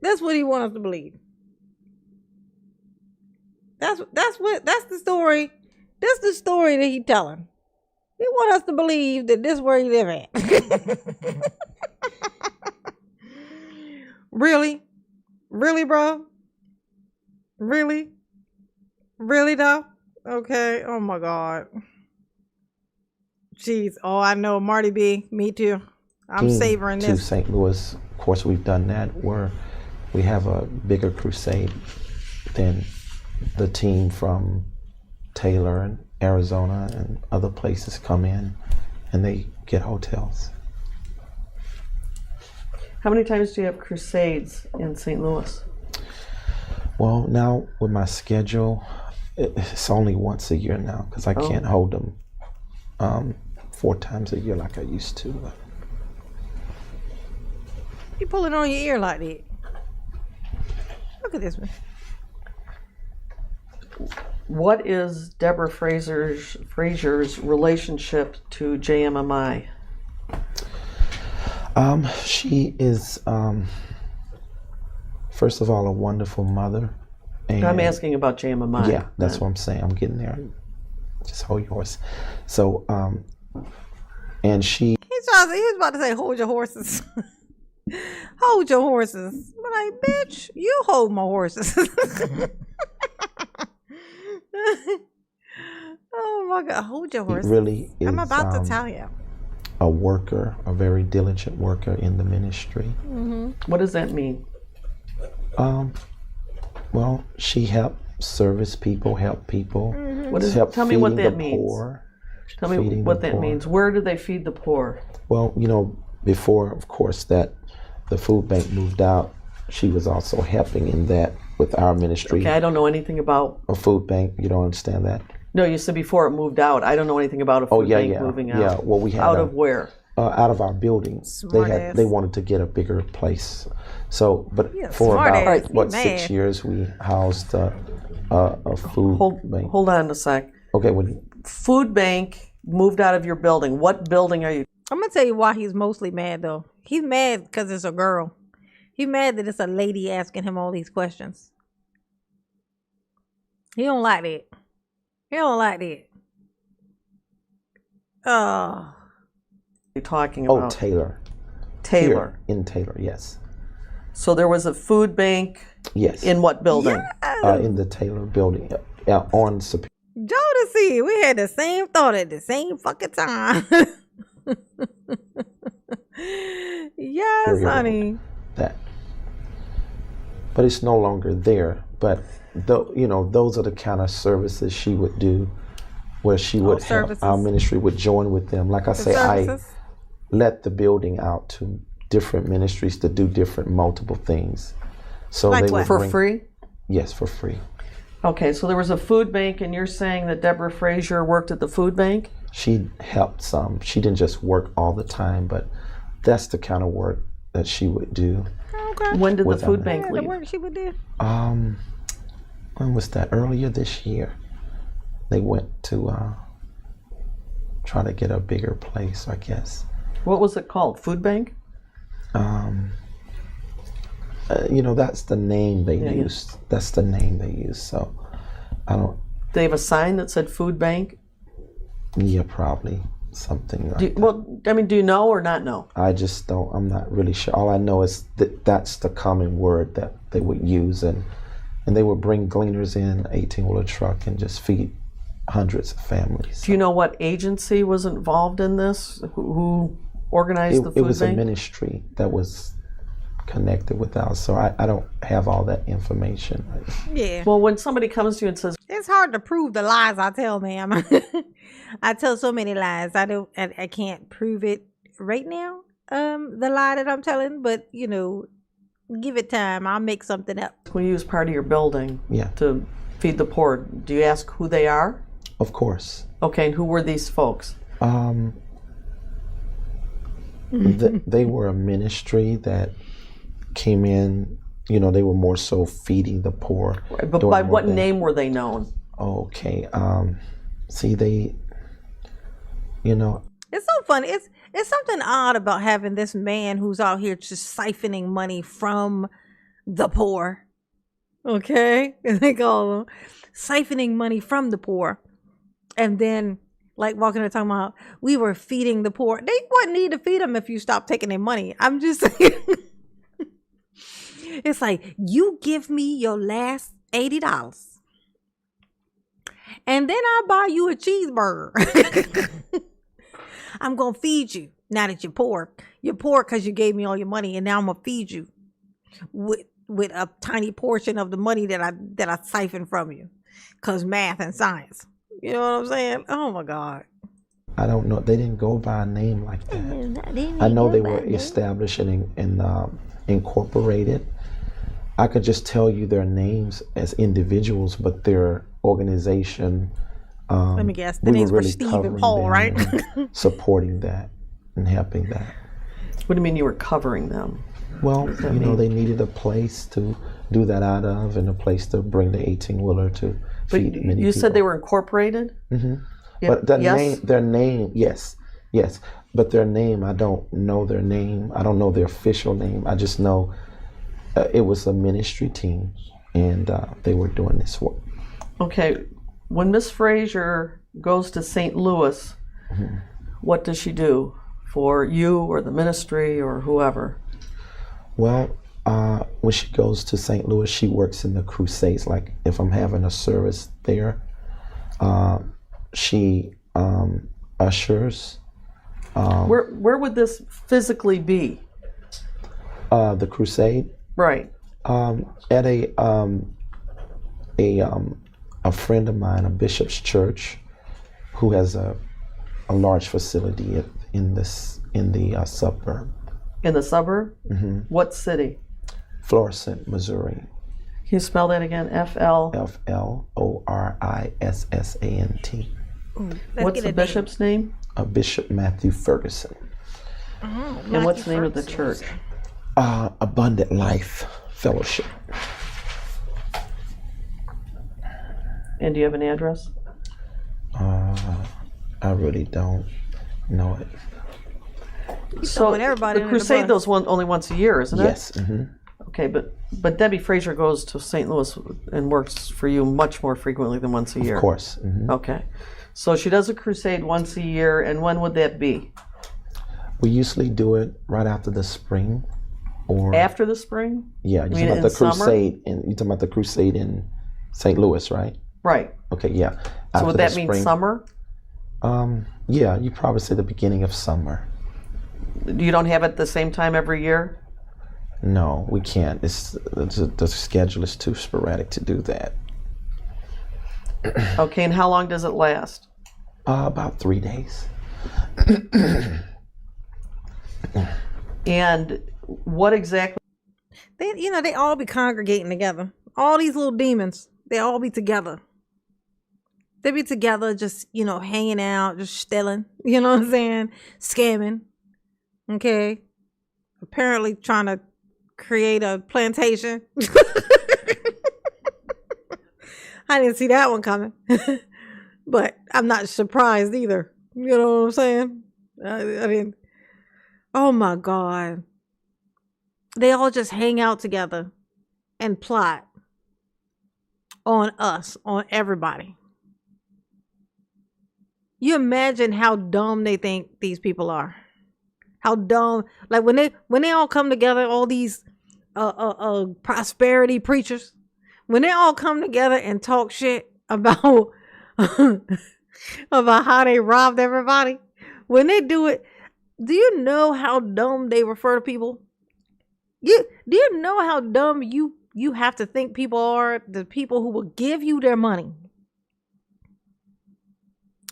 That's what he want us to believe. That's the story. That's the story that he telling. He want us to believe that this is where he live at. Really? Really, bro? Really? Really though? Okay. Oh my God. Jeez. Oh, I know. Marty B. Me too. I'm savoring this. To St. Louis, of course, we've done that where we have a bigger crusade than the team from Taylor and Arizona and other places come in and they get hotels. How many times do you have crusades in St. Louis? Well, now with my schedule, it's only once a year now because I can't hold them 4 times a year like I used to. You pulling on your ear like that. Look at this one. What is Deborah Frazier's relationship to JMMI? She is, first of all, a wonderful mother. And I'm asking about JMMI. Yeah, that's what I'm saying. I'm getting there. Just hold your horse. So, and she... He's about to say, hold your horses. Hold your horses. I'm like, bitch, you hold my horses. Oh my God, hold your horses. Really is, I'm about to tell you. A worker, a very diligent worker in the ministry. Mm-hmm. What does that mean? Well, she helps service people, help people. Mm-hmm. Tell me what that means. Poor, tell me what that means. Where do they feed the poor? Well, before, of course, that the food bank moved out, she was also helping in that with our ministry. Okay, I don't know anything about a food bank. You don't understand that? No, you said before it moved out. I don't know anything about a food bank moving out. Yeah, well, we had out of where? Out of our buildings. They wanted to get a bigger place. So, but for about 6 years, we housed a food bank. Hold on a sec. Okay, food bank moved out of your building. What building are you? I'm gonna tell you why he's mostly mad though. He's mad because it's a girl. He's mad that it's a lady asking him all these questions. He don't like that. He don't like that. Oh. You're talking about? Oh, Taylor. Taylor. Here in Taylor, yes. So there was a food bank. Yes. In what building? In the Taylor building, on Superior. Jodeci, we had the same thought at the same fucking time. Yes, honey. That. But it's no longer there. But those are the kind of services she would do, where she would help, our ministry would join with them. Like I say, I let the building out to different ministries to do different multiple things. So Like they what? would For bring- free? Yes, for free. Okay, so there was a food bank, and you're saying that Deborah Frazier worked at the food bank? She helped some. She didn't just work all the time, but that's the kind of work that she would do. Okay. When did the With, food bank The leave? work she would do. When was that? Earlier this year. They went to try to get a bigger place, I guess. What was it called? Food bank? That's the name they used. That's the name they used. So I don't. They have a sign that said food bank? Yeah, probably something like that. Well, I mean, do you know or not know? I just don't. I'm not really sure. All I know is that that's the common word that they would use, and they would bring gleaners in 18-wheeler truck and just feed hundreds of families. Do you know what agency was involved in this? Who organized the food It was bank? a ministry that was connected with ours, so I don't have all that information. Yeah. Well, when somebody comes to you and says, It's hard to prove the lies I tell, ma'am. I tell so many lies. I can't prove it right now. The lie that I'm telling, but give it time. I'll make something up. when you use part of your building Yeah. to feed the poor, do you ask who they are? Of course. Okay, and who were these folks? They were a ministry that came in. They were more so feeding the poor. But doing by more what than- name were they known? Okay. See, they. It's so funny. It's something odd about having this man who's out here just siphoning money from the poor. Okay, they call him siphoning money from the poor, and then like walking and talking about we were feeding the poor. They wouldn't need to feed them if you stopped taking their money. I'm just saying. It's like you give me your last $80, and then I buy you a cheeseburger. I'm gonna feed you now that you're poor. You're poor because you gave me all your money, and now I'm gonna feed you with a tiny portion of the money that I siphoned from you, cause math and science. You know what I'm saying? Oh my God. I don't know. They didn't go by a name like that. I know they were established and incorporated. I could just tell you their names as individuals, but their organization. Let me guess. The names were Steve and Paul, right? Supporting that and helping that. What do you mean you were covering them? Well, they needed a place to do that out of and a place to bring the 18-wheeler to feed many people. You said they were incorporated? Mm-hmm. Yeah, But their yes? name, yes. But their name, I don't know their name. I don't know their official name. I just know it was a ministry team, and they were doing this work. Okay, when Miss Frazier goes to St. Louis, what does she do for you or the ministry or whoever? Well, when she goes to St. Louis, she works in the crusades. Like if I'm having a service there, she ushers. Where would this physically be? The crusade. Right. At a friend of mine, a bishop's church, who has a large facility in the suburb. In the suburb? Mm-hmm. What city? Florissant, Missouri. Can you spell that again? F-L? Florissant. What's the bishop's name? Bishop Matthew Ferguson. And what's the name of the church? Abundant Life Fellowship. And do you have an address? I really don't know it. So everybody the under the crusade bus. goes only once a year, isn't it? Yes. Mm-hmm. Okay, but Debbie Frazier goes to St. Louis and works for you much more frequently than once a year. Of course. Mm-hmm. Okay. So she does a crusade once a year, and when would that be? We usually do it right after the spring, or After the spring? yeah. You You're mean talking about in the summer? crusade, and you're talking about the crusade in St. Louis, right? Right. Okay, yeah. So After would the that mean spring- summer? Yeah, you probably say the beginning of summer. You don't have it the same time every year? No, we can't. The schedule is too sporadic to do that. Okay, and how long does it last? About 3 days. And what exactly? They all be congregating together. All these little demons, they all be together. They be together, just, hanging out, just stealing, you know what I'm saying? Scamming. Okay. Apparently trying to create a plantation. I didn't see that one coming. But I'm not surprised either. You know what I'm saying? I mean, oh my God. They all just hang out together and plot on us, on everybody. You imagine how dumb they think these people are. How dumb, like when they all come together, all these prosperity preachers, when they all come together and talk shit about about how they robbed everybody, when they do it, do you know how dumb they refer to people? Do you know how dumb you have to think people are? The people who will give you their money.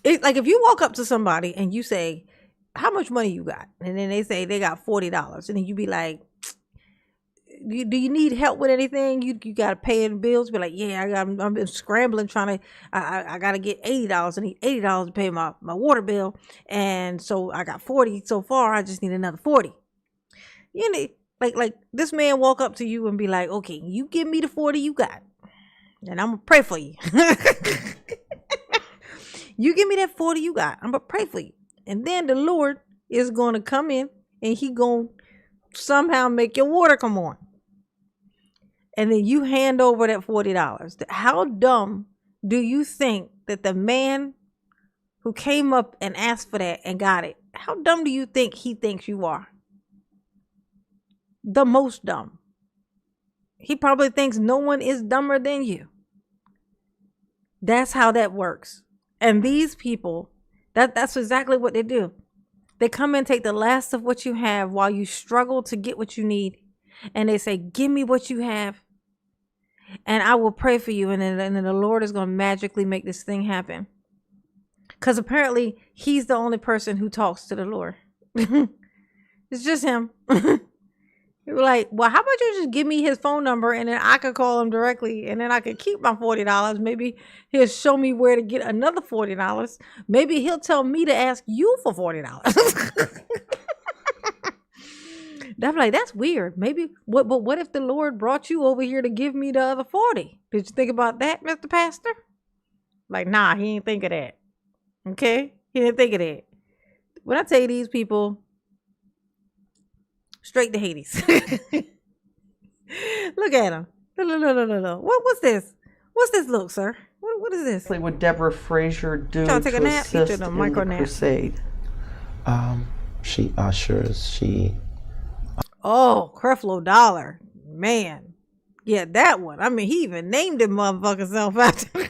It's like if you walk up to somebody and you say, how much money you got? And then they say they got $40. And then you be like, do you need help with anything? You got to pay in bills. Be like, yeah, I've been scrambling trying to, I got to get $80. I need $80 to pay my water bill. And so I got 40 so far. I just need another 40. You know, like this man walk up to you and be like, okay, you give me the 40 you got. And I'm going to pray for you. You give me that 40 you got. I'm going to pray for you. And then the Lord is going to come in and he going to somehow make your water come on. And then you hand over that $40. How dumb do you think that the man who came up and asked for that and got it, how dumb do you think he thinks you are? The most dumb. He probably thinks no one is dumber than you. That's how that works. And these people, that's exactly what they do. They come and take the last of what you have while you struggle to get what you need. And they say, give me what you have and I will pray for you. And then the Lord is going to magically make this thing happen. Because apparently he's the only person who talks to the Lord. It's just him. You're like, well, how about you just give me his phone number and then I could call him directly and then I could keep my $40. Maybe he'll show me where to get another $40. Maybe he'll tell me to ask you for $40. I'm like, that's weird. Maybe, but what if the Lord brought you over here to give me the other 40? Did you think about that, Mr. Pastor? Like, nah, he ain't think of that. Okay? He didn't think of that. When I tell you these people, straight to Hades. Look at him. Look. What's this? What's this look, sir? What is this? What would Deborah Fraser do to take a nap? assist in the crusade? She ushers. Oh, Creflo Dollar. Man. Yeah, that one. I mean, he even named him motherfucking self after.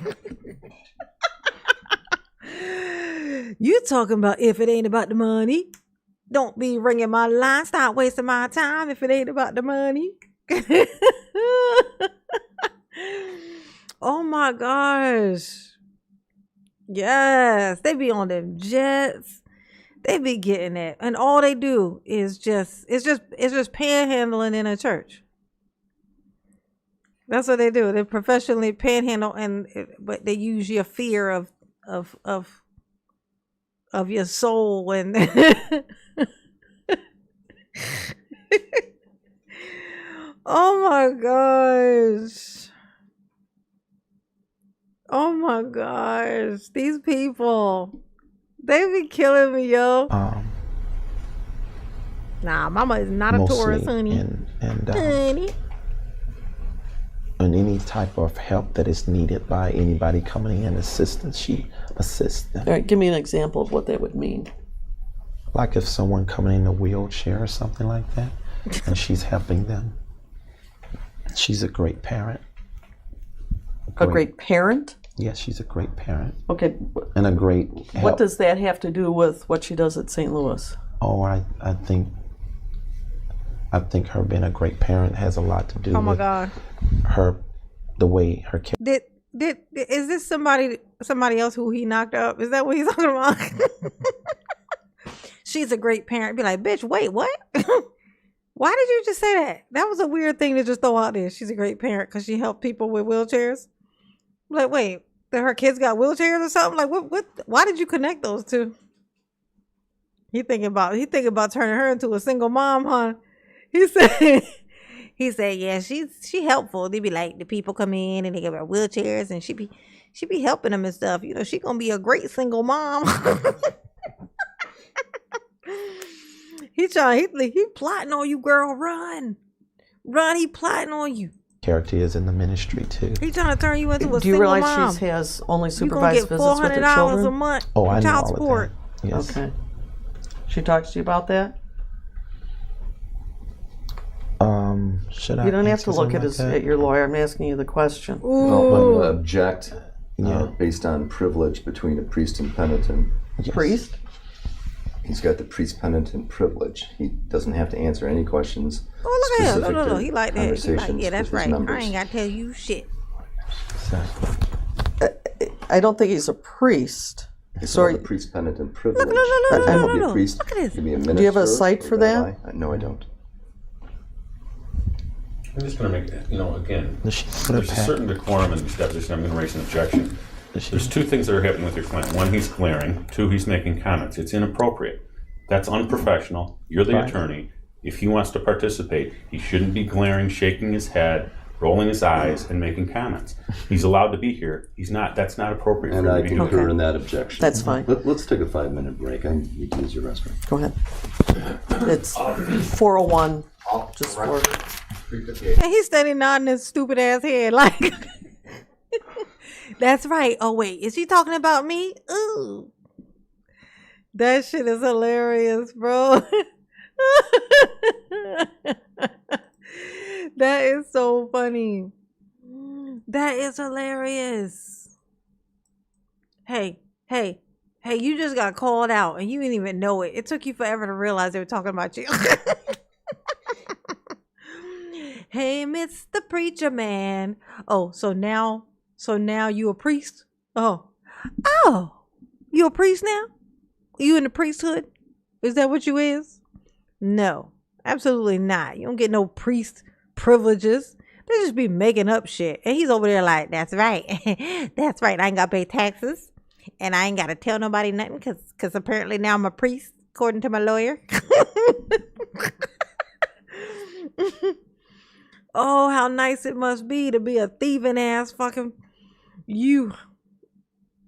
You talking about if it ain't about the money? Don't be ringing my line. Stop wasting my time if it ain't about the money. Oh my gosh. Yes. They be on them jets. They be getting it. And all they do is just panhandling in a church. That's what they do. They professionally panhandle but they use your fear of your soul and oh my gosh, these people, they be killing me, yo. Nah, mama is not a tourist, honey. Honey. And any type of help that is needed by anybody coming in assistance, she assists them. All right, give me an example of what that would mean. Like if someone coming in a wheelchair or something like that, and she's helping them. She's a great parent. A great parent? Yes, she's a great parent. Okay. And a great help. What does that have to do with what she does at St. Louis? Oh, I think her being a great parent has a lot to do oh my with God. the way her is this somebody else who he knocked up? Is that what he's talking about? She's a great parent. Be like, bitch, wait, what? Why did you just say that? That was a weird thing to just throw out there. She's a great parent because she helped people with wheelchairs. Like, wait, that her kids got wheelchairs or something? Like, what? Why did you connect those two? He thinking about turning her into a single mom, huh? He said, yeah, she helpful. They be like, the people come in and they give her wheelchairs and she be helping them and stuff. You know, she gonna be a great single mom. He plotting on you, girl. Run, he plotting on you. Character is in the ministry too. He trying to turn you into a single mom. Do you realize she has only supervised visits with her children? $400 a month. Oh, I know child all support. of that. Yes. Okay. She talks to you about that? Should I? You don't have to look at your lawyer. I'm asking you the question. Well, I'm going to object based on privilege between a priest and penitent. Yes. Priest? He's got the priest-penitent privilege. He doesn't have to answer any questions. Oh, look at him. No. He like that. He like, yeah, that's right. I ain't got to tell you shit. I don't think he's a priest. It's the priest-penitent privilege. No. You can be a priest. Look at this. You can be a minister. Do you have a site for that? No, I don't. I'm just going to make, again, there's a certain decorum in this deposition. I'm going to raise an objection. There's two things that are happening with your client. One, he's glaring. Two, he's making comments. It's inappropriate. That's unprofessional. You're the attorney. If he wants to participate, he shouldn't be glaring, shaking his head, rolling his eyes, and making comments. He's allowed to be here. He's not. That's not appropriate. And I concur in that objection. That's fine. Let's take a 5-minute break. I need to use your restroom. Go ahead. It's 4:01. Just for. And he's steady nodding his stupid ass head like. That's right. Oh wait, is he talking about me? Ooh, that shit is hilarious, bro. That is so funny. That is hilarious. Hey, you just got called out and you didn't even know it. It took you forever to realize they were talking about you. Hey, Mr. Preacher Man. Oh, so now you a priest? Oh, you a priest now? You in the priesthood? Is that what you is? No, absolutely not. You don't get no priest privileges. They just be making up shit. And he's over there like, that's right. That's right. I ain't got to pay taxes. And I ain't got to tell nobody nothing because apparently now I'm a priest, according to my lawyer. Oh, how nice it must be to be a thieving ass fucking you.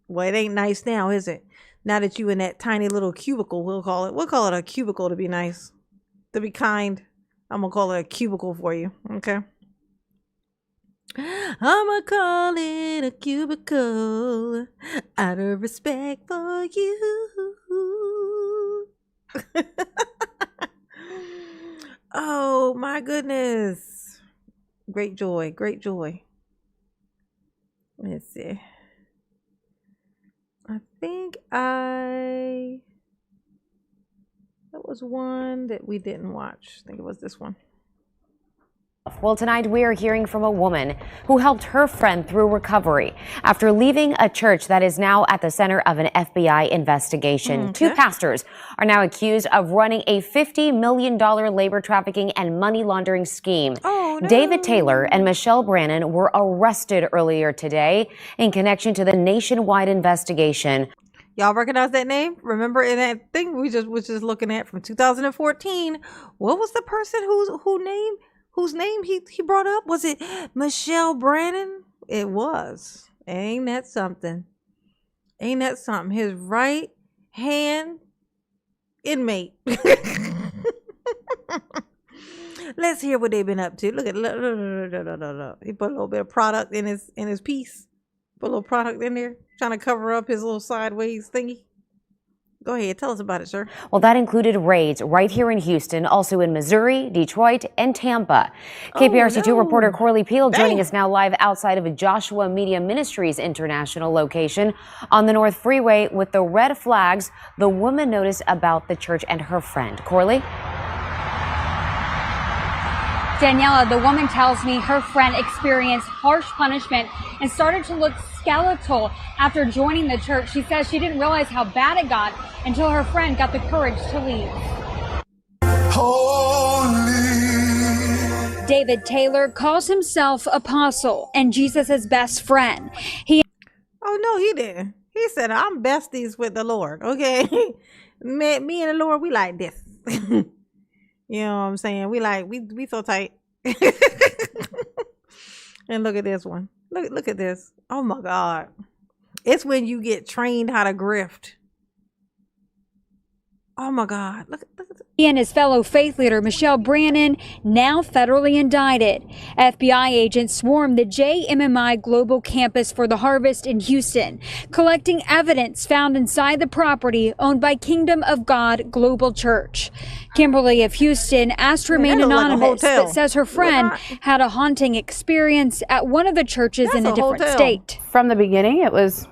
Well, it ain't nice now, is it? Now that you in that tiny little cubicle, we'll call it a cubicle to be nice. To be kind. I'm gonna call it a cubicle for you, okay? I'ma call it a cubicle out of respect for you. Oh my goodness. Great joy. Let's see. I think that was one that we didn't watch. I think it was this one. Well, tonight we are hearing from a woman who helped her friend through recovery after leaving a church that is now at the center of an FBI investigation. Okay. 2 pastors are now accused of running a $50 million labor trafficking and money laundering scheme. Oh, no. David Taylor and Michelle Brannon were arrested earlier today in connection to the nationwide investigation. Y'all recognize that name? Remember in that thing we was just looking at from 2014? What was the person whose name he brought up? Was it Michelle Brannon? It was. Ain't that something? His right hand inmate. Let's hear what they've been up to. Look. He put a little bit of product in his piece. Put a little product in there, trying to cover up his little sideways thingy. Go ahead, tell us about it, sir. Well, that included raids right here in Houston, also in Missouri, Detroit, and Tampa. KPRC2 reporter Corley Peel joining us now live outside of a Joshua Media Ministries International location on the North Freeway with the red flags the woman noticed about the church and her friend. Corley? Daniela, the woman tells me her friend experienced harsh punishment and started to look skeletal after joining the church. She says she didn't realize how bad it got until her friend got the courage to leave. Holy David Taylor calls himself apostle and Jesus' best friend. Oh no, he didn't. He said, "I'm besties with the Lord." Okay, me and the Lord, we like this. You know what I'm saying? We so tight. And look at this one. Look at this. Oh my God. It's when you get trained how to grift. Oh my God. Look. He and his fellow faith leader, Michelle Brannon, now federally indicted. FBI agents swarmed the JMMI Global Campus for the Harvest in Houston, collecting evidence found inside the property owned by Kingdom of God Global Church. Kimberly of Houston asked to remain anonymous, but says her friend had a haunting experience at one of the churches in a different state. From the beginning, it was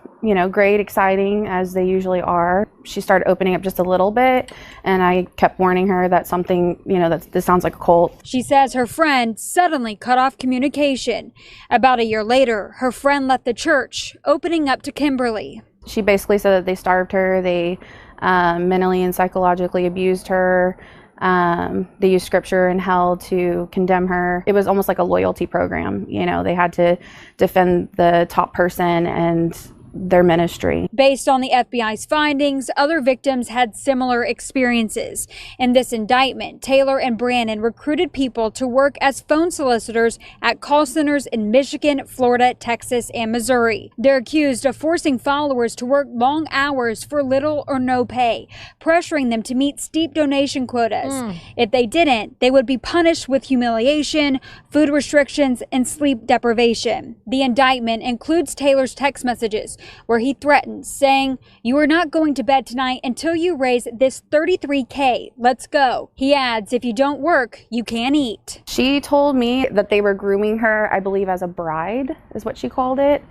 great, exciting, as they usually are. She started opening up just a little bit, and I kept warning her that something, that this sounds like a cult. She says her friend suddenly cut off communication. About a year later, her friend left the church, opening up to Kimberly. She basically said that they starved her, they mentally and psychologically abused her. They used scripture and hell to condemn her. It was almost like a loyalty program. They had to defend the top person and their ministry. Based on the FBI's findings, other victims had similar experiences. In this indictment, Taylor and Brannon recruited people to work as phone solicitors at call centers in Michigan, Florida, Texas, and Missouri. They're accused of forcing followers to work long hours for little or no pay, pressuring them to meet steep donation quotas. If they didn't, they would be punished with humiliation, food restrictions, and sleep deprivation. The indictment includes Taylor's text messages, where he threatens, saying, "You are not going to bed tonight until you raise this $33K. Let's go." He adds, "If you don't work, you can't eat." She told me that they were grooming her, I believe, as a bride, is what she called it.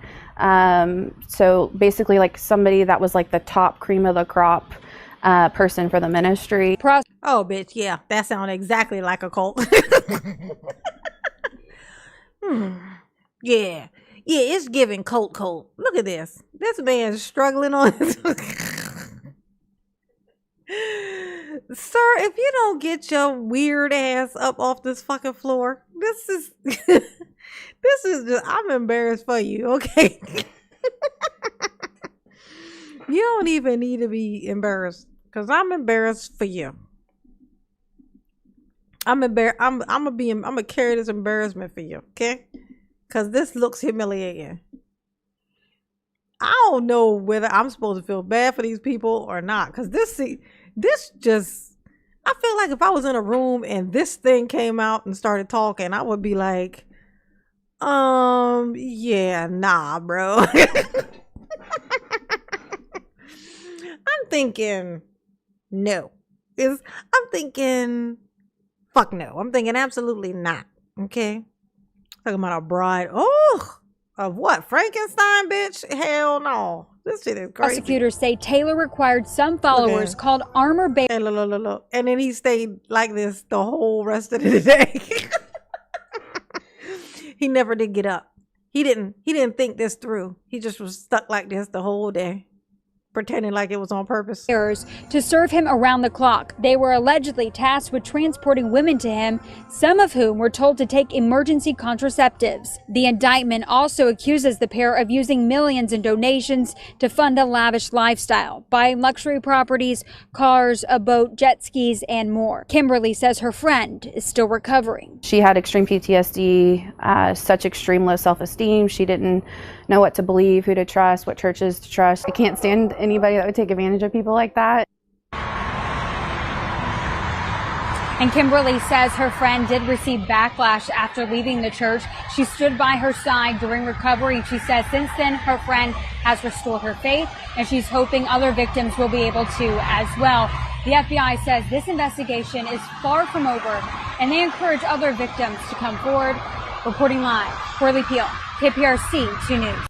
So basically like somebody that was like the top cream of the crop person for the ministry. Oh, bitch, yeah. That sounds exactly like a cult. Yeah. Yeah, it's giving cult. Look at this. This man's struggling on his... Sir, if you don't get your weird ass up off this fucking floor, this is just, I'm embarrassed for you, okay? You don't even need to be embarrassed, because I'm embarrassed for you. I'm gonna carry this embarrassment for you, okay? Because this looks humiliating. I don't know whether I'm supposed to feel bad for these people or not. Because this just, I feel like if I was in a room and this thing came out and started talking, I would be like, yeah, nah, bro. I'm thinking, no. I'm thinking, fuck no. I'm thinking absolutely not. Okay? Talking about a bride. Oh, of what? Frankenstein, bitch? Hell no. This shit is crazy. Prosecutors say Taylor required some followers called armor bearers. Hey, look. And then he stayed like this the whole rest of the day. He never did get up. He didn't think this through. He just was stuck like this the whole day, pretending like it was on purpose. To serve him around the clock. They were allegedly tasked with transporting women to him, some of whom were told to take emergency contraceptives. The indictment also accuses the pair of using millions in donations to fund a lavish lifestyle, buying luxury properties, cars, a boat, jet skis, and more. Kimberly says her friend is still recovering. She had extreme PTSD, such extreme low self-esteem. She didn't know what to believe, who to trust, what churches to trust. I can't stand anybody that would take advantage of people like that. And Kimberly says her friend did receive backlash after leaving the church. She stood by her side during recovery. She says since then her friend has restored her faith, and she's hoping other victims will be able to as well. The FBI says this investigation is far from over, and they encourage other victims to come forward. Reporting live, Corley Peel, KPRC 2 News.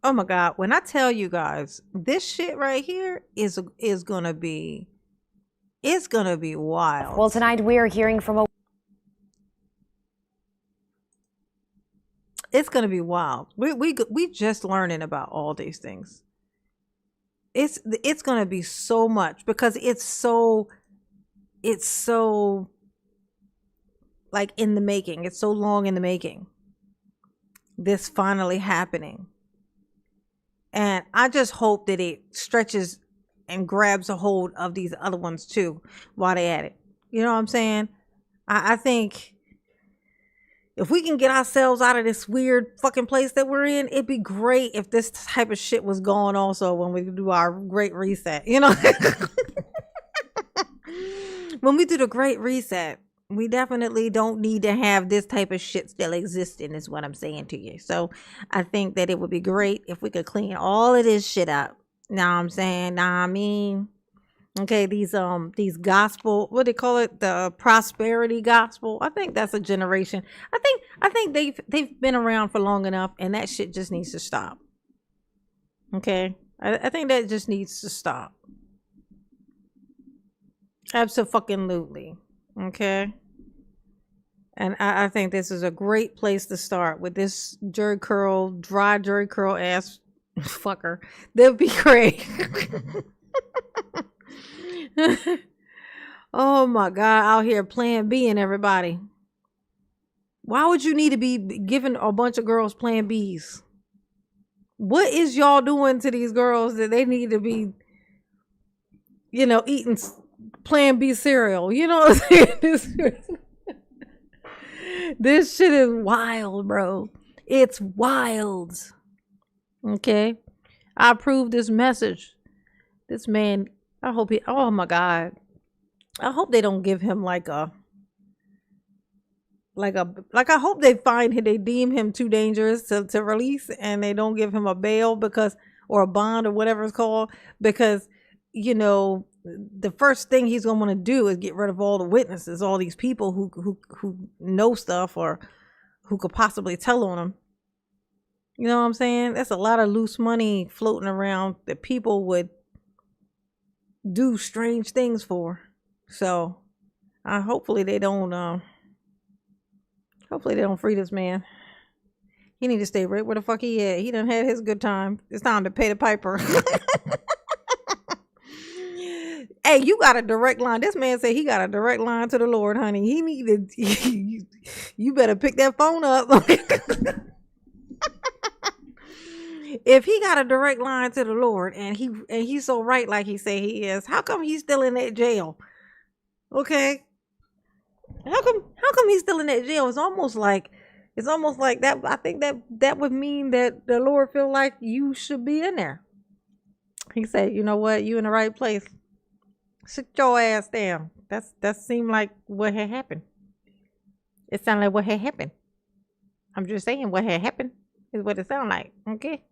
Oh my God. When I tell you guys, this shit right here is gonna be, it's gonna be wild. Well, tonight we are hearing from a... It's gonna be wild. We just learning about all these things. It's gonna be so much, because it's so like in the making. It's so long in the making. This finally happening. And I just hope that it stretches and grabs a hold of these other ones too while they at it. You know what I'm saying? I think if we can get ourselves out of this weird fucking place that we're in, it'd be great if this type of shit was going also when we do our great reset. You know? When we do the great reset, we definitely don't need to have this type of shit still existing, is what I'm saying to you. So I think that it would be great if we could clean all of this shit up. Know what I'm saying? Know what I mean? Okay, these gospel, what do they call it? The prosperity gospel. I think that's a generation. I think they've been around for long enough, and that shit just needs to stop. Okay? I think that just needs to stop. Absolutely. Okay? And I think this is a great place to start with this dry Jerry curl ass fucker. That would be great. Oh my God, out here Plan B and everybody. Why would you need to be giving a bunch of girls Plan Bs? What is y'all doing to these girls that they need to be, eating Plan B cereal? You know what I'm saying? This shit is wild, bro. It's wild. Okay? I approve this message. This man, I hope oh my God. I hope they don't give him I hope they deem him too dangerous to release, and they don't give him a bail or a bond or whatever it's called, because, the first thing he's going to want to do is get rid of all the witnesses, all these people who know stuff or who could possibly tell on him. You know what I'm saying? That's a lot of loose money floating around that people would do strange things for. So, hopefully they don't free this man. He need to stay right where the fuck he at. He done had his good time. It's time to pay the piper. Hey, you got a direct line. This man said he got a direct line to the Lord, honey. He needed you better pick that phone up. If he got a direct line to the Lord and he's so right like he say he is, how come he's still in that jail? Okay. How come he's still in that jail? It's almost like that. I think that would mean that the Lord feel like you should be in there. He said, you know what? You in the right place. Sit your ass down. That seemed like what had happened. It sounded like what had happened. I'm just saying what had happened is what it sounded like. Okay.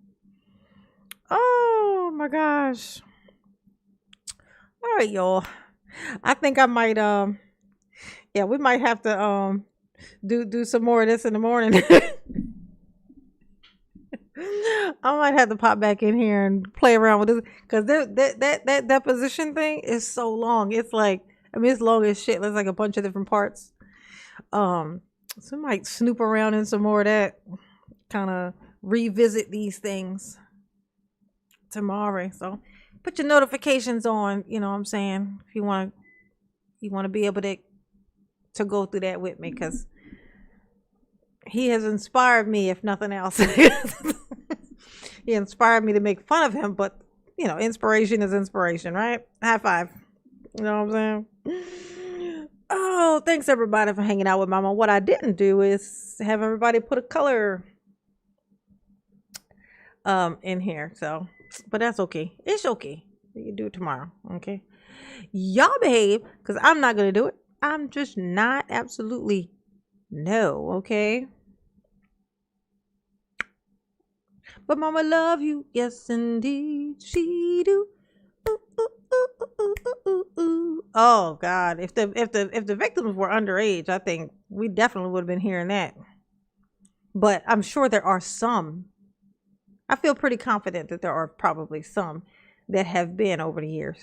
Oh my gosh. All right, y'all. I think I might we might have to do some more of this in the morning. I might have to pop back in here and play around with this, because that deposition thing is so long. It's it's long as shit. There's like a bunch of different parts. So I might snoop around in some more of that, kind of revisit these things tomorrow. So put your notifications on, you know what I'm saying, if you want to be able to go through that with me, because he has inspired me, if nothing else. He inspired me to make fun of him, but inspiration is inspiration, right? High five. You know what I'm saying? Oh, thanks everybody for hanging out with Mama. What I didn't do is have everybody put a color in here, so, but that's okay. It's okay. You can do it tomorrow. Okay. Y'all behave, because I'm not gonna do it. I'm just not. Absolutely no. Okay. But Mama love you, yes indeed she do. Ooh, ooh, ooh, ooh, ooh, ooh, ooh. Oh God! If the victims were underage, I think we definitely would have been hearing that. But I'm sure there are some. I feel pretty confident that there are probably some that have been over the years.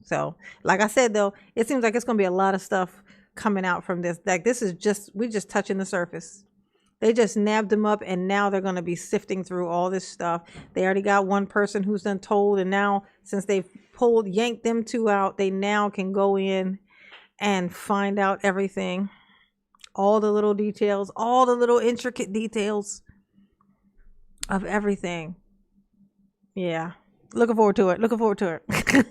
So, like I said, though, it seems like it's going to be a lot of stuff coming out from this. Like, we're just touching the surface. They just nabbed them up, and now they're going to be sifting through all this stuff. They already got one person who's done told, and now since they've yanked them two out, they now can go in and find out everything. all the little details, all the little intricate details of everything. Yeah. Looking forward to it. Looking forward to it.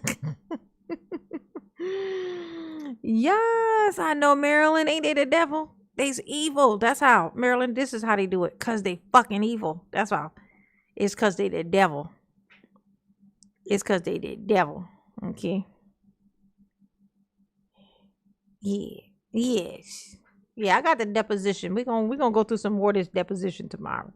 Yes, I know, Maryland. Ain't they the devil? They's evil. That's how. Maryland, this is how they do it. Because they fucking evil. That's how. It's because they the devil. It's because they the devil. Okay. Yeah. Yes. Yeah, I got the deposition. We're gonna go through some more of this deposition tomorrow.